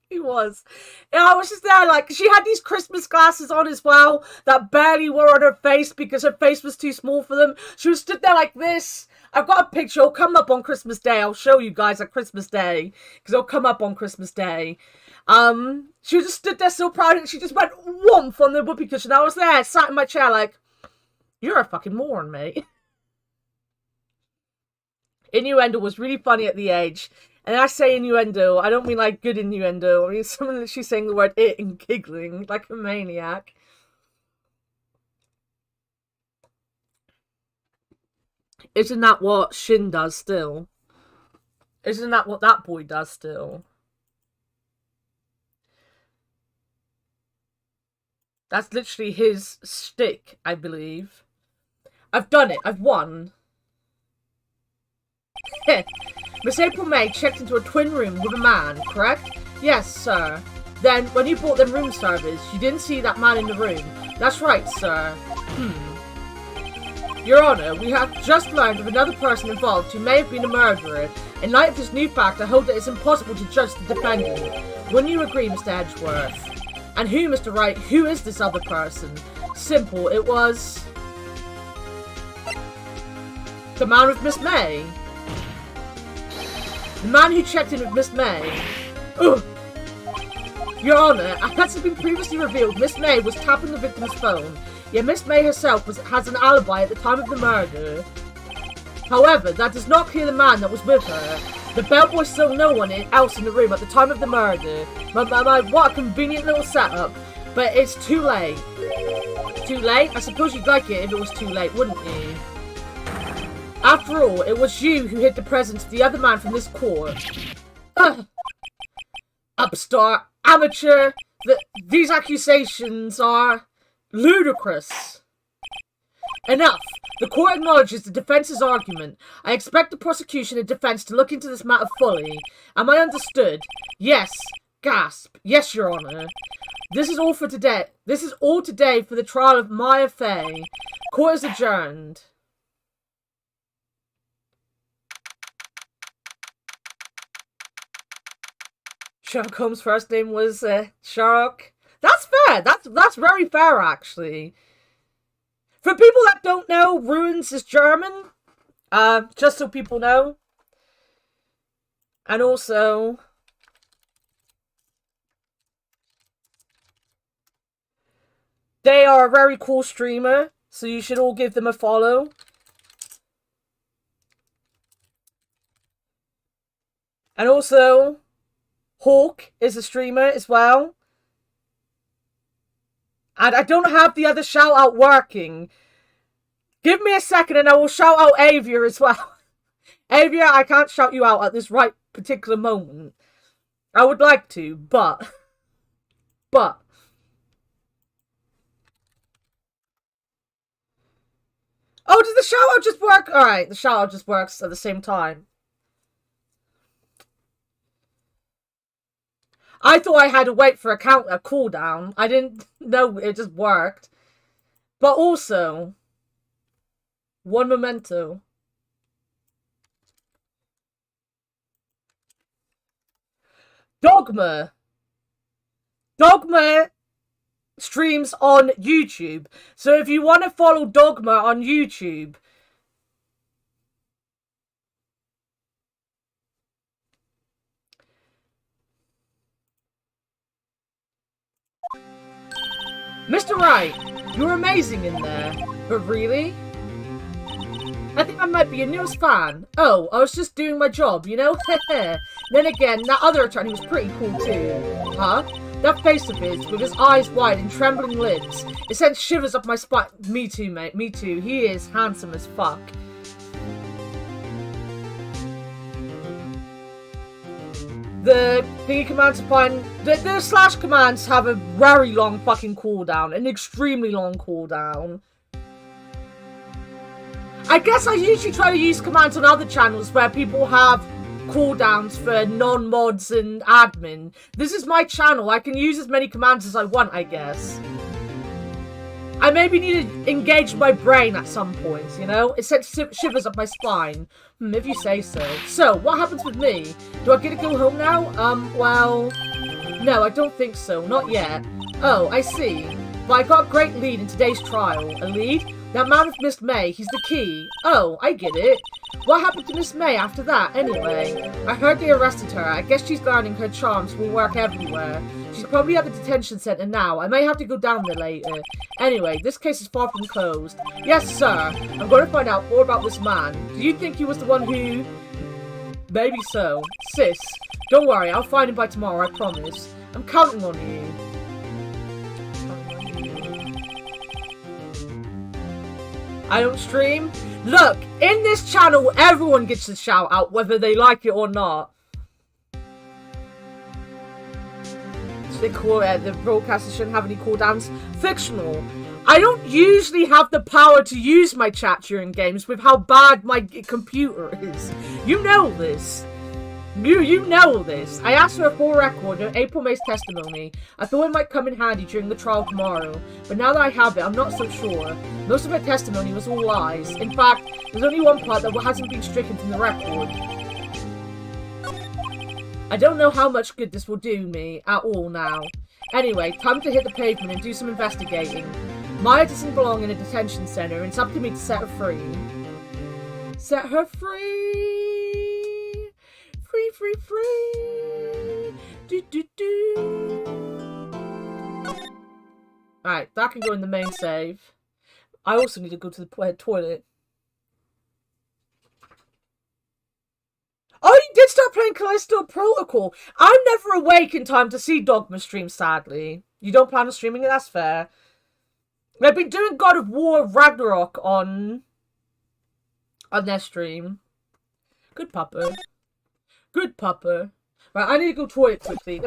It was. And I was just there, like, she had these Christmas glasses on as well that barely were on her face because her face was too small for them. She was stood there like this. I've got a picture. It'll come up on Christmas Day. I'll show you guys at Christmas Day. Because it'll come up on Christmas Day. She just stood there so proud and she just went whomp on the whoopee cushion. I was there, sat in my chair like, you're a fucking moron, mate. Innuendo was really funny at the age. And I say innuendo, I don't mean like good innuendo. I mean someone that she's saying the word it and giggling like a maniac. Isn't that what Shin does still? Isn't that what that boy does still? That's literally his shtick, I believe. I've done it. I've won. Miss April May checked into a twin room with a man, correct? Yes, sir. Then, when you bought them room service, you didn't see that man in the room. That's right, sir. Your Honor, we have just learned of another person involved who may have been a murderer. In light of this new fact, I hold that it's impossible to judge the defendant. Wouldn't you agree, Mr. Edgeworth? And who, Mr. Wright, who is this other person? Simple, it was... the man with Miss May. The man who checked in with Miss May. Ugh. Your Honor, as has been previously revealed, Miss May was tapping the victim's phone. Yet Miss May herself has an alibi at the time of the murder. However, that does not clear the man that was with her. The bellboy saw no one else in the room at the time of the murder. What a convenient little setup. But it's too late. Too late? I suppose you'd like it if it was too late, wouldn't you? After all, it was you who hid the presence of the other man from this court. Upstart, amateur, These accusations are ludicrous. Enough. The court acknowledges the defense's argument. I expect the prosecution and defense to look into this matter fully. Am I understood? Yes. Gasp. Yes, Your Honor. This is all for today. This is all today for the trial of Maya Fey. Court is adjourned. Sherlock Holmes' first name was Sherlock. That's fair. That's very fair, actually. For people that don't know, Ruins is German. Just so people know. And also, they are a very cool streamer, so you should all give them a follow. And also, Hawk is a streamer as well. And I don't have the other shout out working. Give me a second and I will shout out Avia as well. Avia, I can't shout you out at this right particular moment. I would like to, but. Oh, does the shout out just work? Alright, the shout out just works at the same time. I thought I had to wait for a cooldown. I didn't know it just worked. But also, one memento. Dogma streams on YouTube. So if you want to follow Dogma on YouTube, Mr. Wright, you're amazing in there. But really? I think I might be your newest fan. Oh, I was just doing my job, you know? Then again, that other attorney was pretty cool too. Huh? That face of his, with his eyes wide and trembling lips, it sent shivers up my spine. Me too, mate. Me too. He is handsome as fuck. The thingy commands find the slash commands have a very long fucking cooldown, an extremely long cooldown. I guess I usually try to use commands on other channels where people have cooldowns for non-mods and admin. This is my channel. I can use as many commands as I want, I guess. I maybe need to engage my brain at some point, you know? It sent shivers up my spine. If you say so. So, what happens with me? Do I get to go home now? Well... No, I don't think so. Not yet. Oh, I see. But I got a great lead in today's trial. A lead? That man with Miss May, he's the key. Oh, I get it. What happened to Miss May after that, anyway? I heard they arrested her. I guess she's learning her charms will work everywhere. She's probably at the detention center now. I may have to go down there later. Anyway, this case is far from closed. Yes, sir. I'm going to find out more about this man. Do you think he was the one who... Maybe so. Sis, don't worry. I'll find him by tomorrow, I promise. I'm counting on you. I don't stream. Look, in this channel, everyone gets a shout out, whether they like it or not. So they call it, the broadcasters shouldn't have any cooldowns. Fictional. I don't usually have the power to use my chat during games with how bad my computer is. You know this. You know this. I asked for a full record of April May's testimony. I thought it might come in handy during the trial tomorrow. But now that I have it, I'm not so sure. Most of her testimony was all lies. In fact, there's only one part that hasn't been stricken from the record. I don't know how much good this will do me at all now. Anyway, time to hit the pavement and do some investigating. Maya doesn't belong in a detention center, and it's up to me to set her free. Set her free! Free, free! Do. Alright, that can go in the main save. I also need to go to the toilet. Oh, you did start playing Callisto Protocol! I'm never awake in time to see Dogma stream, sadly. You don't plan on streaming it? That's fair. I've been doing God of War Ragnarok on their stream. Good pupper. Good pupper. Right, I need to go toilet quickly.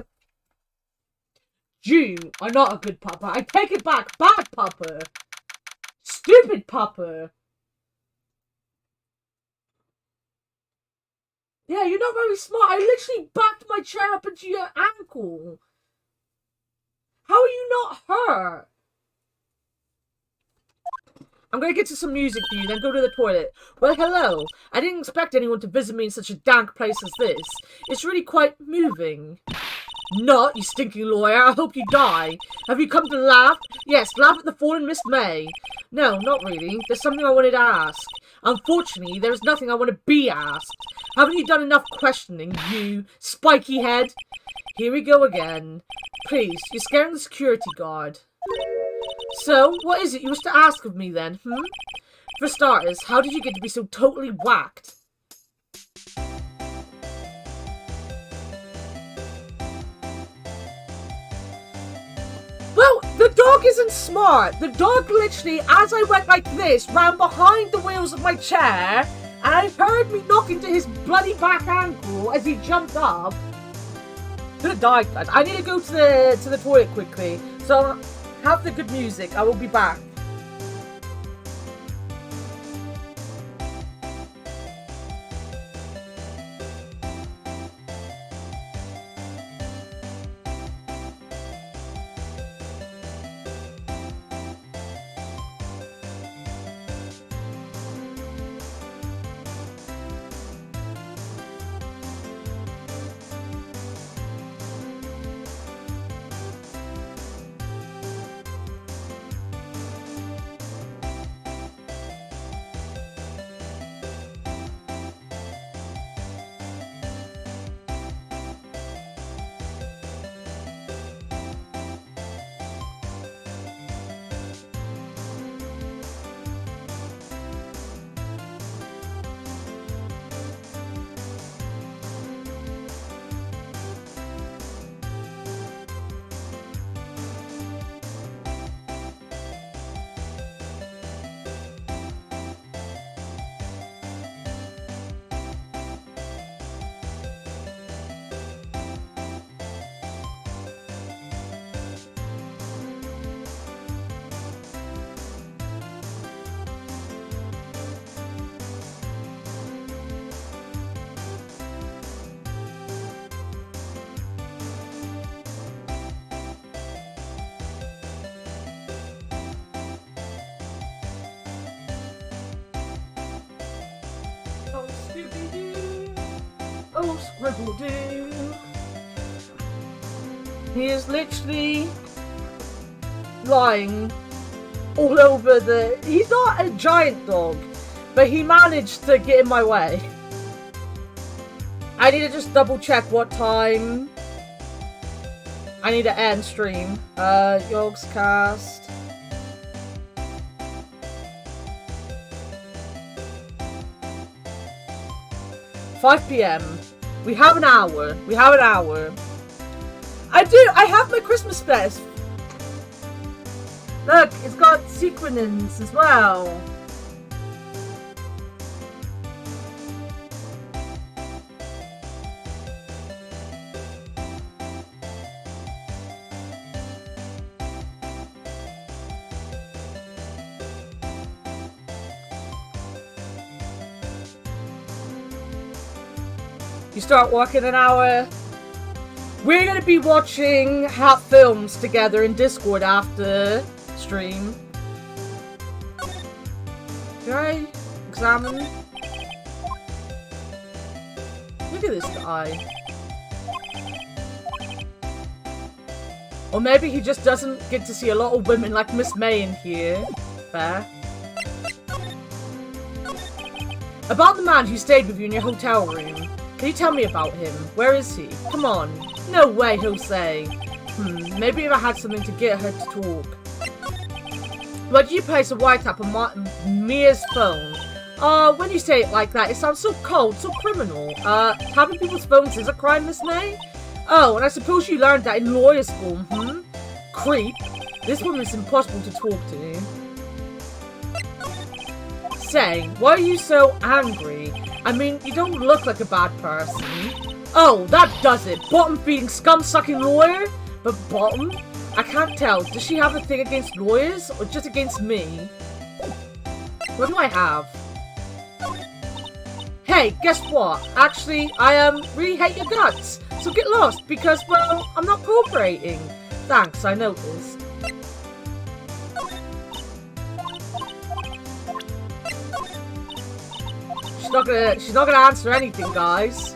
You are not a good pupper. I take it back. Bad pupper. Stupid pupper. Yeah, you're not very smart. I literally backed my chair up into your ankle. How are you not hurt? I'm gonna get to some music for you, then go to the toilet. Well, hello. I didn't expect anyone to visit me in such a dank place as this. It's really quite moving. Not, you stinking lawyer. I hope you die. Have you come to laugh? Yes, laugh at the fallen Miss May. No, not really. There's something I wanted to ask. Unfortunately, there is nothing I want to be asked. Haven't you done enough questioning, you spiky head? Here we go again. Please, you're scaring the security guard. So, what is it you wish to ask of me then, For starters, how did you get to be so totally whacked? Well, the dog isn't smart. The dog literally, as I went like this, ran behind the wheels of my chair, and I heard me knock into his bloody back ankle as he jumped up. Could have died. I need to go to the toilet quickly. So, have the good music. I will be back. Oh, Scribble-Doo. He is literally lying all over the... He's not a giant dog, but he managed to get in my way. I need to just double check what time I need to end stream. Yogscast. $5 p.m. We have an hour. We have an hour. I have my Christmas vest. Look, it's got sequins as well. You start working an hour. We're going to be watching hot films together in Discord after stream. Okay, examine. Look at this guy. Or maybe he just doesn't get to see a lot of women like Miss May in here. Fair. About the man who stayed with you in your hotel room. Can you tell me about him? Where is he? Come on. No way, Jose. Maybe if I had something to get her to talk. Why did you place a wiretap on Mia's phone? When you say it like that, it sounds so cold, so criminal. Tapping people's phones is a crime, Miss May? Oh, and I suppose you learned that in lawyer school, Creep. This woman's impossible to talk to. Say, why are you so angry? I mean, you don't look like a bad person. Oh, that does it. Bottom-feeding, scum-sucking lawyer? But bottom? I can't tell. Does she have a thing against lawyers or just against me? What do I have? Hey, guess what? Actually, I really hate your guts. So get lost because, well, I'm not cooperating. Thanks, I noticed. She's not gonna answer anything, guys.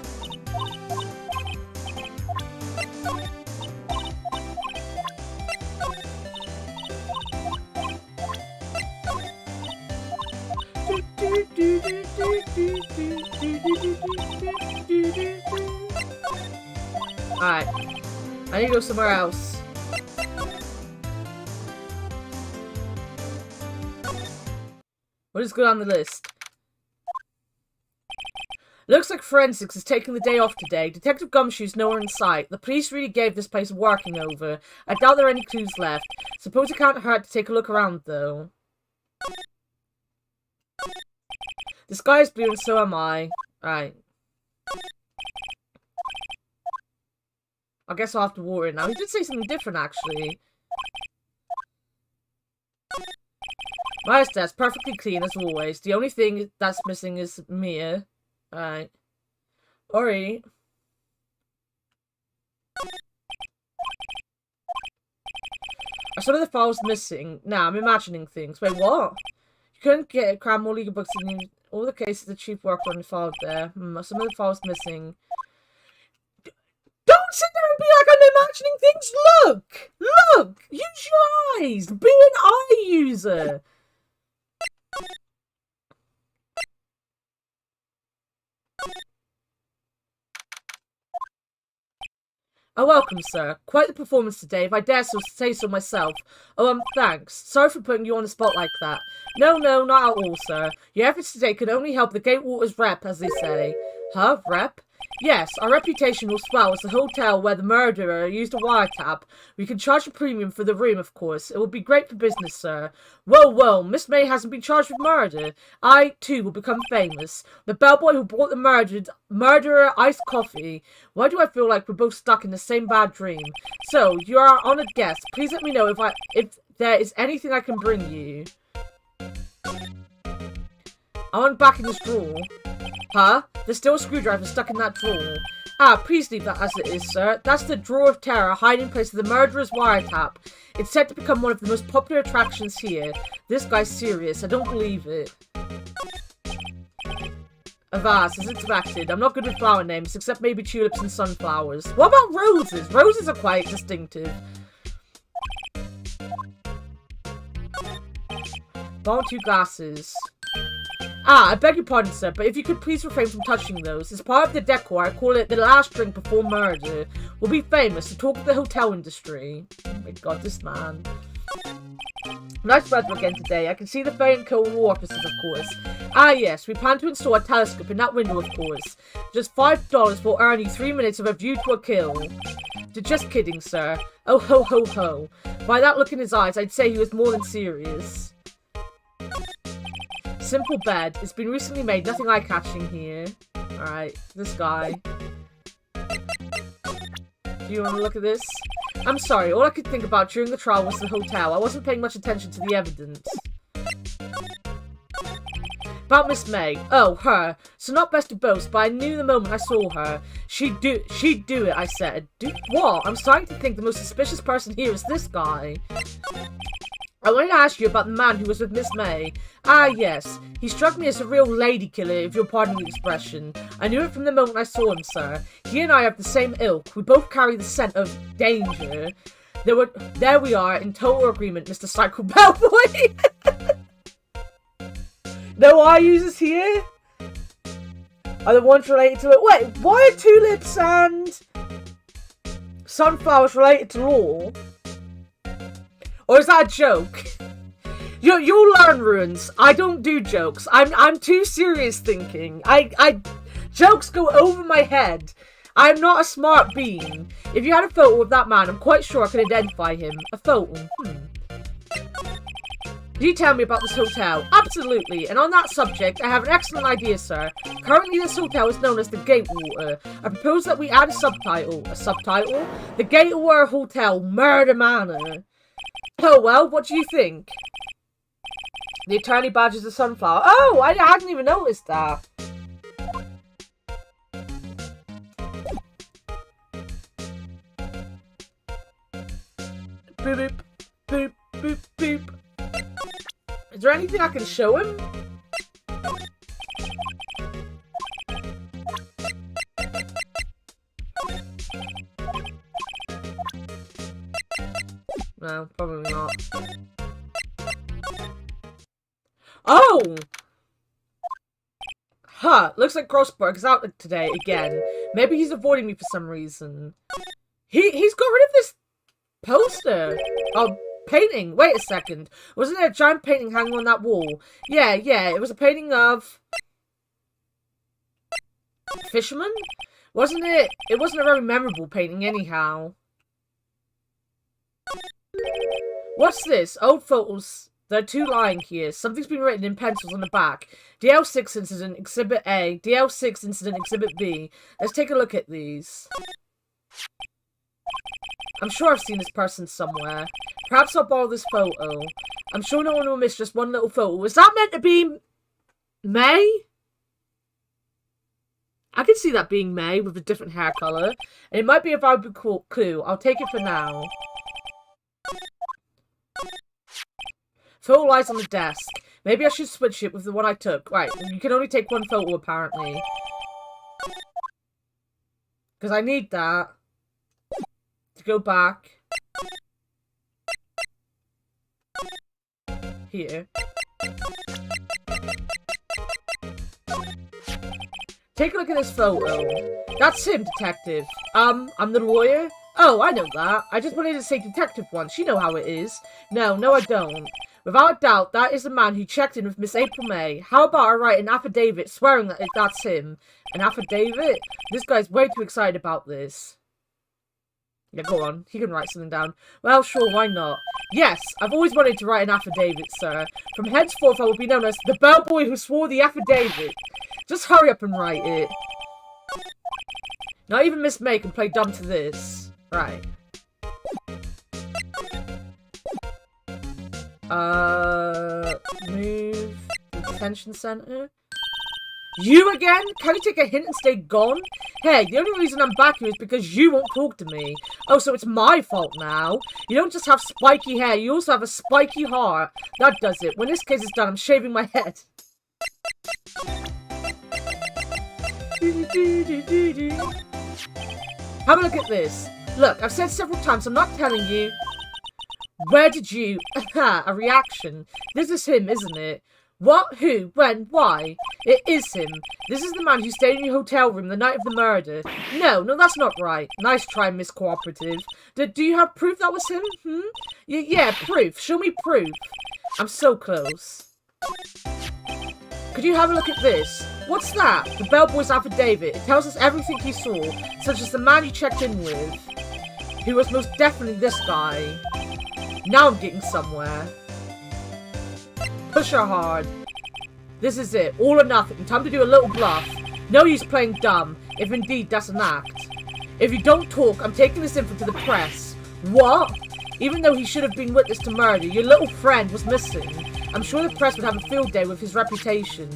Alright. I need to go somewhere else. We'll just go down the list. Looks like forensics is taking the day off today. Detective Gumshoe's nowhere in sight. The police really gave this place a working over. I doubt there are any clues left. Suppose it can't hurt to take a look around, though. The sky is blue and so am I. Right. I guess I'll have to water it now. He did say something different, actually. My desk perfectly clean as always. The only thing that's missing is Mia. Alright. Ori. Are some of the files missing? Nah, I'm imagining things. Wait, what? You couldn't cram more legal books in all the cases the chief worked on the file there. Some of the files missing. Don't sit there and be like I'm imagining things! Look! Look! Use your eyes! Be an eye user! Oh, welcome, sir. Quite the performance today, if I dare say so myself. Oh, thanks. Sorry for putting you on the spot like that. No, not at all, sir. Your efforts today can only help the Gatewaters rep, as they say. Huh? Rep? Yes, our reputation will swell as the hotel where the murderer used a wiretap. We can charge a premium for the room, of course. It will be great for business, sir. Whoa, Miss May hasn't been charged with murder. I, too, will become famous. The bellboy who brought the murderer iced coffee. Why do I feel like we're both stuck in the same bad dream? So, you are our honoured guest. Please let me know if there is anything I can bring you. I want back in this drawer. Huh? There's still a screwdriver stuck in that drawer. Ah, please leave that as it is, sir. That's the drawer of terror, hiding place of the murderer's wiretap. It's set to become one of the most popular attractions here. This guy's serious. I don't believe it. A vase, as expected. I'm not good with flower names, except maybe tulips and sunflowers. What about roses? Roses are quite distinctive. Bottle 2 glasses. Ah, I beg your pardon, sir, but if you could please refrain from touching those. As part of the decor, I call it the last drink before murder. We'll be famous to talk of the hotel industry. Oh my god, this man. Nice weather again today. I can see the faint cold offices, of course. Ah, yes, we plan to install a telescope in that window, of course. Just $5 will earn you 3 minutes of a view to a kill. Just kidding, sir. Oh, ho, ho, ho. By that look in his eyes, I'd say he was more than serious. Simple bed. It's been recently made. Nothing eye-catching here. Alright, this guy. Do you want to look at this? I'm sorry, all I could think about during the trial was the hotel. I wasn't paying much attention to the evidence. About Miss May. Oh, her. So not best of both, but I knew the moment I saw her. She'd do it, I said. Do what? I'm starting to think the most suspicious person here is this guy. I wanted to ask you about the man who was with Miss May. Ah, yes. He struck me as a real lady killer, if you'll pardon the expression. I knew it from the moment I saw him, sir. He and I have the same ilk. We both carry the scent of danger. There we are, in total agreement, Mr. Psycho Bellboy. No eye users here? Are the ones related to it? Wait, why are tulips and sunflowers related to law? Or is that a joke? You'll learn, Ruins. I don't do jokes. I'm too serious thinking. Jokes go over my head. I'm not a smart being. If you had a photo of that man, I'm quite sure I could identify him. A photo. Can you tell me about this hotel? Absolutely, and on that subject, I have an excellent idea, sir. Currently, this hotel is known as the Gatewater. I propose that we add a subtitle. A subtitle? The Gatewater Hotel, Murder Manor. Oh, well, what do you think? The attorney badges a sunflower. Oh, I hadn't even noticed that. Boop, boop, boop, boop, boop. Is there anything I can show him? No, probably not. Oh! Huh, looks like Grossberg is out today again. Maybe he's avoiding me for some reason. He's got rid of this poster. Oh, painting. Wait a second. Wasn't there a giant painting hanging on that wall? Yeah, it was a painting of... Fisherman? Wasn't it? It wasn't a very memorable painting anyhow. What's this? Old photos. There are two lying here. Something's been written in pencils on the back. DL6 Incident Exhibit A. DL6 Incident Exhibit B. Let's take a look at these. I'm sure I've seen this person somewhere. Perhaps I'll borrow this photo. I'm sure no one will miss just one little photo. Was that meant to be... May? I can see that being May with a different hair colour. And it might be a valuable clue. I'll take it for now. Photo lies on the desk. Maybe I should switch it with the one I took. Right, you can only take one photo apparently. Because I need that. To go back. Here. Take a look at this photo. That's him, detective. I'm the lawyer. Oh, I know that. I just wanted to say detective once. You know how it is. No, I don't. Without a doubt, that is the man who checked in with Miss April May. How about I write an affidavit swearing that that's him? An affidavit? This guy's way too excited about this. Yeah, go on. He can write something down. Well, sure, why not? Yes, I've always wanted to write an affidavit, sir. From henceforth, I will be known as the bellboy who swore the affidavit. Just hurry up and write it. Not even Miss May can play dumb to this. Right. Move the detention center. You again? Can you take a hint and stay gone? Hey, the only reason I'm back here is because you won't talk to me. Oh, so it's my fault now. You don't just have spiky hair, you also have a spiky heart. That does it. When this case is done, I'm shaving my head. Have a look at this. Look, I've said several times, I'm not telling you. Where did you... a reaction. This is him, isn't it? What? Who? When? Why? It is him. This is the man who stayed in your hotel room the night of the murder. No, that's not right. Nice try, Miss Cooperative. Do you have proof that was him? Yeah, proof. Show me proof. I'm so close. Could you have a look at this? What's that? The bellboy's affidavit. It tells us everything he saw, such as the man you checked in with. He was most definitely this guy. Now I'm getting somewhere. Push her hard. This is it. All or nothing. Time to do a little bluff. No use playing dumb, if indeed that's an act. If you don't talk, I'm taking this info to the press. What? Even though he should have been witness to murder, your little friend was missing. I'm sure the press would have a field day with his reputation.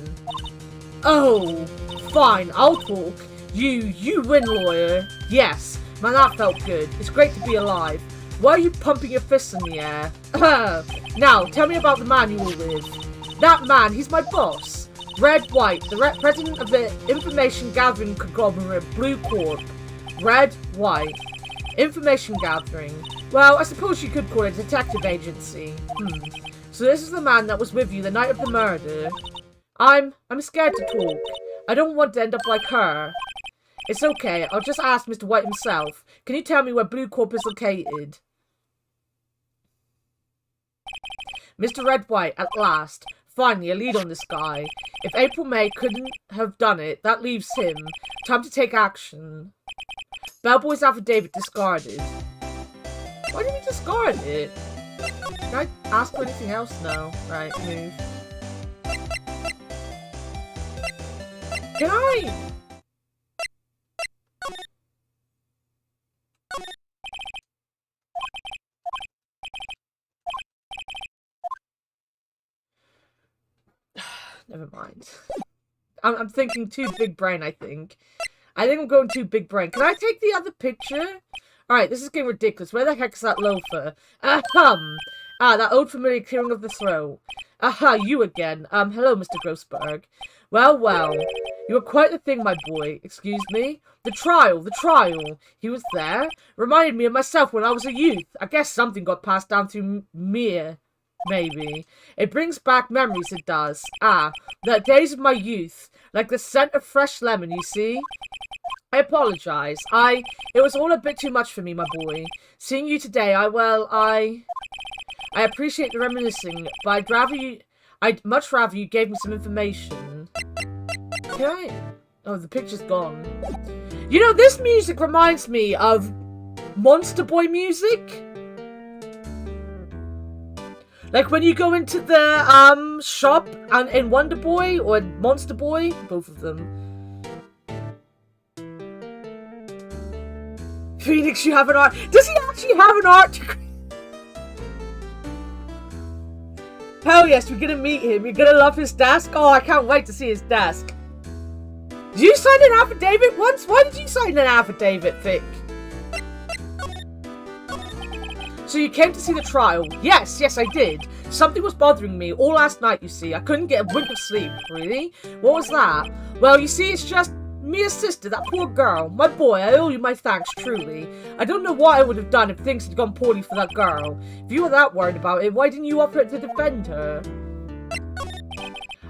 Oh, fine. I'll talk. You win, lawyer. Yes. Man, that felt good. It's great to be alive. Why are you pumping your fists in the air? Now, tell me about the man you were with. That man, he's my boss. Red White, the president of the information gathering conglomerate Blue Corp. Red White. Information gathering. Well, I suppose you could call it a detective agency. So this is the man that was with you the night of the murder. I'm scared to talk. I don't want to end up like her. It's okay, I'll just ask Mr. White himself. Can you tell me where Blue Corp is located? Mr. Red White, at last. Finally, a lead on this guy. If April May couldn't have done it, that leaves him. Time to take action. Bellboy's affidavit discarded. Why did we discard it? Can I ask for anything else? No. Right, move. Can I? Never mind. I'm thinking too big brain, I think. I think I'm going too big brain. Can I take the other picture? Alright, this is getting ridiculous. Where the heck is that loafer? Ahem! Ah, that old familiar clearing of the throat. Aha, you again. Hello, Mr. Grossberg. Well, well. You were quite the thing, my boy. Excuse me? The trial. He was there. Reminded me of myself when I was a youth. I guess something got passed down through me. Maybe. It brings back memories, it does. Ah, the days of my youth. Like the scent of fresh lemon, you see? I apologize. It was all a bit too much for me, my boy. Seeing you today, I appreciate the reminiscing, but I'd much rather you gave me some information. Okay. Oh, the picture's gone. You know, this music reminds me of Monster Boy music. Like when you go into the shop and in Wonder Boy or Monster Boy, both of them. Phoenix, you have an art. Does he actually have an art degree? Hell yes, we're gonna meet him. You're gonna love his desk. Oh, I can't wait to see his desk. Did you sign an affidavit once? Why did you sign an affidavit, Vic? So you came to see the trial? Yes, I did. Something was bothering me all last night, you see. I couldn't get a wink of sleep. Really? What was that? Well, you see, it's just Mia's sister, that poor girl. My boy, I owe you my thanks, truly. I don't know what I would have done if things had gone poorly for that girl. If you were that worried about it, why didn't you offer it to defend her?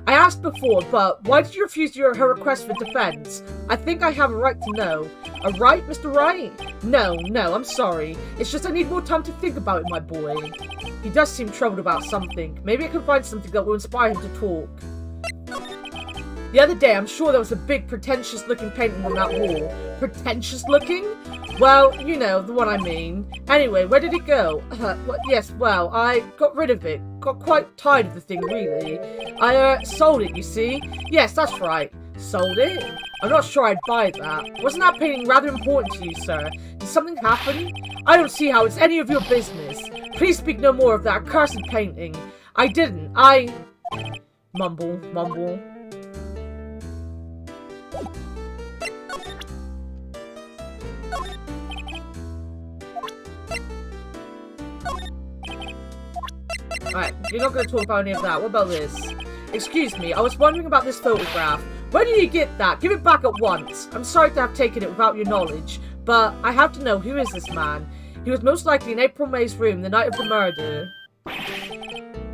I asked before, but why did you refuse her request for defense? I think I have a right to know. A right, Mr. Wright? No, I'm sorry. It's just I need more time to think about it, my boy. He does seem troubled about something. Maybe I can find something that will inspire him to talk. The other day, I'm sure there was a big, pretentious-looking painting on that wall. Pretentious-looking? Well, you know, the one I mean. Anyway, where did it go? Well, I got rid of it. Got quite tired of the thing, really. I, sold it, you see? Yes, that's right. Sold it? I'm not sure I'd buy that. Wasn't that painting rather important to you, sir? Did something happen? I don't see how it's any of your business. Please speak no more of that accursed painting. I didn't. Mumble. Alright, you're not going to talk about any of that. What about this? Excuse me, I was wondering about this photograph. Where did you get that? Give it back at once. I'm sorry to have taken it without your knowledge, but I have to know, who is this man? He was most likely in April May's room the night of the murder.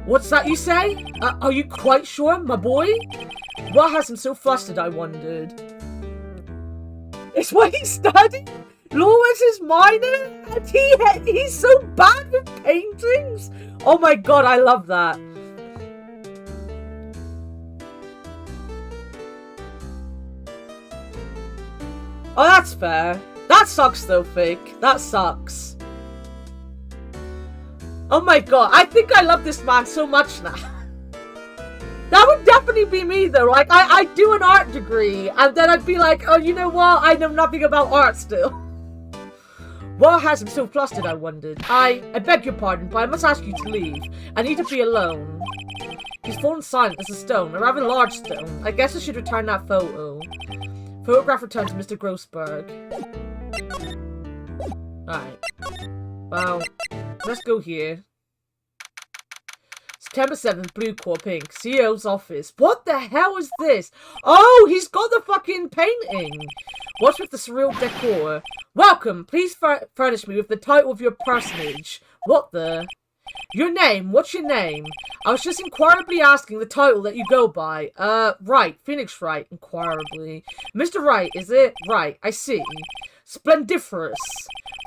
What's that you say? Are you quite sure, my boy? What has him so flustered, I wondered? It's what he studied? Law was his minor? And he's so bad with paintings? Oh my god, I love that. Oh, that's fair. That sucks though, Fake. That sucks. Oh my god, I think I love this man so much now. That would definitely be me though. Like, I'd do an art degree, and then I'd be like, oh, you know what? I know nothing about art still. What has him so flustered, I wondered. I beg your pardon, but I must ask you to leave. I need to be alone. He's fallen silent as a stone, a rather large stone. I guess I should return that photo. Photograph returned to Mr. Grossberg. Alright. Well, let's go here. September 7th, Blue Core Pink, CEO's office. What the hell is this? Oh, he's got the fucking painting. What's with the surreal decor? Welcome, please furnish me with the title of your personage. What the? Your name, what's your name? I was just inquirably asking the title that you go by. Wright, Phoenix Wright, inquirably. Mr. Wright, is it? Right, I see. Splendiferous.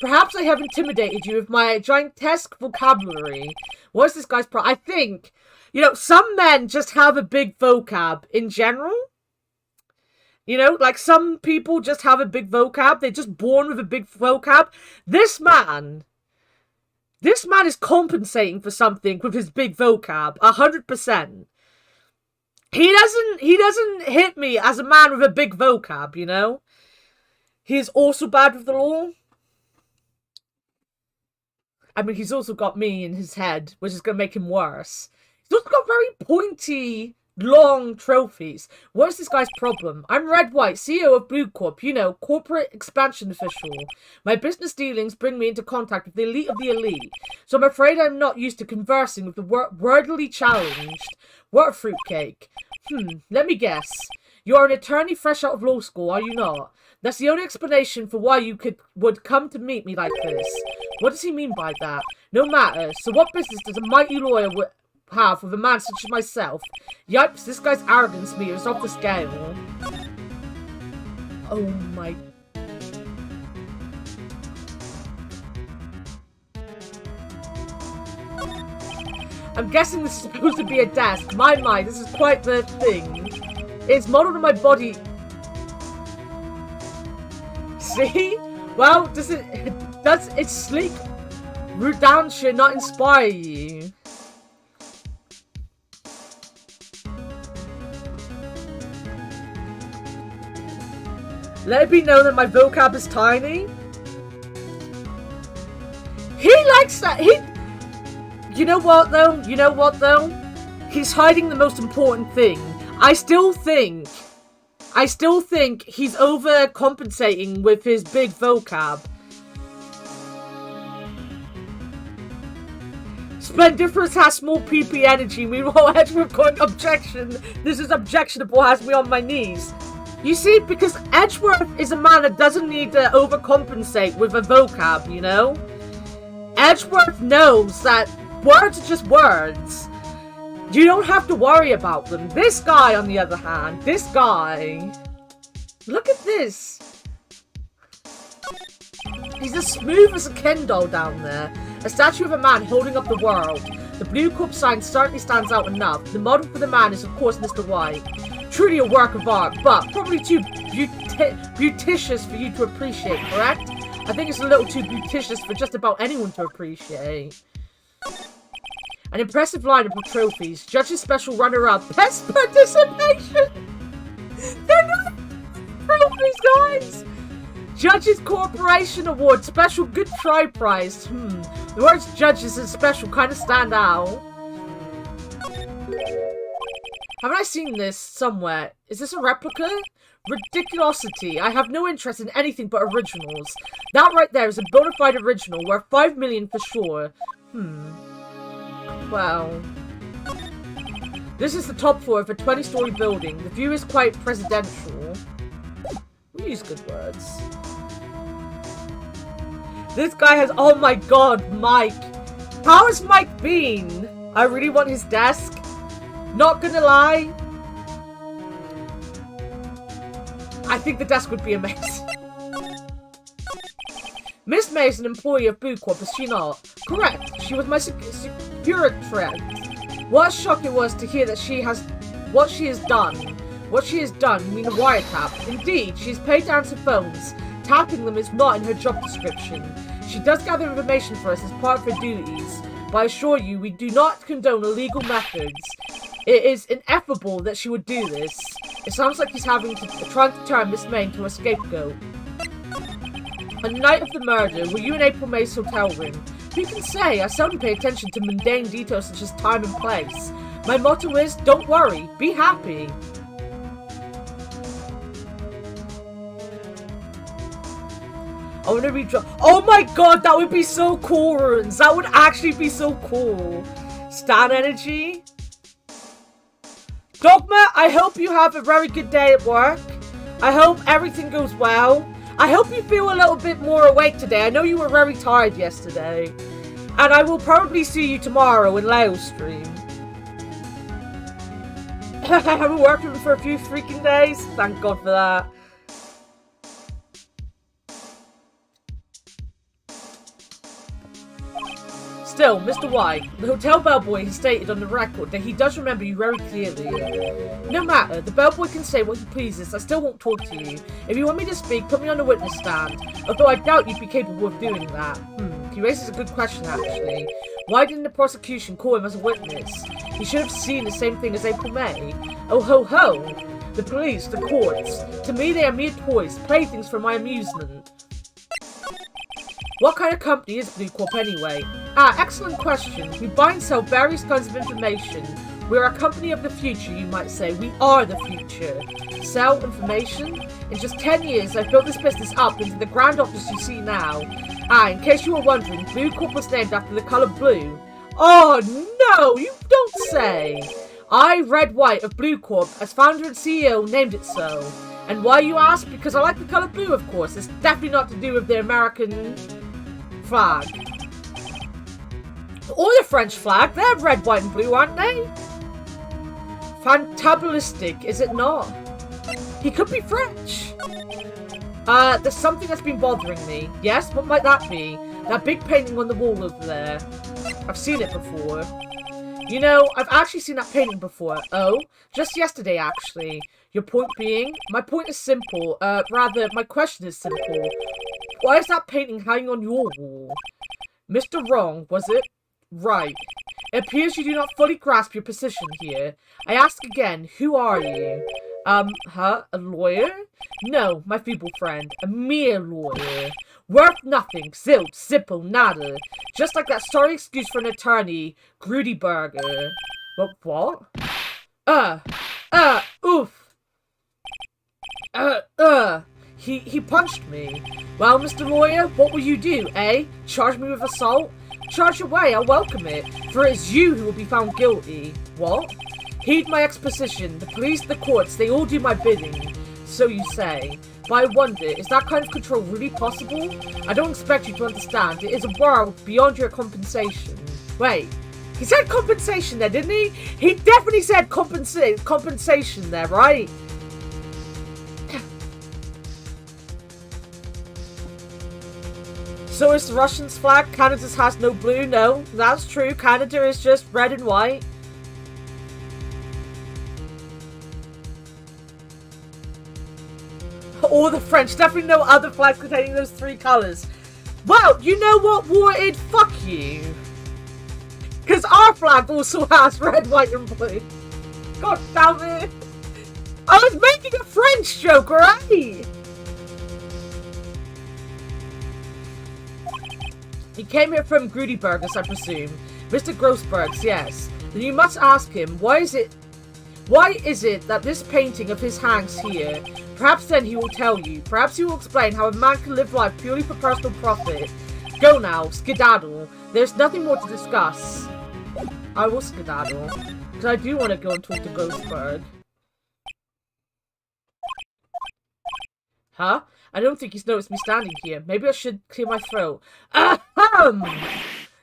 Perhaps I have intimidated you with my gigantesque vocabulary. What is this guy's I think, you know, some men just have a big vocab in general. You know, like some people just have a big vocab. They're just born with a big vocab. This man This man is compensating for something with his big vocab, 100%. He doesn't hit me as a man with a big vocab, you know? He is also bad with the law. I mean, he's also got me in his head, which is going to make him worse. He's also got very pointy, long trophies. What's this guy's problem? I'm Red White, CEO of Blue Corp, you know, corporate expansion official. My business dealings bring me into contact with the elite of the elite, so I'm afraid I'm not used to conversing with the wordily challenged. What a fruitcake. Let me guess. You are an attorney fresh out of law school, are you not? That's the only explanation for why you would come to meet me like this. What does he mean by that? No matter. So what business does a mighty lawyer have with a man such as myself? Yipes, this guy's arrogance meter is off the scale. Oh my... I'm guessing this is supposed to be a desk. My, this is quite the thing. It's modeled on my body. See? Well, does its sleek, root down shit not inspire you? Let it be known that my vocab is tiny. He likes that. You know what though? He's hiding the most important thing. I still think he's overcompensating with his big vocab. Splendiferous has small PP energy, meanwhile Edgeworth going objection. This is objectionable, has me on my knees. You see, because Edgeworth is a man that doesn't need to overcompensate with a vocab, you know? Edgeworth knows that words are just words. You don't have to worry about them. This guy, on the other hand, this guy... Look at this. He's as smooth as a Ken doll down there. A statue of a man holding up the world. The Blue Corp sign certainly stands out enough. The model for the man is, of course, Mr. White. Truly a work of art, but probably too beauticious for you to appreciate, correct? I think it's a little too beauticious for just about anyone to appreciate. An impressive lineup of trophies. Judge's special runner-up. Best participation! They're not trophies, guys! Judge's Corporation Award. Special Good Try Prize. The words judges and special kind of stand out. Haven't I seen this somewhere? Is this a replica? Ridiculosity. I have no interest in anything but originals. That right there is a bona fide original, worth 5 million for sure. Well... This is the top floor of a 20-story building. The view is quite presidential. We use good words. This guy has... Oh my god, Mike. How has Mike been? I really want his desk. Not gonna lie. I think the desk would be amazing. Miss May is an employee of Blue Corp, is she not? Correct. She was my security. What a shock it was to hear that she has... What she has done, you mean a wiretap. Indeed, she is paid to answer phones. Tapping them is not in her job description. She does gather information for us as part of her duties. But I assure you, we do not condone illegal methods. It is ineffable that she would do this. It sounds like he's trying to turn Miss May into a scapegoat. On the night of the murder, were you in April May's hotel room? Who can say? I seldom pay attention to mundane details such as time and place. My motto is, don't worry, be happy. I want to redraw. Oh my god, that would be so cool, Runes. That would actually be so cool. Stan energy. Dogma, I hope you have a very good day at work. I hope everything goes well. I hope you feel a little bit more awake today. I know you were very tired yesterday. And I will probably see you tomorrow in Leo's stream. I haven't worked with him for a few freaking days. Thank God for that. Still, Mr. White, the hotel bellboy has stated on the record that he does remember you very clearly. No matter, the bellboy can say what he pleases, I still won't talk to you. If you want me to speak, put me on the witness stand, although I doubt you'd be capable of doing that. He raises a good question, actually. Why didn't the prosecution call him as a witness? He should have seen the same thing as April May. Oh ho ho! The police, the courts. To me they are mere toys, playthings for my amusement. What kind of company is Blue Corp anyway? Ah, excellent question. We buy and sell various kinds of information. We're a company of the future, you might say. We are the future. Sell information? In just 10 years, I've built this business up into the grand office you see now. Ah, in case you were wondering, Blue Corp was named after the colour blue. Oh no, you don't say! I, Red White of Blue Corp, as founder and CEO, named it so. And why, you ask? Because I like the colour blue, of course. It's definitely not to do with the American flag. Or the French flag. They're red, white and blue, aren't they? Fantabulistic, is it not? He could be French. There's something that's been bothering me. Yes, what might that be? That big painting on the wall over there. I've seen it before. You know, I've actually seen that painting before. Oh, just yesterday, actually. Your point being? My point is simple. Rather, my question is simple. Why is that painting hanging on your wall? Mr. Wrong, was it? Right. It appears you do not fully grasp your position here. I ask again, who are you? A lawyer? No, my feeble friend. A mere lawyer. Worth nothing. Zilch, zippo, nada. Just like that sorry excuse for an attorney, Grudy Burger. What? Oof. He punched me. Well, Mr. Lawyer, what will you do, eh? Charge me with assault? Charge away, I'll welcome it, for it is you who will be found guilty. What? Heed my exposition. The police, the courts, they all do my bidding. So you say. But I wonder, is that kind of control really possible? I don't expect you to understand. It is a world beyond your compensation. Wait. He said compensation there, didn't he? He definitely said compensation there, right? So is the Russian's flag? Canada's has no blue? No, that's true. Canada is just red and white. Or the French. Definitely no other flags containing those three colours. Well, you know what, Warhead? Fuck you. Because our flag also has red, white and blue. God damn it. I was making a French joke, right? He came here from Grudy Burgers, I presume. Mr. Grossberg's, yes. Then you must ask him, why is it that this painting of his hangs here? Perhaps then he will tell you. Perhaps he will explain how a man can live life purely for personal profit. Go now, skedaddle. There's nothing more to discuss. I will skedaddle. Because I do want to go and talk to Grossberg. Huh? I don't think he's noticed me standing here. Maybe I should clear my throat. Ahem!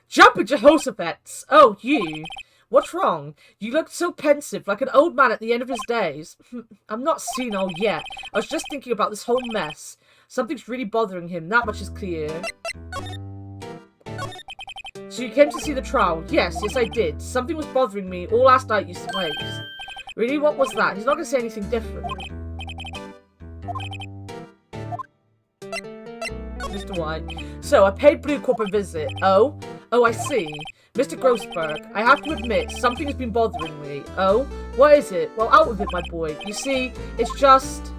Jumping Jehoshaphat! Oh, you. What's wrong? You look so pensive, like an old man at the end of his days. I'm not senile yet. I was just thinking about this whole mess. Something's really bothering him, that much is clear. So you came to see the trial? Yes, I did. Something was bothering me all last night, you wait. Really? What was that? He's not going to say anything different. Mr. White. So, I paid Blue Corp a visit. Oh, I see. Mr. Grossberg, I have to admit, something has been bothering me. Oh? What is it? Well, out with it, my boy. You see, it's just...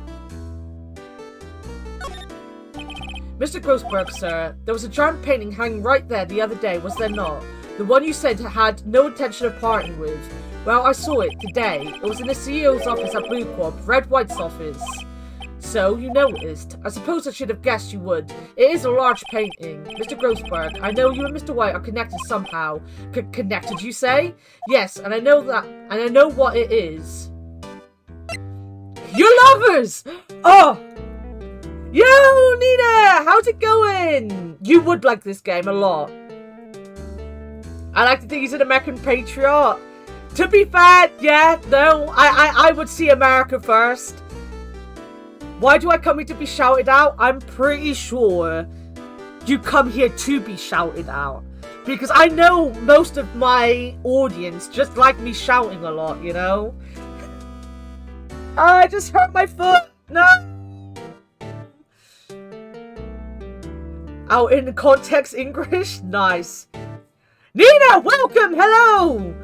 Mr. Grossberg, sir, there was a giant painting hanging right there the other day, was there not? The one you said had no intention of parting with. Well, I saw it today. It was in the CEO's office at Blue Corp, Red White's office. So, you noticed. I suppose I should have guessed you would. It is a large painting. Mr. Grossberg, I know you and Mr. White are connected somehow. Connected, you say? Yes, and I know that, and I know what it is. You're lovers! Oh! Yo, Nina! How's it going? You would like this game a lot. I like to think he's an American patriot. To be fair, yeah, no, I would see America first. Why do I come here to be shouted out? I'm pretty sure you come here to be shouted out. Because I know most of my audience just like me shouting a lot, you know? Oh, I just hurt my foot! No! Out in context English? Nice. Nina, welcome! Hello!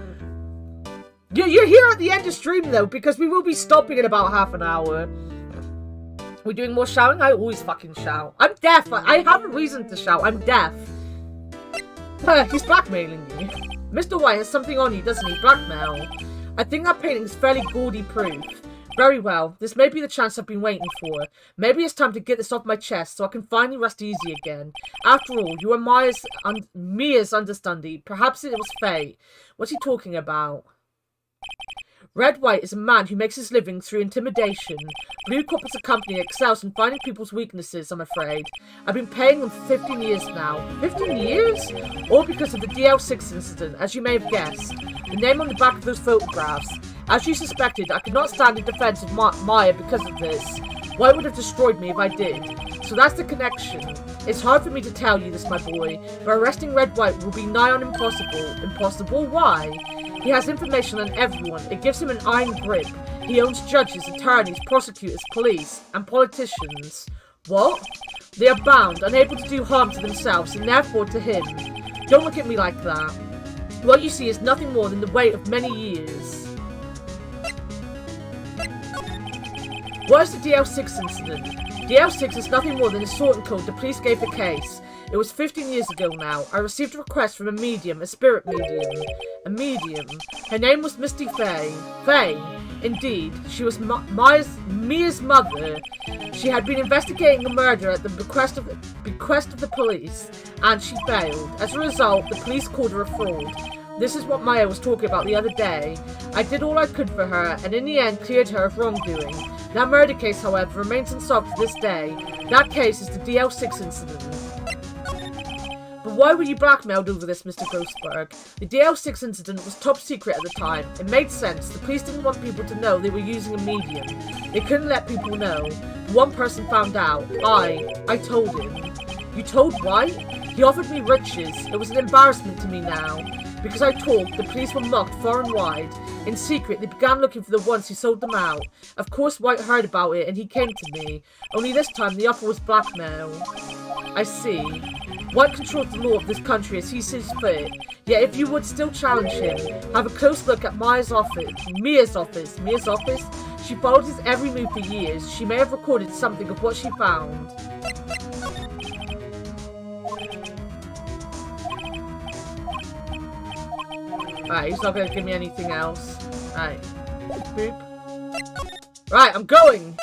You're here at the end of stream, though, because we will be stopping in about half an hour. We're doing more shouting? I always fucking shout. I'm deaf. I have a reason to shout. I'm deaf. He's blackmailing you. Mr. White has something on you, doesn't he? Blackmail. I think that painting is fairly gaudy proof. Very well. This may be the chance I've been waiting for. Maybe it's time to get this off my chest so I can finally rest easy again. After all, you are Mia's understudy. Perhaps it was fate. What's he talking about? Red White is a man who makes his living through intimidation. Blue Corp is a company that excels in finding people's weaknesses, I'm afraid. I've been paying them for 15 years now. 15 years? All because of the DL6 incident, as you may have guessed. The name on the back of those photographs. As you suspected, I could not stand in defense of Maya because of this. White would have destroyed me if I did. So that's the connection. It's hard for me to tell you this, my boy, but arresting Red White will be nigh on impossible. Impossible? Why? He has information on everyone. It gives him an iron grip. He owns judges, attorneys, prosecutors, police, and politicians. What? They are bound, unable to do harm to themselves, and therefore to him. Don't look at me like that. What you see is nothing more than the weight of many years. What is the DL6 incident? DL6 is nothing more than a sorting code the police gave the case. It was 15 years ago now. I received a request from a medium, a spirit medium. A medium. Her name was Misty Faye. Faye, indeed. She was Mia's mother. She had been investigating a murder at the bequest of the police, and she failed. As a result, the police called her a fraud. This is what Maya was talking about the other day. I did all I could for her, and in the end cleared her of wrongdoing. That murder case, however, remains unsolved to this day. That case is the DL6 incident. But why were you blackmailed over this, Mr. Ghostberg? The DL6 incident was top secret at the time. It made sense. The police didn't want people to know they were using a medium. They couldn't let people know. One person found out. I told him. You told White? He offered me riches. It was an embarrassment to me now. Because I talked, the police were mocked far and wide. In secret, they began looking for the ones who sold them out. Of course, White heard about it, and he came to me. Only this time, the offer was blackmail. I see. White controls the law of this country as he sees fit. Yet if you would still challenge him, have a close look at Mia's office. Mia's office? She followed his every move for years. She may have recorded something of what she found. Alright, he's not going to give me anything else. Alright. Boop. Right, I'm going!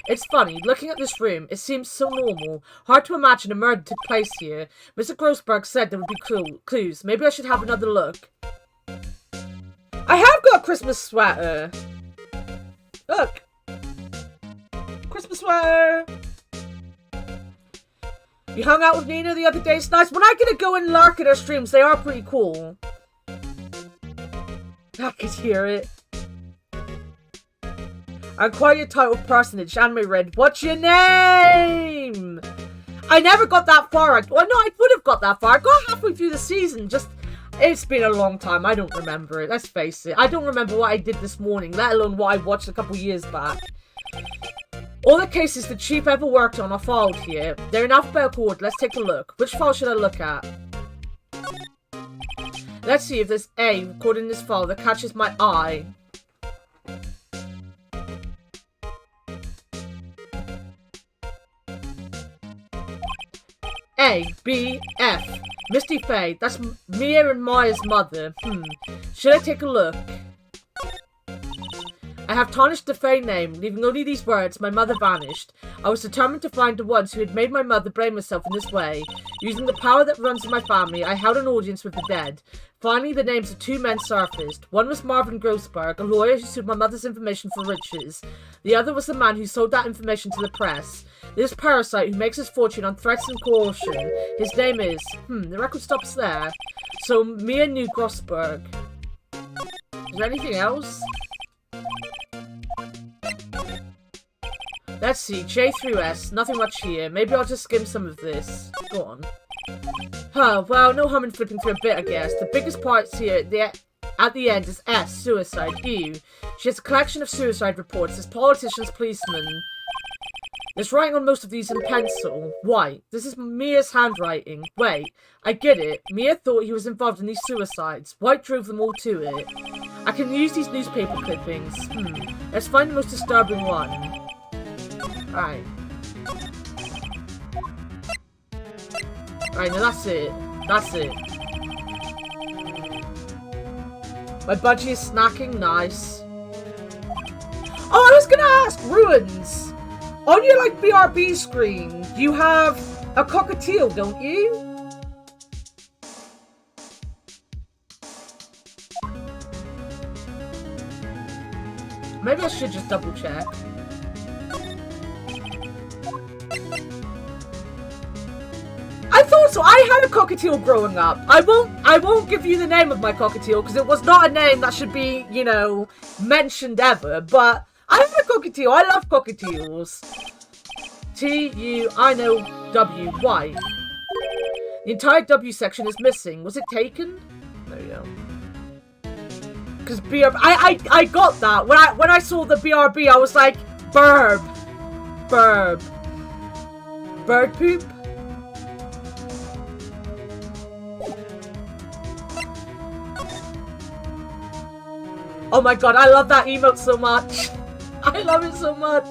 It's funny, looking at this room, it seems so normal. Hard to imagine a murder took place here. Mr. Grossberg said there would be clues. Maybe I should have another look. I have got a Christmas sweater! Look! Christmas sweater! You hung out with Nina the other day, it's nice. When I get to go and lurk at her streams, they are pretty cool. I could hear it. I'm quite a titled personage, Anime Red. What's your name? I never got that far. Well, no, I would have got that far. I got halfway through the season. It's been a long time. I don't remember it. Let's face it. I don't remember what I did this morning, let alone what I watched a couple years back. All the cases the chief ever worked on are filed here. They're in alphabetical order. Let's take a look. Which file should I look at? Let's see if there's A recorded in this file that catches my eye. A, B, F. Misty Faye. That's Mia and Maya's mother. Should I take a look? I have tarnished the Faye name, leaving only these words, my mother vanished. I was determined to find the ones who had made my mother blame herself in this way. Using the power that runs in my family, I held an audience with the dead. Finally, the names of two men surfaced. One was Marvin Grossberg, a lawyer who sued my mother's information for riches. The other was the man who sold that information to the press. This parasite who makes his fortune on threats and coercion. His name is... the record stops there. So, Mia knew Grossberg. Is there anything else? Let's see, J through S, nothing much here. Maybe I'll just skim some of this. Go on. Huh, well, no harm in flipping through a bit, I guess. The biggest parts here at the end is S, suicide, ew. She has a collection of suicide reports as politicians, policemen. There's writing on most of these in pencil. White. This is Mia's handwriting. Wait, I get it. Mia thought he was involved in these suicides. White drove them all to it. I can use these newspaper clippings. Let's find the most disturbing one. Alright. Alright, now that's it. That's it. My budgie is snacking. Nice. Oh, I was gonna ask! Ruins! On your, like, BRB screen, you have a cockatiel, don't you? Maybe I should just double check. I thought so. I had a cockatiel growing up. I won't give you the name of my cockatiel because it was not a name that should be, you know, mentioned ever, but I have a cockatiel. I love cockatiels. T-U-I-N-O-W-Y. The entire W section is missing. Was it taken? There we go. Because BRB, I got that when I saw the BRB. I was like, burb, bird poop. Oh my god, I love that emote so much. I love it so much.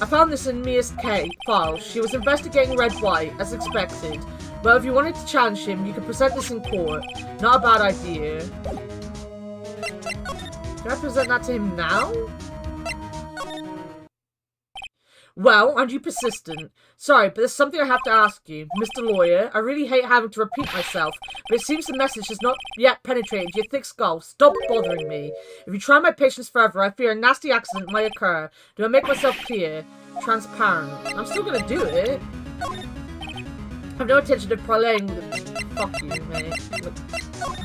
I found this in Mia's file. She was investigating Red White, as expected. But if you wanted to challenge him, you could present this in court. Not a bad idea. Can I present that to him now? Well, aren't you persistent? Sorry, but there's something I have to ask you. Mr. Lawyer, I really hate having to repeat myself, but it seems the message has not yet penetrated your thick skull. Stop bothering me. If you try my patience further, I fear a nasty accident might occur. Do I make myself clear? Transparent. I'm still gonna do it. I have no intention of parlaying with it. Fuck you, mate. Look,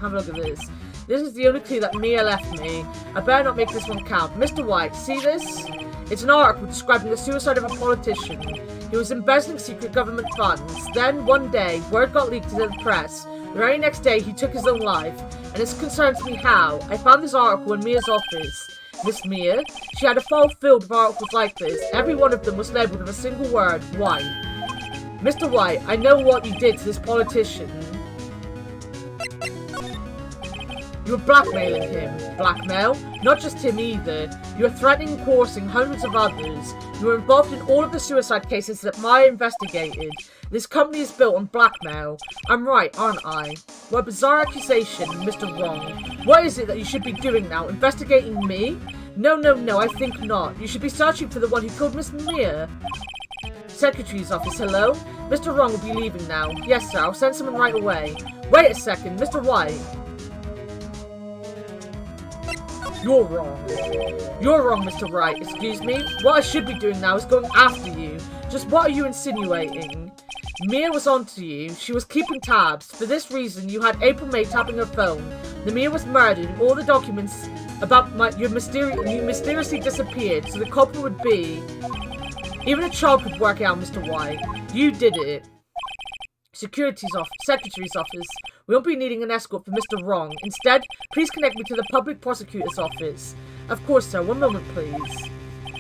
have a look at this. This is the only clue that Mia left me. I better not make this one count. Mr. White, see this? It's an article describing the suicide of a politician. He was embezzling secret government funds. Then, one day, word got leaked to the press. The very next day, he took his own life. And this concerns me how. I found this article in Mia's office. Miss Mia? She had a file filled with articles like this. Every one of them was labelled with a single word, White. Mr. White, I know what you did to this politician. You were blackmailing him. Blackmail? Not just him either. You were threatening and coercing hundreds of others. You were involved in all of the suicide cases that Maya investigated. This company is built on blackmail. I'm right, aren't I? What a bizarre accusation, Mr. Wrong. What is it that you should be doing now? Investigating me? No, I think not. You should be searching for the one who killed Miss Mia. Secretary's office, hello? Mr. Wrong will be leaving now. Yes, sir, I'll send someone right away. Wait a second, Mr. White. You're wrong. You're wrong, Mr. Wright. Excuse me? What I should be doing now is going after you. Just what are you insinuating? Mia was onto you. She was keeping tabs. For this reason, you had April May tapping her phone. The Mia was murdered and all the documents about you mysteriously disappeared, so the culprit would be... Even a child could work out, Mr. White. You did it. Secretary's office. We won't be needing an escort for Mr. Wrong. Instead, please connect me to the public prosecutor's office. Of course, sir. One moment, please.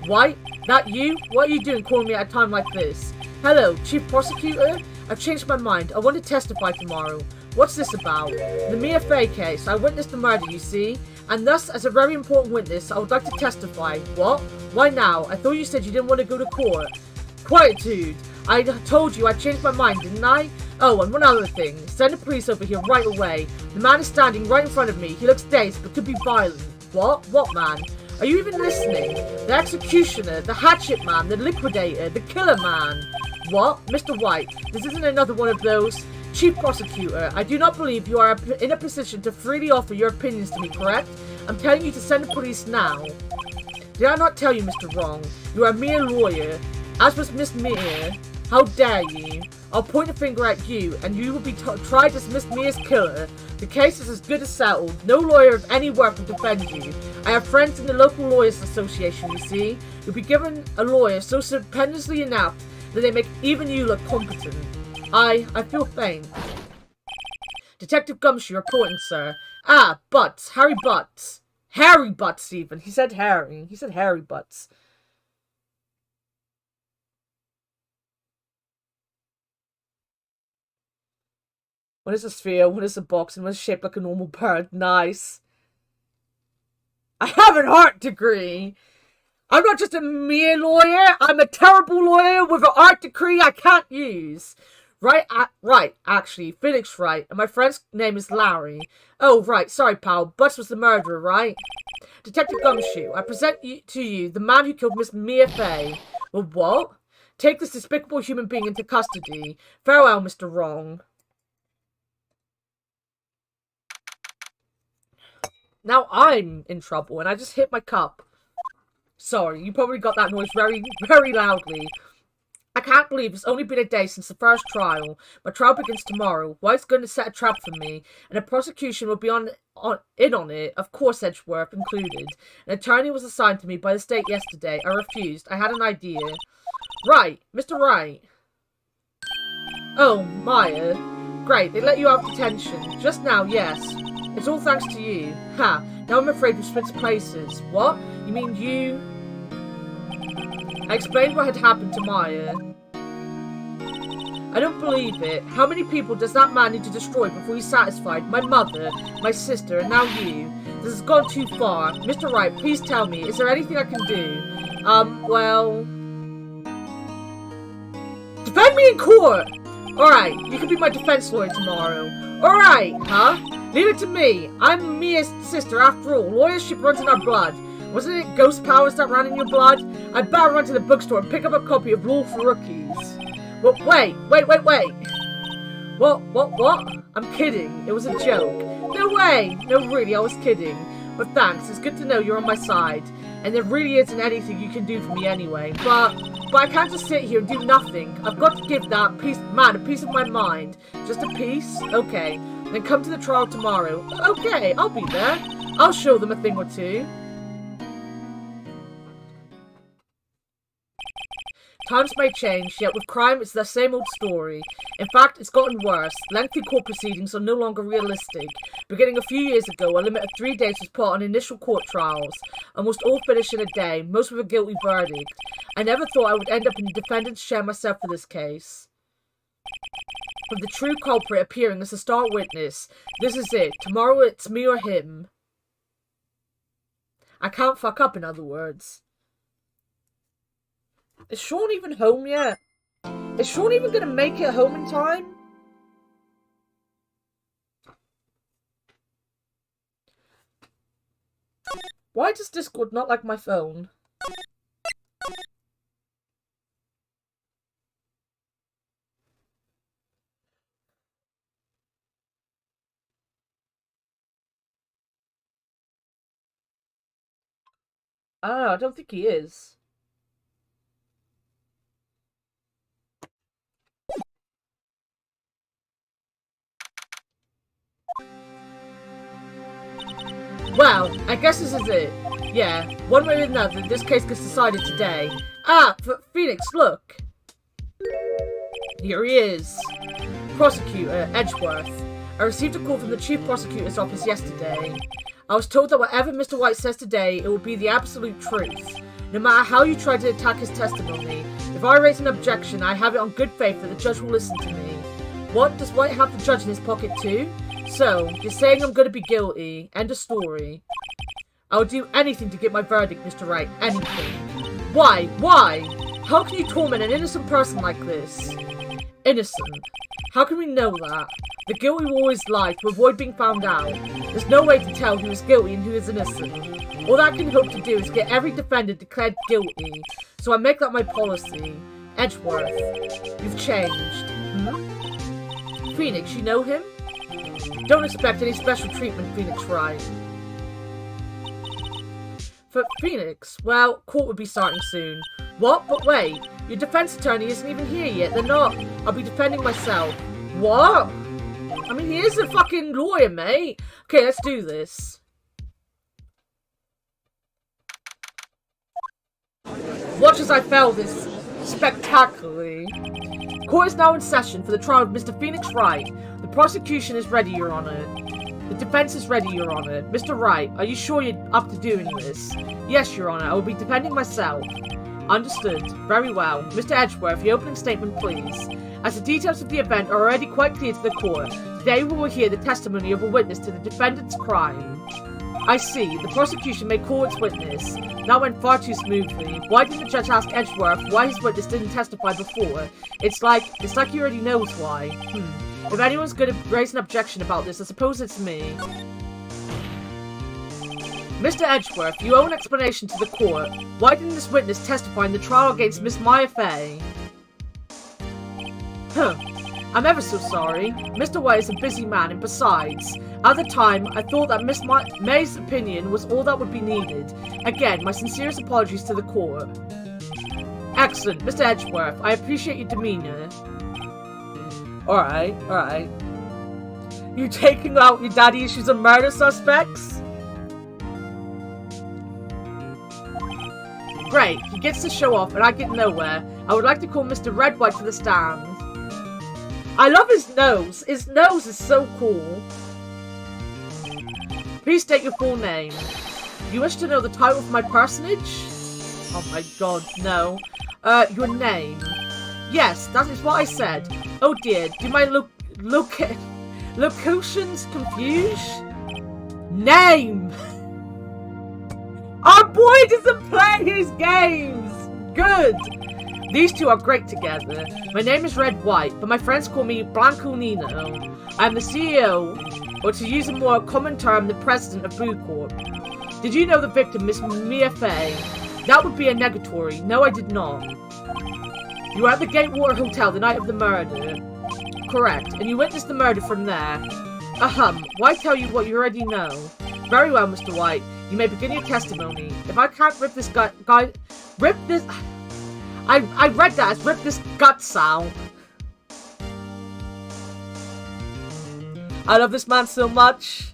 White? That you? What are you doing calling me at a time like this? Hello, Chief Prosecutor? I've changed my mind. I want to testify tomorrow. What's this about? The Mia Fey case. I witnessed the murder, you see? And thus, as a very important witness, I would like to testify. What? Why now? I thought you said you didn't want to go to court. Quietude. I told you I changed my mind, didn't I? Oh, and one other thing. Send the police over here right away. The man is standing right in front of me. He looks dazed, but could be violent. What? What man? Are you even listening? The executioner, the hatchet man, the liquidator, the killer man. What? Mr. White, this isn't another one of those... Chief Prosecutor, I do not believe you are in a position to freely offer your opinions to me, correct? I'm telling you to send the police now. Did I not tell you, Mr. Wrong? You are a mere lawyer. As was Miss Mia. How dare you? I'll point a finger at you, and you will be tried as Miss Mia's killer. The case is as good as settled. No lawyer of any worth will defend you. I have friends in the local lawyers association, you see. You'll be given a lawyer so stupendously enough that they make even you look competent. I feel faint. Detective Gumshoe reporting, sir. Ah, Butts. Harry Butts. Harry Butts, even. He said Harry. He said Harry Butts. What is a sphere? What is a box? And what's shaped like a normal bird? Nice. I have an art degree. I'm not just a mere lawyer. I'm a terrible lawyer with an art degree I can't use. Right, actually, Phoenix right, and my friend's name is Larry. Oh, right, sorry, pal, Butts was the murderer, right? Detective Gumshoe, I present to you the man who killed Miss Mia Fey. Well, what? Take this despicable human being into custody. Farewell, Mr. Wrong. Now I'm in trouble, and I just hit my cup. Sorry, you probably got that noise very, very loudly. I can't believe it's only been a day since the first trial. My trial begins tomorrow. White's going to set a trap for me, and the prosecution will be in on it, of course Edgeworth included. An attorney was assigned to me by the state yesterday. I refused. I had an idea. Right, Mr. Wright. Oh, Maya. Great, they let you out of detention. Just now, yes. It's all thanks to you. Ha, now I'm afraid we've switched places. What? You mean you... I explained what had happened to Maya. I don't believe it. How many people does that man need to destroy before he's satisfied? My mother, my sister, and now you. This has gone too far. Mr. Wright, please tell me, is there anything I can do? Well... Defend me in court! Alright, you can be my defense lawyer tomorrow. Alright, huh? Leave it to me. I'm Mia's sister after all. Lawyership runs in our blood. Wasn't it ghost powers that ran in your blood? I'd better run to the bookstore and pick up a copy of Law for Rookies. But wait. What? I'm kidding. It was a joke. No way. No, really, I was kidding. But thanks. It's good to know you're on my side. And there really isn't anything you can do for me anyway. But I can't just sit here and do nothing. I've got to give that man a piece of my mind. Just a piece? Okay. Then come to the trial tomorrow. Okay, I'll be there. I'll show them a thing or two. Times may change, yet with crime it's the same old story. In fact, it's gotten worse. Lengthy court proceedings are no longer realistic. Beginning a few years ago, a limit of 3 days was put on initial court trials. Almost all finish in a day, most with a guilty verdict. I never thought I would end up in the defendant's chair myself for this case. With the true culprit appearing as a star witness. This is it. Tomorrow it's me or him. I can't fuck up, in other words. Is Sean even home yet? Is Sean even gonna make it home in time? Why does Discord not like my phone? I don't know, I don't think he is. Well, I guess this is it. Yeah, one way or another, this case gets decided today. Ah, Phoenix, look! Here he is. Prosecutor, Edgeworth. I received a call from the Chief Prosecutor's office yesterday. I was told that whatever Mr. White says today, it will be the absolute truth. No matter how you try to attack his testimony, if I raise an objection, I have it on good faith that the judge will listen to me. What, does White have the judge in his pocket too? So, you're saying I'm going to be guilty. End of story. I would do anything to get my verdict, Mr. Wright. Anything. Why? Why? How can you torment an innocent person like this? Innocent. How can we know that? The guilty will always lie to avoid being found out. There's no way to tell who is guilty and who is innocent. All I can hope to do is get every defendant declared guilty. So I make that my policy. Edgeworth. You've changed. Phoenix, you know him? Don't expect any special treatment, Phoenix Wright. For Phoenix, well, court will be starting soon. What? But wait, your defense attorney isn't even here yet. They're not. I'll be defending myself. What? I mean, he is a fucking lawyer, mate. Okay, let's do this. Watch as I fail this spectacularly. Court is now in session for the trial of Mr. Phoenix Wright. The prosecution is ready, Your Honor. The defense is ready, Your Honor. Mr. Wright, are you sure you're up to doing this? Yes, Your Honor. I will be defending myself. Understood. Very well. Mr. Edgeworth, your opening statement, please. As the details of the event are already quite clear to the court, today we will hear the testimony of a witness to the defendant's crime. I see. The prosecution may call its witness. That went far too smoothly. Why didn't the judge ask Edgeworth why his witness didn't testify before? It's like he already knows why. If anyone's going to raise an objection about this, I suppose it's me. Mr. Edgeworth, you owe an explanation to the court. Why didn't this witness testify in the trial against Miss Maya Fey? I'm ever so sorry. Mr. White is a busy man, and besides, at the time, I thought that Miss May's opinion was all that would be needed. Again, my sincerest apologies to the court. Excellent, Mr. Edgeworth. I appreciate your demeanor. Alright. You taking out your daddy issues on murder suspects? Great, he gets to show off and I get nowhere. I would like to call Mr. Redwhite to the stand. I love his nose. His nose is so cool. Please state your full name. You wish to know the title of my personage? Oh my god, no. Your name. Yes, that is what I said. Oh dear, do my locutions confuse? Name! Our boy doesn't play his games! Good! These two are great together. My name is Red White, but my friends call me Blanco Nino. I am the CEO, or to use a more common term, the president of Boo Corp. Did you know the victim, Miss Mia Fey? That would be a negatory. No, I did not. You were at the Gatewater Hotel the night of the murder. Correct, and you witnessed the murder from there. Why tell you what you already know? Very well, Mr. White. You may begin your testimony. If I can't rip this I read that as rip this guts out. I love this man so much.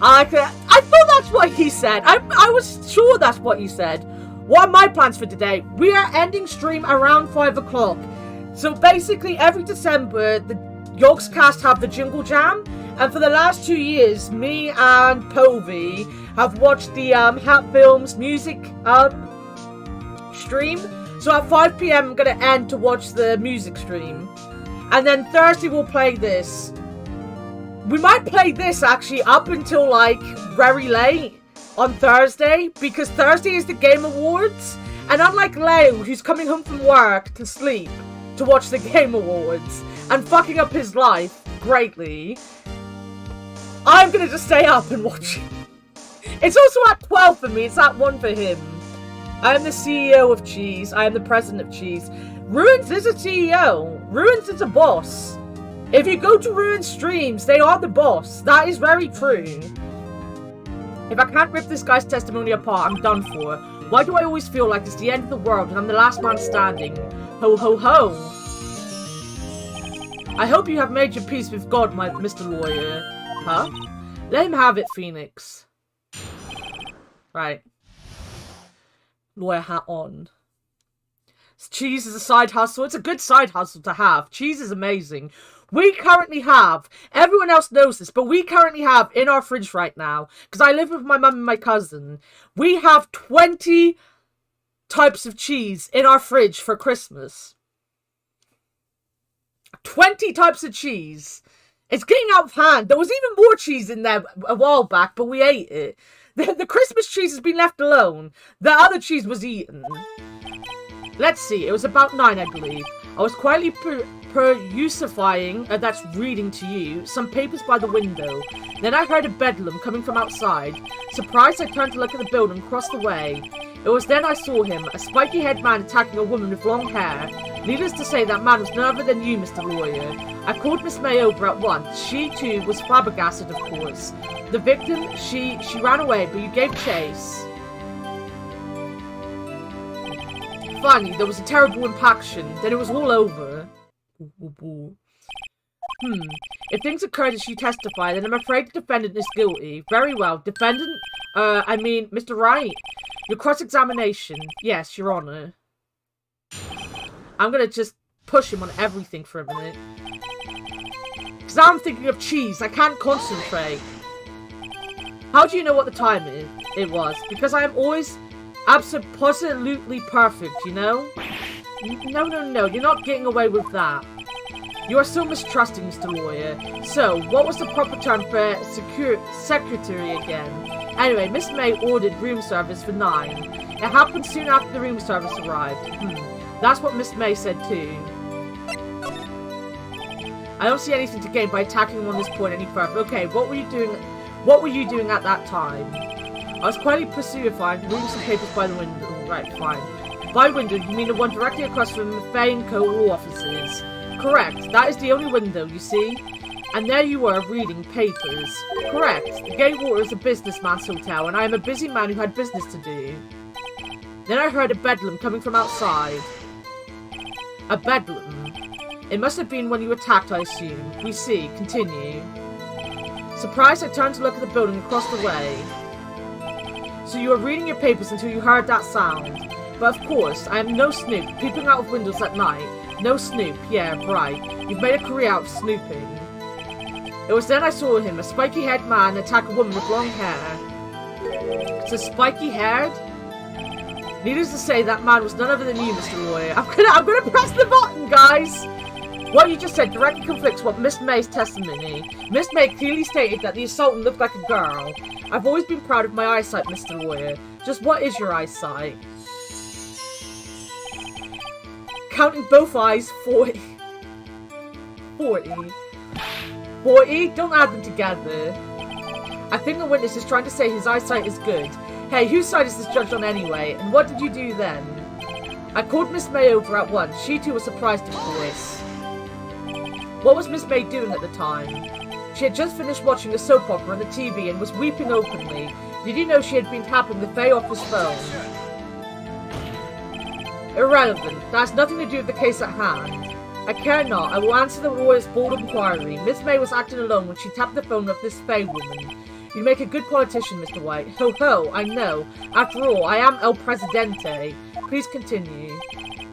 I thought that's what he said. I was sure that's what he said. What are my plans for today? We are ending stream around 5 o'clock. So basically every December, the Yogscast have the Jingle Jam. And for the last 2 years, me and Povey have watched the Hat Films music stream. So at 5 PM, I'm going to end to watch the music stream. And then Thursday, we'll play this. We might play this, actually, up until, like, very late on Thursday. Because Thursday is the Game Awards. And unlike Leo, who's coming home from work to sleep to watch the Game Awards and fucking up his life greatly, I'm going to just stay up and watch it. It's also at 12 for me. It's at 1 for him. I am the CEO of Cheese. I am the president of Cheese. Ruins is a CEO. Ruins is a boss. If you go to Ruins streams, they are the boss. That is very true. If I can't rip this guy's testimony apart, I'm done for. Why do I always feel like it's the end of the world and I'm the last man standing? Ho ho ho. I hope you have made your peace with God, my Mr. Lawyer. Huh? Let him have it, Phoenix. Right. Lawyer hat on. Cheese is a side hustle. It's a good side hustle to have. Cheese is amazing. We currently have, everyone else knows this, but we currently have in our fridge right now, because I live with my mum and my cousin, we have 20 types of cheese in our fridge for Christmas. 20 types of cheese. It's getting out of hand. There was even more cheese in there a while back, but we ate it. The Christmas cheese has been left alone. The other cheese was eaten. Let's see. It was about 9, I believe. I was quietly perusifying, that's reading to you, some papers by the window. Then I heard a bedlam coming from outside. Surprised, I turned to look at the building across the way. It was then I saw him, a spiky-haired man attacking a woman with long hair. Needless to say, that man was none other than you, Mr. Lawyer. I called Miss May over at once. She, too, was flabbergasted, of course. The victim, she ran away, but you gave chase. Finally, there was a terrible impaction. Then it was all over. If things occurred as you testify, then I'm afraid the defendant is guilty. Very well. Defendant, Mr. Wright. Your cross-examination. Yes, Your Honor. I'm gonna just push him on everything for a minute. Because now I'm thinking of cheese. I can't concentrate. How do you know what the time it was? Because I am always absolutely perfect, you know? No. You're not getting away with that. You are so mistrusting, Mr. Lawyer. So, what was the proper term for secretary again? Anyway, Miss May ordered room service for 9. It happened soon after the room service arrived. That's what Miss May said too. I don't see anything to gain by attacking him on this point any further. Okay, what were you doing? What were you doing at that time? I was quietly pacifying, reading some papers by the window. Right, fine. By window, you mean the one directly across from the Fay & Co. law offices? Correct. That is the only window, you see? And there you were, reading papers. Correct. The Gatewater is a businessman's hotel, and I am a busy man who had business to do. Then I heard a bedlam coming from outside. A bedlam? It must have been when you attacked, I assume. We see. Continue. Surprised, I turned to look at the building across the way. So you were reading your papers until you heard that sound. But of course, I am no snoop, peeping out of windows at night. No snoop, yeah, right. You've made a career out of snooping. It was then I saw him, a spiky-haired man, attack a woman with long hair. So spiky-haired? Needless to say, that man was none other than you, Mr. Lawyer. I'm gonna press the button, guys! What you just said directly conflicts with Miss May's testimony. Miss May clearly stated that the assailtant looked like a girl. I've always been proud of my eyesight, Mr. Lawyer. Just what is your eyesight? Counting both eyes, 40. 40? Don't add them together. I think the witness is trying to say his eyesight is good. Hey, whose side is this judge on anyway? And what did you do then? I called Miss May over at once. She too was surprised, of course. What was Miss May doing at the time? She had just finished watching a soap opera on the TV and was weeping openly. Did you know she had been tapping the Fae office phone? Irrelevant. That has nothing to do with the case at hand. I care not. I will answer the lawyer's bold inquiry. Miss May was acting alone when she tapped the phone of this Fae woman. You make a good politician, Mr. White. Ho ho, I know. After all, I am El Presidente. Please continue.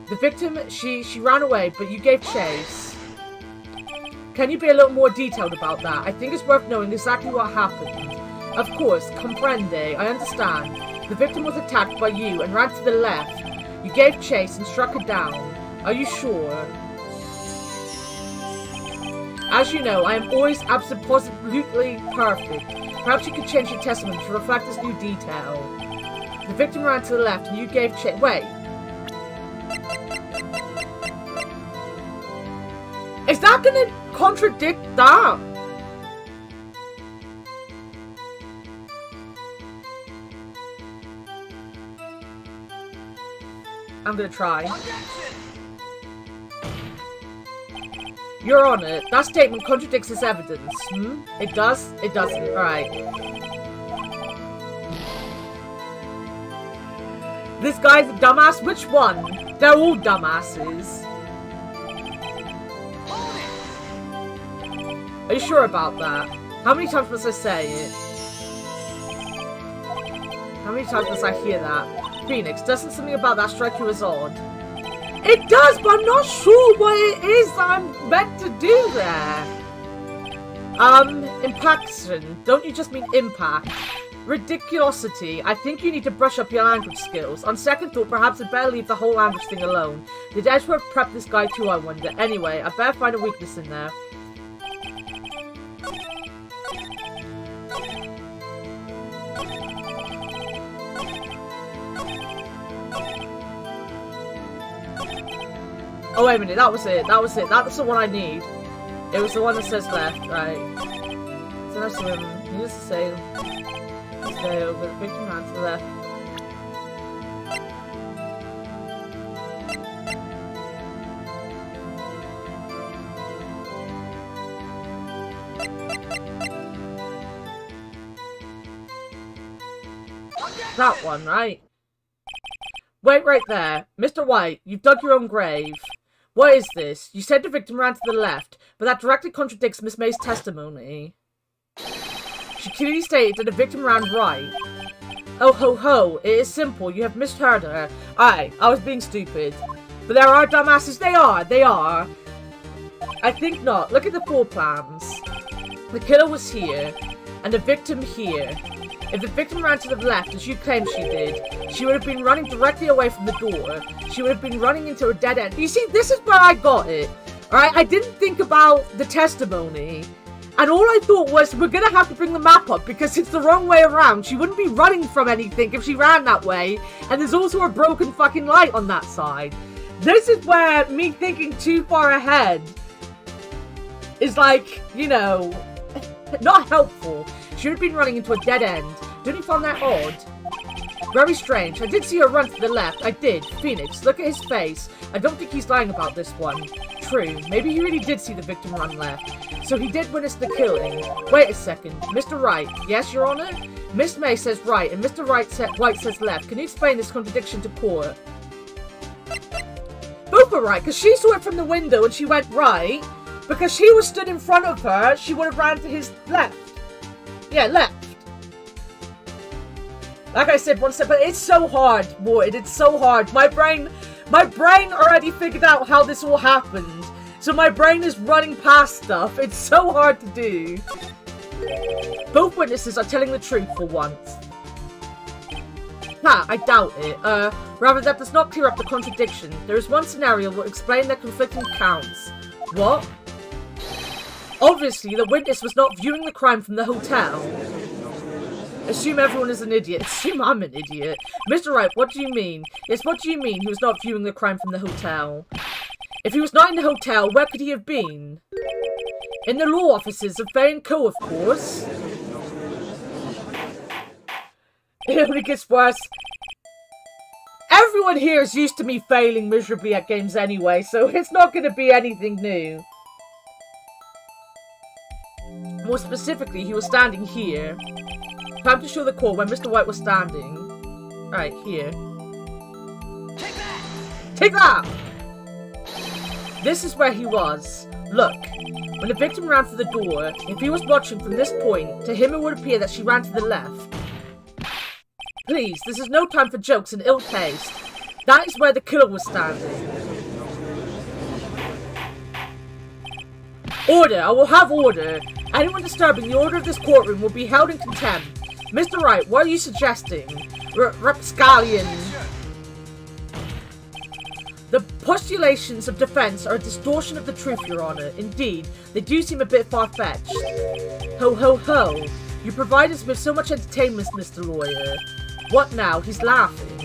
The victim, she ran away, but you gave chase. Can you be a little more detailed about that? I think it's worth knowing exactly what happened. Of course, comprende. I understand. The victim was attacked by you and ran to the left. You gave chase and struck her down. Are you sure? As you know, I am always absolutely perfect. Perhaps you could change your testimony to reflect this new detail. The victim ran to the left and you gave chase. Wait. Is that gonna contradict that? I'm gonna try. Your Honor, that statement contradicts this evidence. It does? It doesn't. Alright. This guy's a dumbass? Which one? They're all dumbasses. Are you sure about that? How many times must I say it? How many times must I hear that? Phoenix, doesn't something about that strike you as odd? It does, but I'm not sure what it is I'm meant to do there. Impaction. Don't you just mean impact? Ridiculosity. I think you need to brush up your language skills. On second thought, perhaps I'd better leave the whole language thing alone. Did Edgeworth prep this guy too, I wonder? Anyway, I better find a weakness in there. Oh, wait a minute, that was it. That's the one I need. It was the one that says left, right. So that's the one. Needless to say, stay over the victim ran to the left. That one, right? Wait right there. Mr. White, you've dug your own grave. What is this? You said the victim ran to the left, but that directly contradicts Miss May's testimony. She clearly stated that the victim ran right. Oh ho ho, it is simple, you have misheard her. I was being stupid. But there are dumbasses. They are. I think not. Look at the floor plans. The killer was here, and the victim here. If the victim ran to the left, as you claim she did, she would have been running directly away from the door. She would have been running into a dead end. You see, this is where I got it. Alright, I didn't think about the testimony. And all I thought was, we're gonna have to bring the map up because it's the wrong way around. She wouldn't be running from anything if she ran that way. And there's also a broken fucking light on that side. This is where me thinking too far ahead is like, you know, not helpful. She would have been running into a dead end. Don't you find that odd? Very strange. I did see her run to the left. I did. Phoenix, look at his face. I don't think he's lying about this one. True. Maybe he really did see the victim run left. So he did witness the killing. Wait a second. Mr. Wright. Yes, Your Honor? Miss May says right, and Mr. White says left. Can you explain this contradiction to court? Both are right, because she saw it from the window and she went right. Because he was stood in front of her, she would have ran to his left. Yeah, left. Like I said, one step, but it's so hard, Morton. It's so hard. My brain already figured out how this all happened. So my brain is running past stuff. It's so hard to do. Both witnesses are telling the truth for once. Ha, I doubt it. Rather that does not clear up the contradiction. There is one scenario that will explain their conflicting accounts. What? Obviously, the witness was not viewing the crime from the hotel. Assume everyone is an idiot. Assume I'm an idiot. Mr. Wright, what do you mean? Yes, what do you mean he was not viewing the crime from the hotel? If he was not in the hotel, where could he have been? In the law offices of Bay & Co, of course. It only gets worse. Everyone here is used to me failing miserably at games anyway, so it's not going to be anything new. More specifically, he was standing here. Time to show the court where Mr. White was standing. Right, here. Take that! Take that! This is where he was. Look, when the victim ran for the door, if he was watching from this point, to him it would appear that she ran to the left. Please, this is no time for jokes and ill taste. That is where the killer was standing. Order! I will have order. Anyone disturbing the order of this courtroom will be held in contempt. Mr. Wright, what are you suggesting? Rapscallion. The postulations of defense are a distortion of the truth, Your Honor. Indeed, they do seem a bit far-fetched. Ho ho ho. You provide us with so much entertainment, Mr. Lawyer. What now? He's laughing.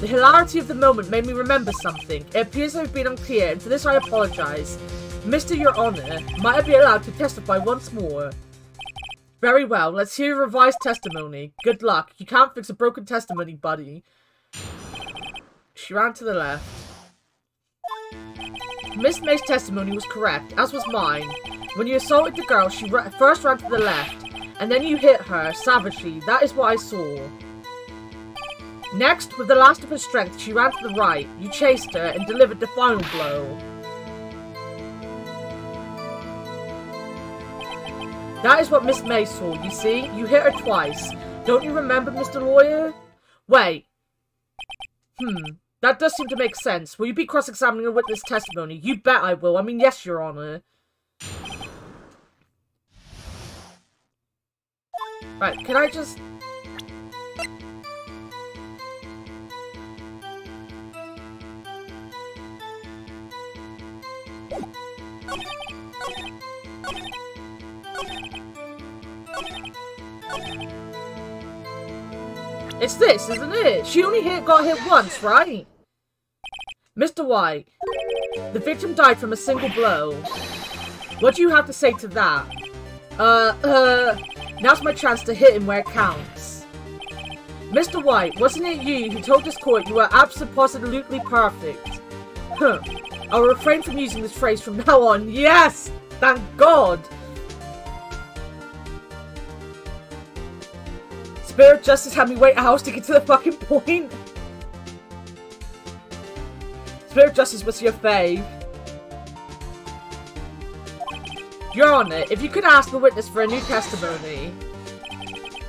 The hilarity of the moment made me remember something. It appears I've been unclear, and for this I apologize. Mr. Your Honor, might I be allowed to testify once more? Very well, let's hear your revised testimony. Good luck. You can't fix a broken testimony, buddy. She ran to the left. Miss May's testimony was correct, as was mine. When you assaulted the girl, she first ran to the left, and then you hit her, savagely. That is what I saw. Next, with the last of her strength, she ran to the right. You chased her and delivered the final blow. That is what Miss May saw, you see? You hit her twice. Don't you remember, Mr. Lawyer? Wait. That does seem to make sense. Will you be cross-examining a witness testimony? You bet I will. I mean, yes, Your Honor. Right, can I just... It's this, isn't it? She only got hit once, right? Mr. White, the victim died from a single blow. What do you have to say to that? Now's my chance to hit him where it counts. Mr. White, wasn't it you who told this court you were absolutely perfect? Huh. I'll refrain from using this phrase from now on. Yes! Thank God! Spirit Justice had me wait hours to get to the fucking point. Spirit Justice was your fave. Your Honor, if you could ask the witness for a new testimony.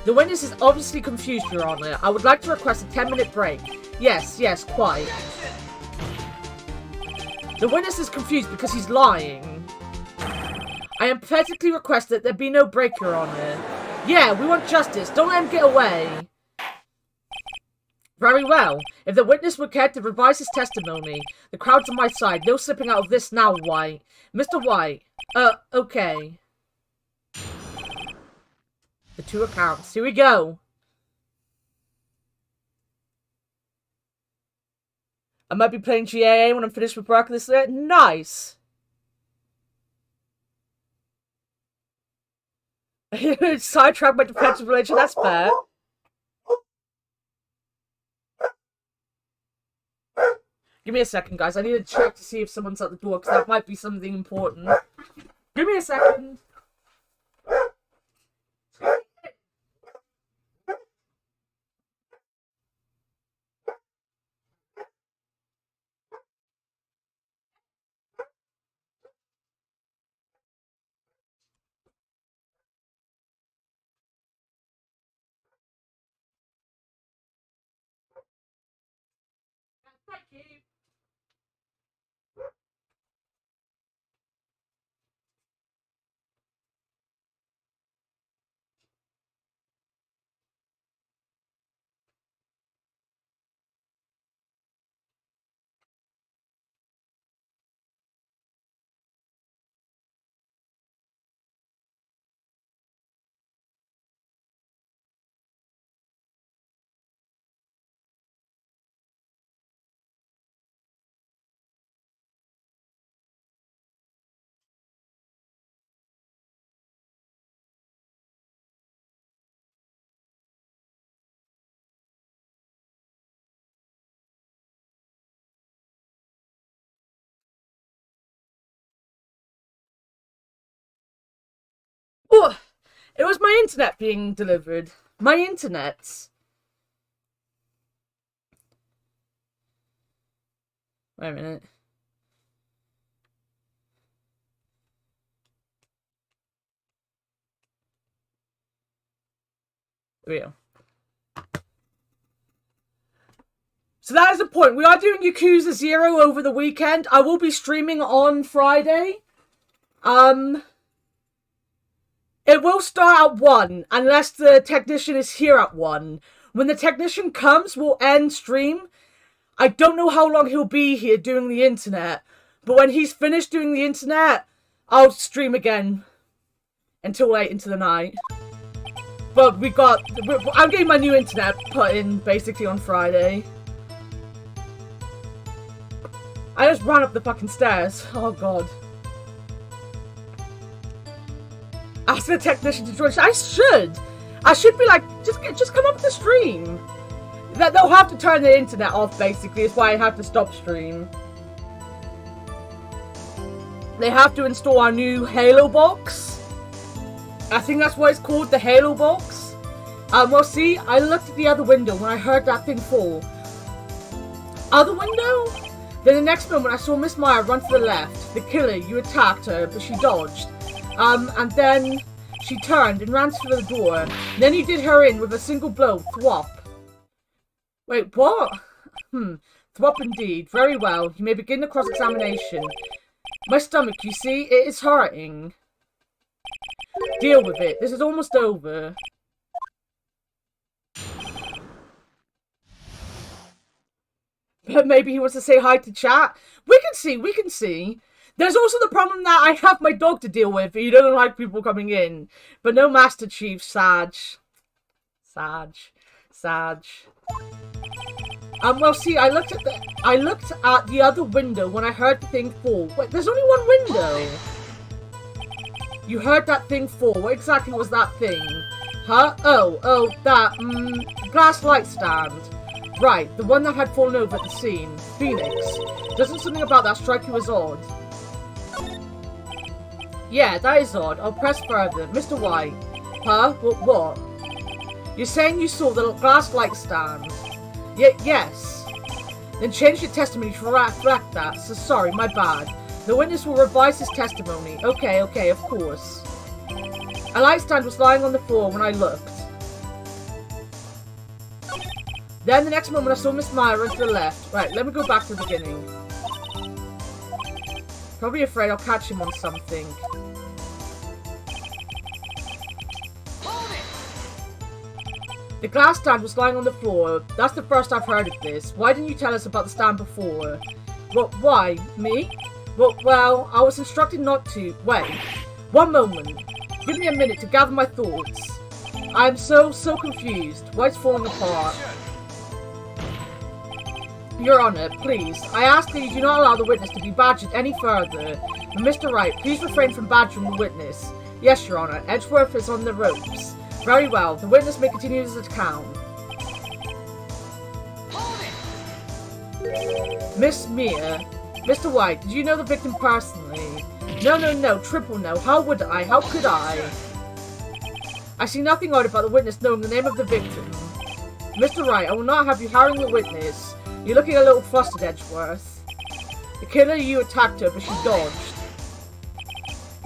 The witness is obviously confused, Your Honor. I would like to request a 10-minute break. Yes, quite. The witness is confused because he's lying. I emphatically request that there be no break, Your Honor. Yeah, we want justice. Don't let him get away. Very well. If the witness would care to revise his testimony, the crowd's on my side. No slipping out of this now, White. Mr. White. Okay. The 2 accounts. Here we go. I might be playing GAA when I'm finished with work this year. Nice. Sidetrack my defensive religion. That's fair. Give me a second, guys. I need to check to see if someone's at the door, because that might be something important. Give me a second. Thank you. Oh, it was my internet being delivered. My internet. Wait a minute. There we go. So that is the point. We are doing Yakuza 0 over the weekend. I will be streaming on Friday. It will start at 1, unless the technician is here at 1. When the technician comes, we'll end stream. I don't know how long he'll be here doing the internet, but when he's finished doing the internet, I'll stream again until late into the night. But I'm getting my new internet put in basically on Friday. I just ran up the fucking stairs. Oh god. Ask the technician to join. I should be like, just come up to stream. They'll have to turn the internet off, basically. It's why I have to stop stream. They have to install our new Halo box. I think that's what it's called, the Halo box. Well, see, I looked at the other window when I heard that thing fall. Other window? Then the next moment I saw Miss Meyer run to the left. The killer, you attacked her, but she dodged. And then she turned and ran to the door. Then you did her in with a single blow. Thwop. Wait, what? Thwop indeed. Very well. You may begin the cross-examination. My stomach, you see, it is hurting. Deal with it. This is almost over. But maybe he wants to say hi to chat. We can see. There's also the problem that I have my dog to deal with. He doesn't like people coming in. But no Master Chief, Sag. Well, see, I looked at the other window when I heard the thing fall. Wait, there's only one window. You heard that thing fall. What exactly was that thing? Huh? Oh, that, glass light stand. Right, the one that had fallen over at the scene. Phoenix. Doesn't something about that strike you as odd? Yeah, that is odd. I'll press further. Mr. White. Huh? What? You're saying you saw the glass light stand? Yes. Then change your testimony to reflect that. So sorry, my bad. The witness will revise his testimony. Okay, of course. A light stand was lying on the floor when I looked. Then the next moment I saw Miss Meyer run to the left. Right, let me go back to the beginning. Probably afraid I'll catch him on something. The glass stand was lying on the floor. That's the first I've heard of this. Why didn't you tell us about the stand before? What, why? Me? Well, I was instructed not to. Wait. One moment. Give me a minute to gather my thoughts. I am so confused. Why it's falling apart? Your Honor, please. I ask that you do not allow the witness to be badgered any further. And Mr. Wright, please refrain from badgering the witness. Yes, Your Honor. Edgeworth is on the ropes. Very well. The witness may continue his account. Miss Mia. Mr. White, did you know the victim personally? No. Triple no. How would I? How could I? I see nothing odd about the witness knowing the name of the victim. Mr. Wright, I will not have you harrying the witness. You're looking a little flustered, Edgeworth. The killer, you attacked her, but she dodged.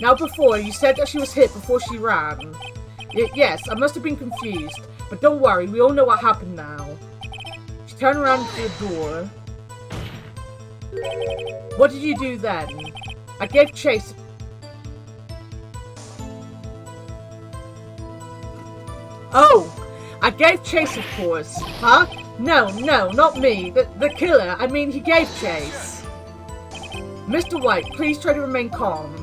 Now before, you said that she was hit before she ran. Yes, I must have been confused. But don't worry, we all know what happened now. She turned around to the door. What did you do then? I gave chase. Oh! I gave chase, of course. Huh? No, not me. The killer. I mean, he gave chase. Mr. White, please try to remain calm.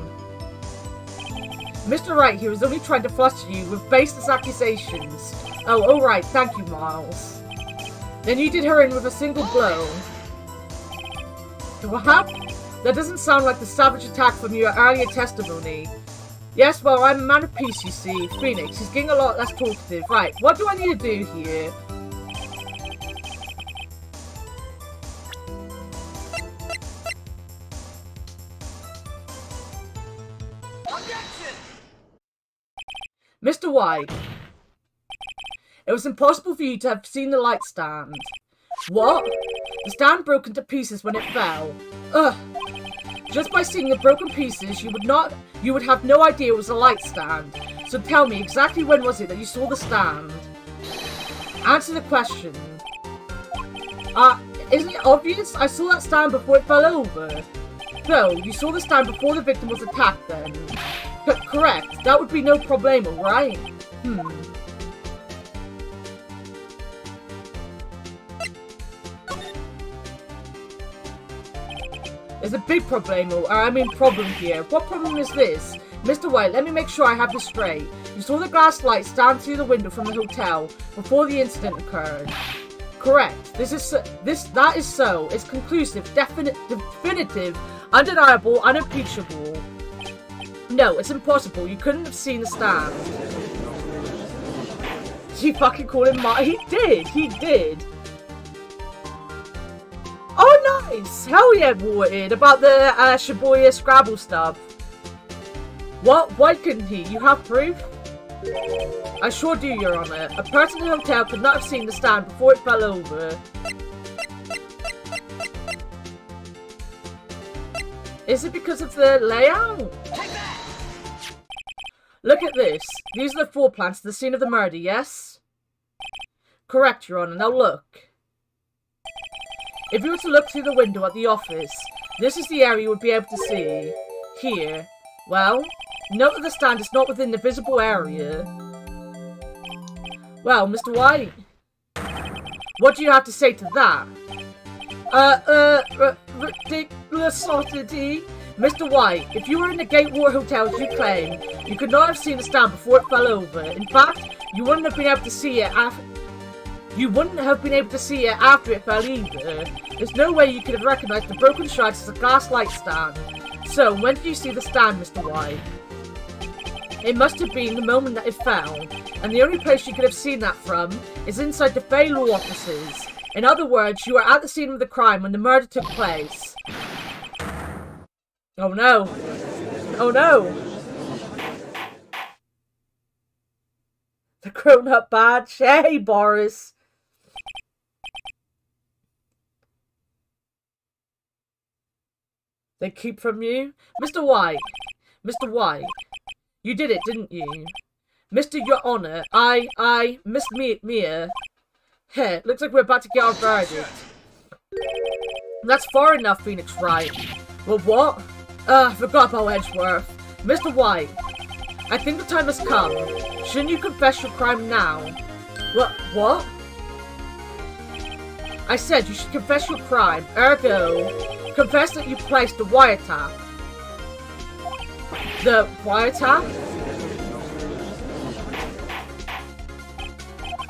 Mr. Wright here was only trying to fluster you with baseless accusations. Oh, alright. Thank you, Miles. Then you did her in with a single blow. What? That doesn't sound like the savage attack from your earlier testimony. Yes, well, I'm a man of peace, you see. Phoenix, he's getting a lot less talkative. Right, what do I need to do here? Objection! Mr. White. It was impossible for you to have seen the light stand. What? The stand broke into pieces when it fell. Ugh. Just by seeing the broken pieces, you would have no idea it was a light stand. So tell me, exactly when was it that you saw the stand? Answer the question. Isn't it obvious? I saw that stand before it fell over. So, you saw the stand before the victim was attacked then? Correct. That would be no problemo, right? There's a big problem here. What problem is this? Mr. White, let me make sure I have this straight. You saw the glass light stand through the window from the hotel before the incident occurred. Correct. That is so. It's conclusive, definitive, undeniable, unimpeachable. No, it's impossible. You couldn't have seen the stand. She fucking called him He did. Oh, nice! Hell yeah, Warted, about the Shibuya Scrabble stuff. What? Why couldn't he? You have proof? I sure do, Your Honor. A person in the hotel could not have seen the stand before it fell over. Is it because of the layout? Look at this. These are the floor plans to the scene of the murder, yes? Correct, Your Honor. Now look. If you were to look through the window at the office, this is the area you would be able to see. Here. Well, note that the stand is not within the visible area. Well, Mr. White, what do you have to say to that? Ridiculosity. Mr. White, if you were in the Gatewater Hotel as you claim, you could not have seen the stand before it fell over. In fact, you wouldn't have been able to see it after it fell either. There's no way you could have recognized the broken shards as a glass light stand. So, when did you see the stand, Mr. White? It must have been the moment that it fell, and the only place you could have seen that from is inside the Fey Law offices. In other words, you were at the scene of the crime when the murder took place. Oh no. Oh no. The grown-up badge. Hey, Boris. They keep from you? Mr. White. Mr. White. You did it, didn't you? Mr. Your Honor, Miss Mia. Heh, looks like we're about to get our verdict. That's far enough, Phoenix Wright. Well, what? Forgot about Edgeworth. Mr. White, I think the time has come. Shouldn't you confess your crime now? What? I said you should confess your crime. Ergo, confess that you placed the wiretap. The wiretap?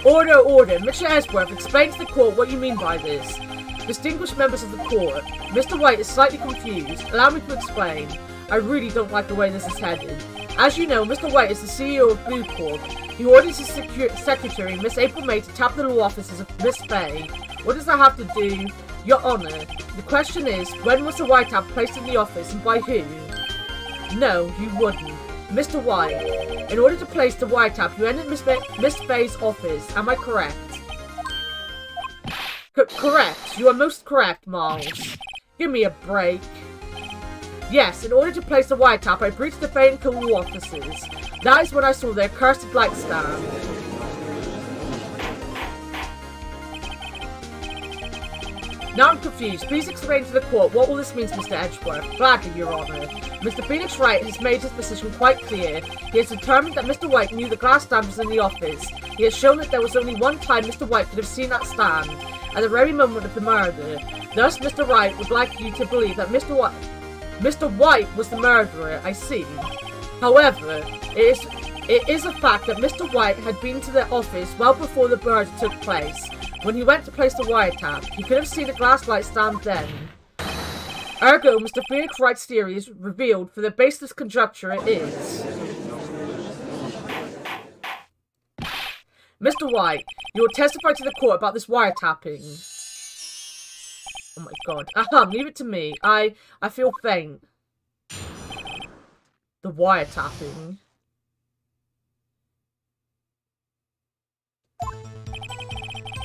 Order. Mr. Edgeworth, explain to the court what you mean by this. Distinguished members of the court, Mr. White is slightly confused. Allow me to explain. I really don't like the way this is headed. As you know, Mr. White is the CEO of Blue Corp. He orders his secretary, Miss April May, to tap the law offices of Miss Faye. What does that have to do? Your Honor, the question is, when was the wiretap placed in the office and by who? No, you wouldn't. Mr. White, in order to place the wiretap, you entered Miss Faye's office. Am I correct? Correct. You are most correct, Miles. Give me a break. Yes, in order to place the wiretap, I breached the Faye and Co. offices. That is when I saw their cursed light stand. Now I'm confused. Please explain to the court what all this means, Mr. Edgeworth. Gladly, Your Honor. Mr. Phoenix Wright has made his position quite clear. He has determined that Mr. White knew the glass stand was in the office. He has shown that there was only one time Mr. White could have seen that stand, at the very moment of the murder. Thus, Mr. Wright would like you to believe that Mr. White was the murderer, I see. However, it is a fact that Mr. White had been to the office well before the murder took place. When he went to place the wiretap, he could have seen the glass light stand then. Ergo, Mr. Phoenix Wright's theory is revealed for the baseless conjecture it is. Mr. White, you will testify to the court about this wiretapping. Oh my god. Leave it to me. I feel faint. The wiretapping.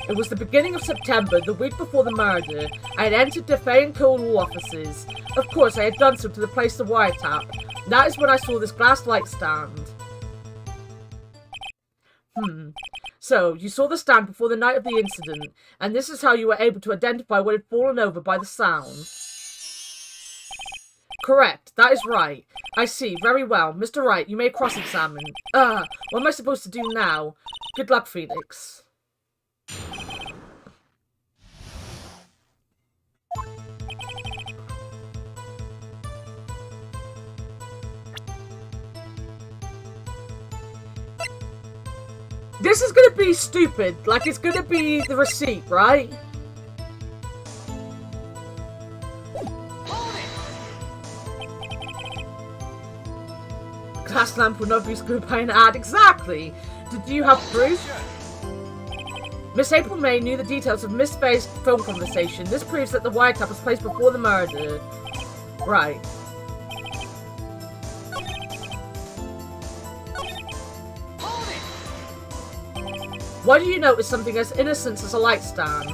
It was the beginning of September, the week before the murder. I had entered the Faye & Co. law offices. Of course, I had done so to place the wiretap. That is when I saw this glass light stand. So, you saw the stand before the night of the incident, and this is how you were able to identify what had fallen over by the sound. Correct, that is right. I see, very well. Mr. Wright, you may cross-examine. What am I supposed to do now? Good luck, Phoenix. This is gonna be stupid. Like, it's gonna be the receipt, right? Glass lamp will not be screwed by an ad. Exactly. Did you have proof? Miss April May knew the details of Miss Faye's phone conversation. This proves that the wiretap was placed before the murder. Right. Why do you notice something as innocent as a light stand?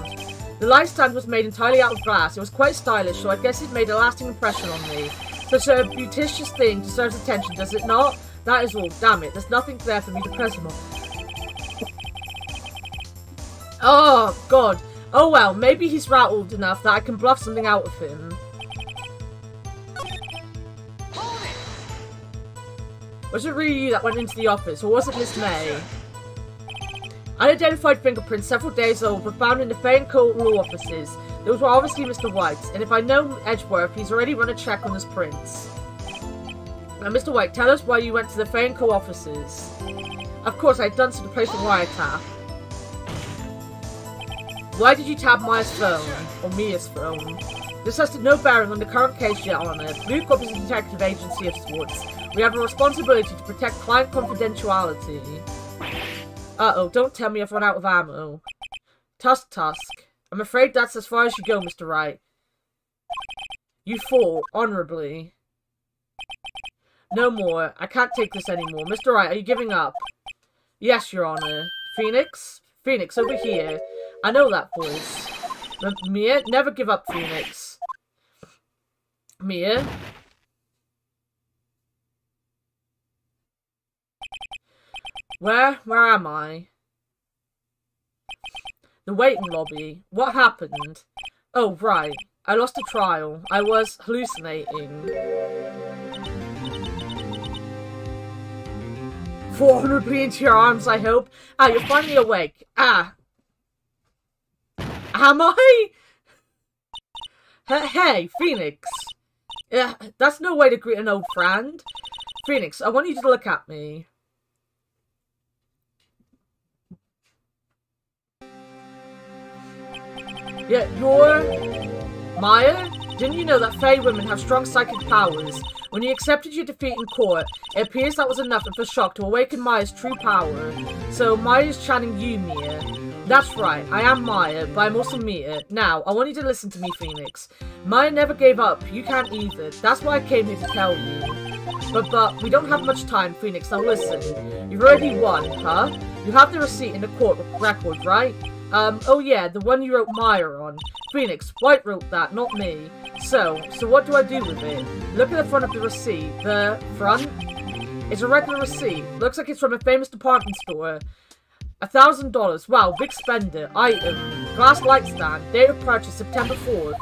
The light stand was made entirely out of glass. It was quite stylish, so I guess it made a lasting impression on me. Such a beauticious thing deserves attention, does it not? That is all. Damn it. There's nothing there for me to press him on. Oh, God. Oh, well. Maybe he's rattled enough that I can bluff something out of him. Was it really you that went into the office, or was it Miss May? Unidentified fingerprints several days old were found in the Faye & Co. law offices. Those were obviously Mr. White's, and if I know Edgeworth, he's already run a check on his prints. Now, Mr. White, tell us why you went to the Faye & Co. offices. Of course, I had done so to place the wiretap. Why did you tap Maya's phone? Or Mia's phone? This has no bearing on the current case, Your Honor. Blue Corp is a detective agency of sorts. We have a responsibility to protect client confidentiality. Uh-oh, don't tell me I've run out of ammo. Tusk. I'm afraid that's as far as you go, Mr. Wright. You fought honorably. No more. I can't take this anymore. Mr. Wright, are you giving up? Yes, Your Honor. Phoenix? Phoenix, over here. I know that voice. Mia, never give up, Phoenix. Mia? Where am I? The waiting lobby. What happened? Oh, right. I lost a trial. I was hallucinating. 400 into your arms, I hope. Ah, you're finally awake. Ah. Am I? Hey, Phoenix. Yeah, that's no way to greet an old friend. Phoenix, I want you to look at me. Yeah, you're... Maya? Didn't you know that Fae women have strong psychic powers? When you accepted your defeat in court, it appears that was enough of a shock to awaken Maya's true power. So, Maya's chanting you, Mia. That's right, I am Maya, but I'm also Mia. Now, I want you to listen to me, Phoenix. Maya never gave up, you can't either. That's why I came here to tell you. But, we don't have much time, Phoenix, now listen. You've already won, huh? You have the receipt in the court record, right? Oh yeah, the one you wrote Maya on. Phoenix, White wrote that, not me. So what do I do with it? Look at the front of the receipt. The front? It's a regular receipt. Looks like it's from a famous department store. $1,000. Wow, big spender. Item. Glass light stand. Date of purchase, September 4th.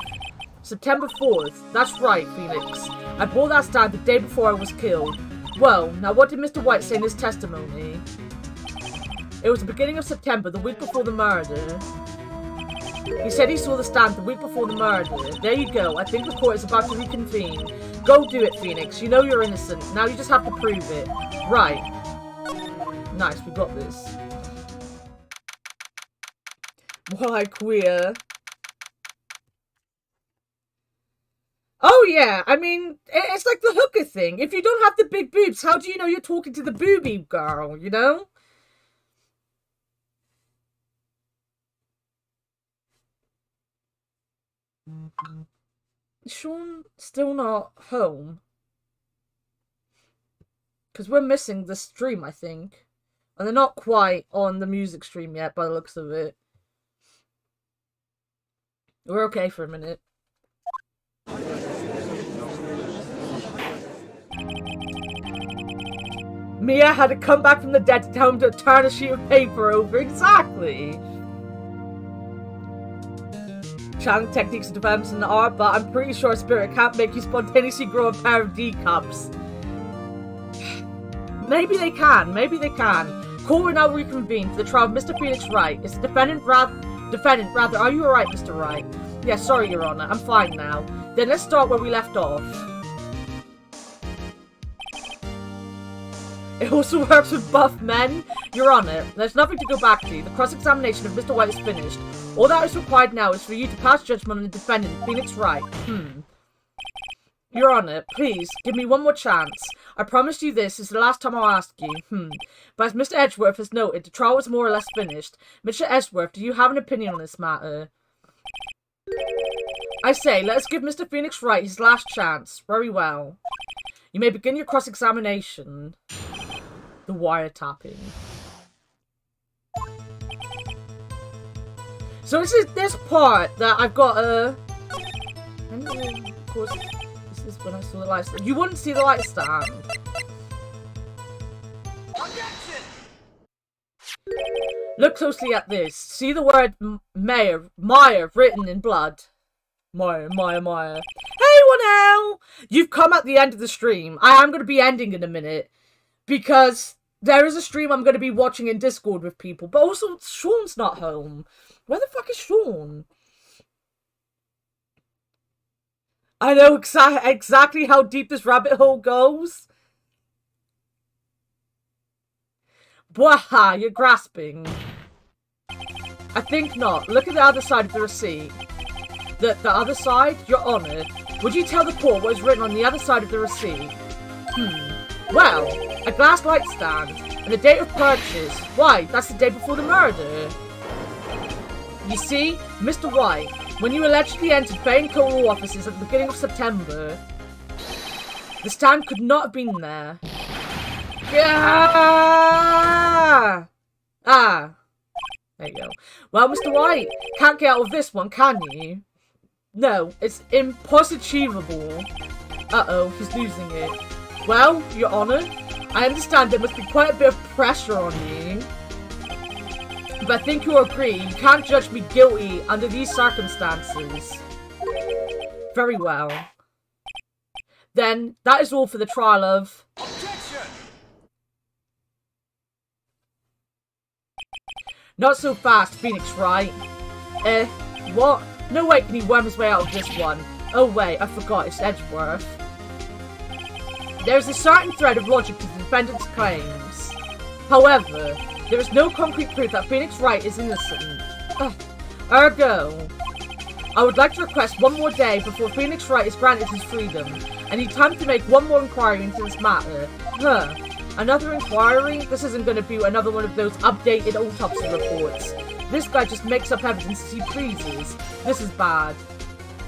September 4th. That's right, Phoenix. I bought that stand the day before I was killed. Well, now what did Mr. White say in his testimony? It was the beginning of September, the week before the murder. He said he saw the stand the week before the murder. There you go. I think the court is about to reconvene. Go do it, Phoenix. You know you're innocent. Now you just have to prove it. Right. Nice, we got this. Why queer? Oh yeah, I mean, it's like the hooker thing. If you don't have the big boobs, how do you know you're talking to the booby girl, you know? Is Sean still not home? Because we're missing the stream, I think. And they're not quite on the music stream yet, by the looks of it. We're okay for a minute. Mia had to come back from the dead to tell him to turn a sheet of paper over. Exactly! Channeling techniques of developments in art, but I'm pretty sure a spirit can't make you spontaneously grow a pair of D cups. Maybe they can. Maybe they can. Court will now reconvene for the trial of Mr. Phoenix Wright. Is the defendant rather, are you alright, Mr. Wright? Yeah, sorry, Your Honor. I'm fine now. Then let's start where we left off. It also works with buff men. Your Honor, there's nothing to go back to. The cross-examination of Mr. White is finished. All that is required now is for you to pass judgment on the defendant, Phoenix Wright. Your Honor, please, give me one more chance. I promise you this is the last time I'll ask you. But as Mr. Edgeworth has noted, the trial was more or less finished. Mr. Edgeworth, do you have an opinion on this matter? I say, let us give Mr. Phoenix Wright his last chance. Very well. You may begin your cross-examination. The wiretapping. So this part that I've got of course, this is when I saw the light stand. You wouldn't see the light stand. Objection! Look closely at this. See the word Maya written in blood. Maya. Hey, Wanel! You've come at the end of the stream. I am going to be ending in a minute. Because there is a stream I'm going to be watching in Discord with people. But also, Sean's not home. Where the fuck is Sean? I know exactly how deep this rabbit hole goes. Bwaha, you're grasping. I think not. Look at the other side of the receipt. The other side? Your Honor. Would you tell the court what is written on the other side of the receipt? Well, a glass light stand. And the date of purchase. Why? That's the day before the murder. You see, Mr. White, when you allegedly entered Bain Coal offices at the beginning of September, the stand could not have been there. Ah! There you go. Well, Mr. White, can't get out of this one, can you? No, it's impossible. Uh-oh, he's losing it. Well, Your Honor, I understand there must be quite a bit of pressure on you. But I think you'll agree, you can't judge me guilty under these circumstances. Very well. Then, that is all for the trial of... Objection! Not so fast, Phoenix Wright. What? No way can he worm his way out of this one. Oh wait, I forgot, it's Edgeworth. There is a certain thread of logic to the defendant's claims. However, there is no concrete proof that Phoenix Wright is innocent. Ergo, I would like to request one more day before Phoenix Wright is granted his freedom. I need time to make one more inquiry into this matter. Another inquiry? This isn't going to be another one of those updated autopsy reports. This guy just makes up evidence as he pleases. This is bad.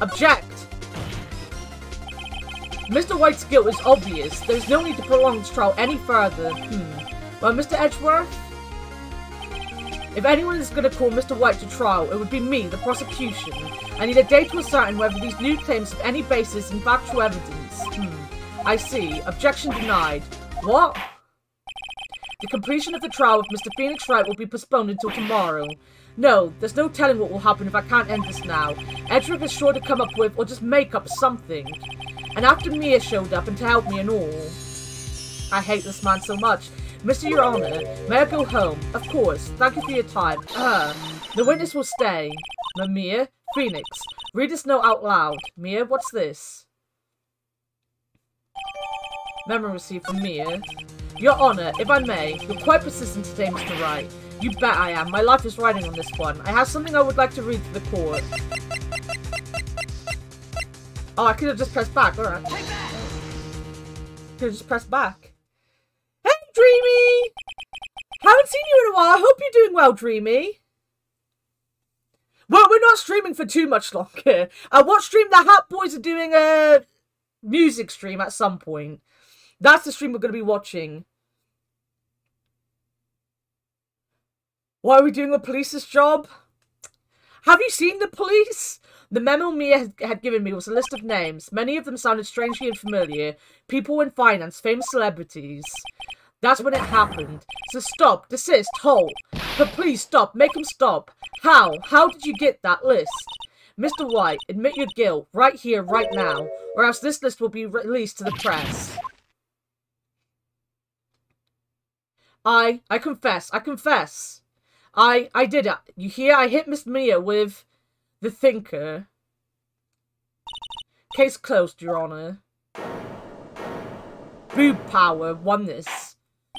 Object! Mr. White's guilt is obvious. There's no need to prolong this trial any further. Well, Mr. Edgeworth? If anyone is going to call Mr. White to trial, it would be me, the prosecution. I need a day to ascertain whether these new claims have any basis in factual evidence. I see. Objection denied. What? The completion of the trial with Mr. Phoenix Wright will be postponed until tomorrow. No, there's no telling what will happen if I can't end this now. Edgeworth is sure to come up with, or just make up something. And after Mia showed up and to help me and all. I hate this man so much. Mr. Your Honor, may I go home? Of course. Thank you for your time. The witness will stay. Mia? Phoenix. Read this note out loud. Mia, what's this? Memo received from Mia. Your Honor, if I may, you're quite persistent today, Mr. Wright. You bet I am. My life is riding on this one. I have something I would like to read to the court. Oh, I could have just pressed back. Alright. Could have just pressed back. Hey, Dreamy! Haven't seen you in a while. I hope you're doing well, Dreamy. Well, we're not streaming for too much longer. What stream the Hat Boys are doing a music stream at some point. That's the stream we're going to be watching. Why are we doing the police's job? Have you seen the police? The memo Mia had given me was a list of names. Many of them sounded strangely unfamiliar. People in finance, famous celebrities. That's when it happened. So stop, desist, halt. But please stop, make him stop. How? How did you get that list? Mr. White, admit your guilt, right here, right now, or else this list will be released to the press. I confess. I did it. You hear? I hit Miss Mia with the thinker. Case closed, Your Honor. Boob power won this.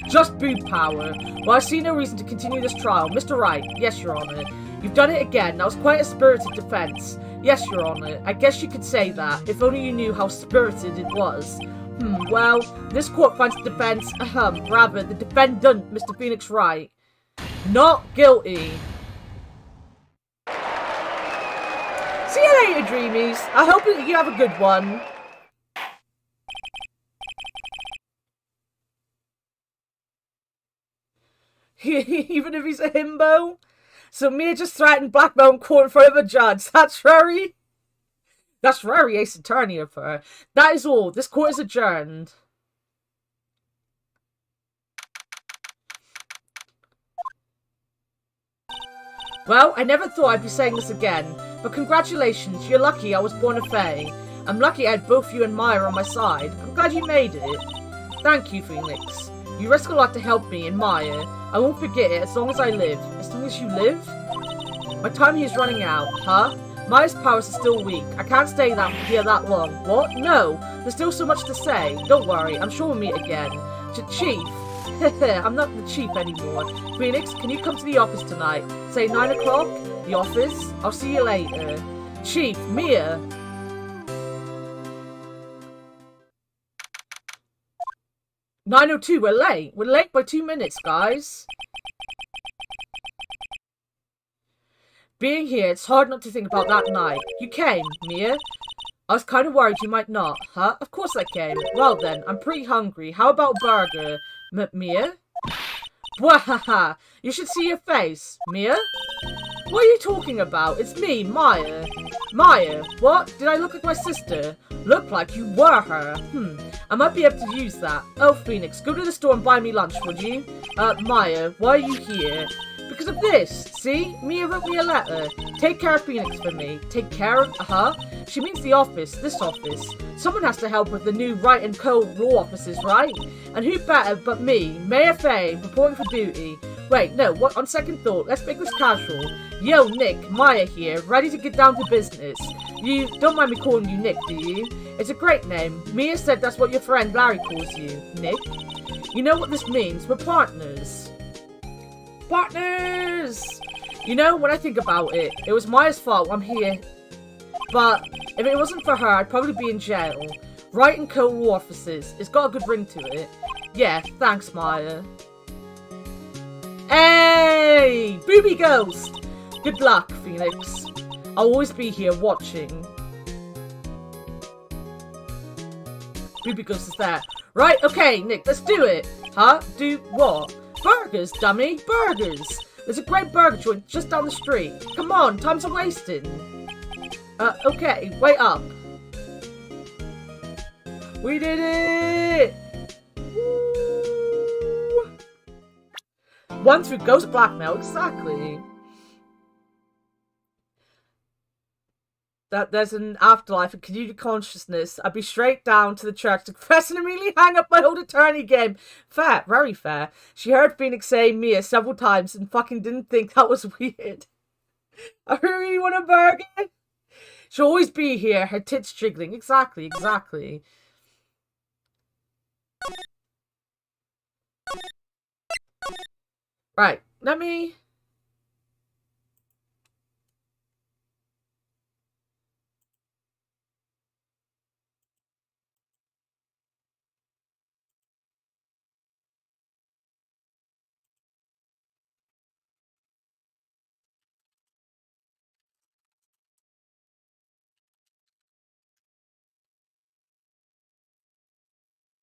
Just boob power. Well, I see no reason to continue this trial. Mr. Wright. Yes, Your Honor. You've done it again. That was quite a spirited defense. Yes, Your Honor. I guess you could say that, if only you knew how spirited it was. Well, this court finds the defense, rather, the defendant, Mr. Phoenix Wright, not guilty. See you later, Dreamies. I hope you have a good one. Even if he's a himbo? So Mia just threatened blackmail in court in front of a judge. That's very Ace Attorney of her. That is all. This court is adjourned. Well, I never thought I'd be saying this again, but congratulations, you're lucky I was born a Fae. I'm lucky I had both you and Maya on my side. I'm glad you made it. Thank you, Phoenix. You risk a lot to help me and Maya. I won't forget it as long as I live. As long as you live? My time here is running out, huh? Maya's powers are still weak. I can't stay here that long. What? No. There's still so much to say. Don't worry. I'm sure we'll meet again. Chief. I'm not the chief anymore. Phoenix, can you come to the office tonight? Say 9 o'clock? The office? I'll see you later. Chief, Mia. "9:02, we're late. We're late by 2 minutes, guys. Being here, it's hard not to think about that night. You came, Mia. I was kind of worried you might not. Huh? Of course I came. Well then, I'm pretty hungry. How about a burger? Mia? Wahaha! You should see your face. Mia? What are you talking about? It's me, Maya. Maya? What? Did I look like my sister? Look like you were her. I might be able to use that. Oh, Phoenix, go to the store and buy me lunch, would you? Maya, why are you here? Because of this. See? Mia wrote me a letter. Take care of Phoenix for me. Take care of... She means the office. This office. Someone has to help with the new Wright and Co. law offices, right? And who better but me, Mayor Faye, reporting for duty. Wait, no, what? On second thought, let's make this casual. Yo, Nick, Maya here, ready to get down to business. You don't mind me calling you Nick, do you? It's a great name. Mia said that's what your friend Larry calls you, Nick. You know what this means? We're partners. Partners! You know, when I think about it, it was Maya's fault I'm here. But if it wasn't for her, I'd probably be in jail. Right in Cold War offices. It's got a good ring to it. Yeah, thanks, Maya. Hey! Booby Ghost! Good luck, Phoenix. I'll always be here watching. Booby Ghost is there. Right, okay, Nick, let's do it. Huh? Do what? Burgers, dummy! Burgers! There's a great burger joint just down the street. Come on, time's a wasting. Okay, wait up. We did it! Woo! One through ghost blackmail, exactly. That there's an afterlife and continued consciousness. I'd be straight down to the church to press and immediately hang up my old attorney game. Fair, very fair. She heard Phoenix say Mia several times and fucking didn't think that was weird. I really want a burger. She'll always be here, her tits jiggling. Exactly, exactly. Right, let me...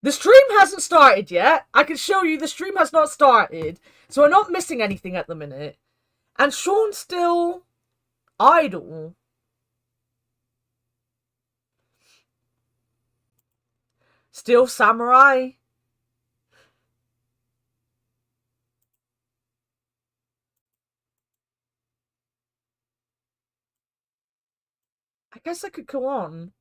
The stream hasn't started yet. I can show you the stream has not started. So we're not missing anything at the minute. And Sean's still idle. Still samurai. I guess I could go on.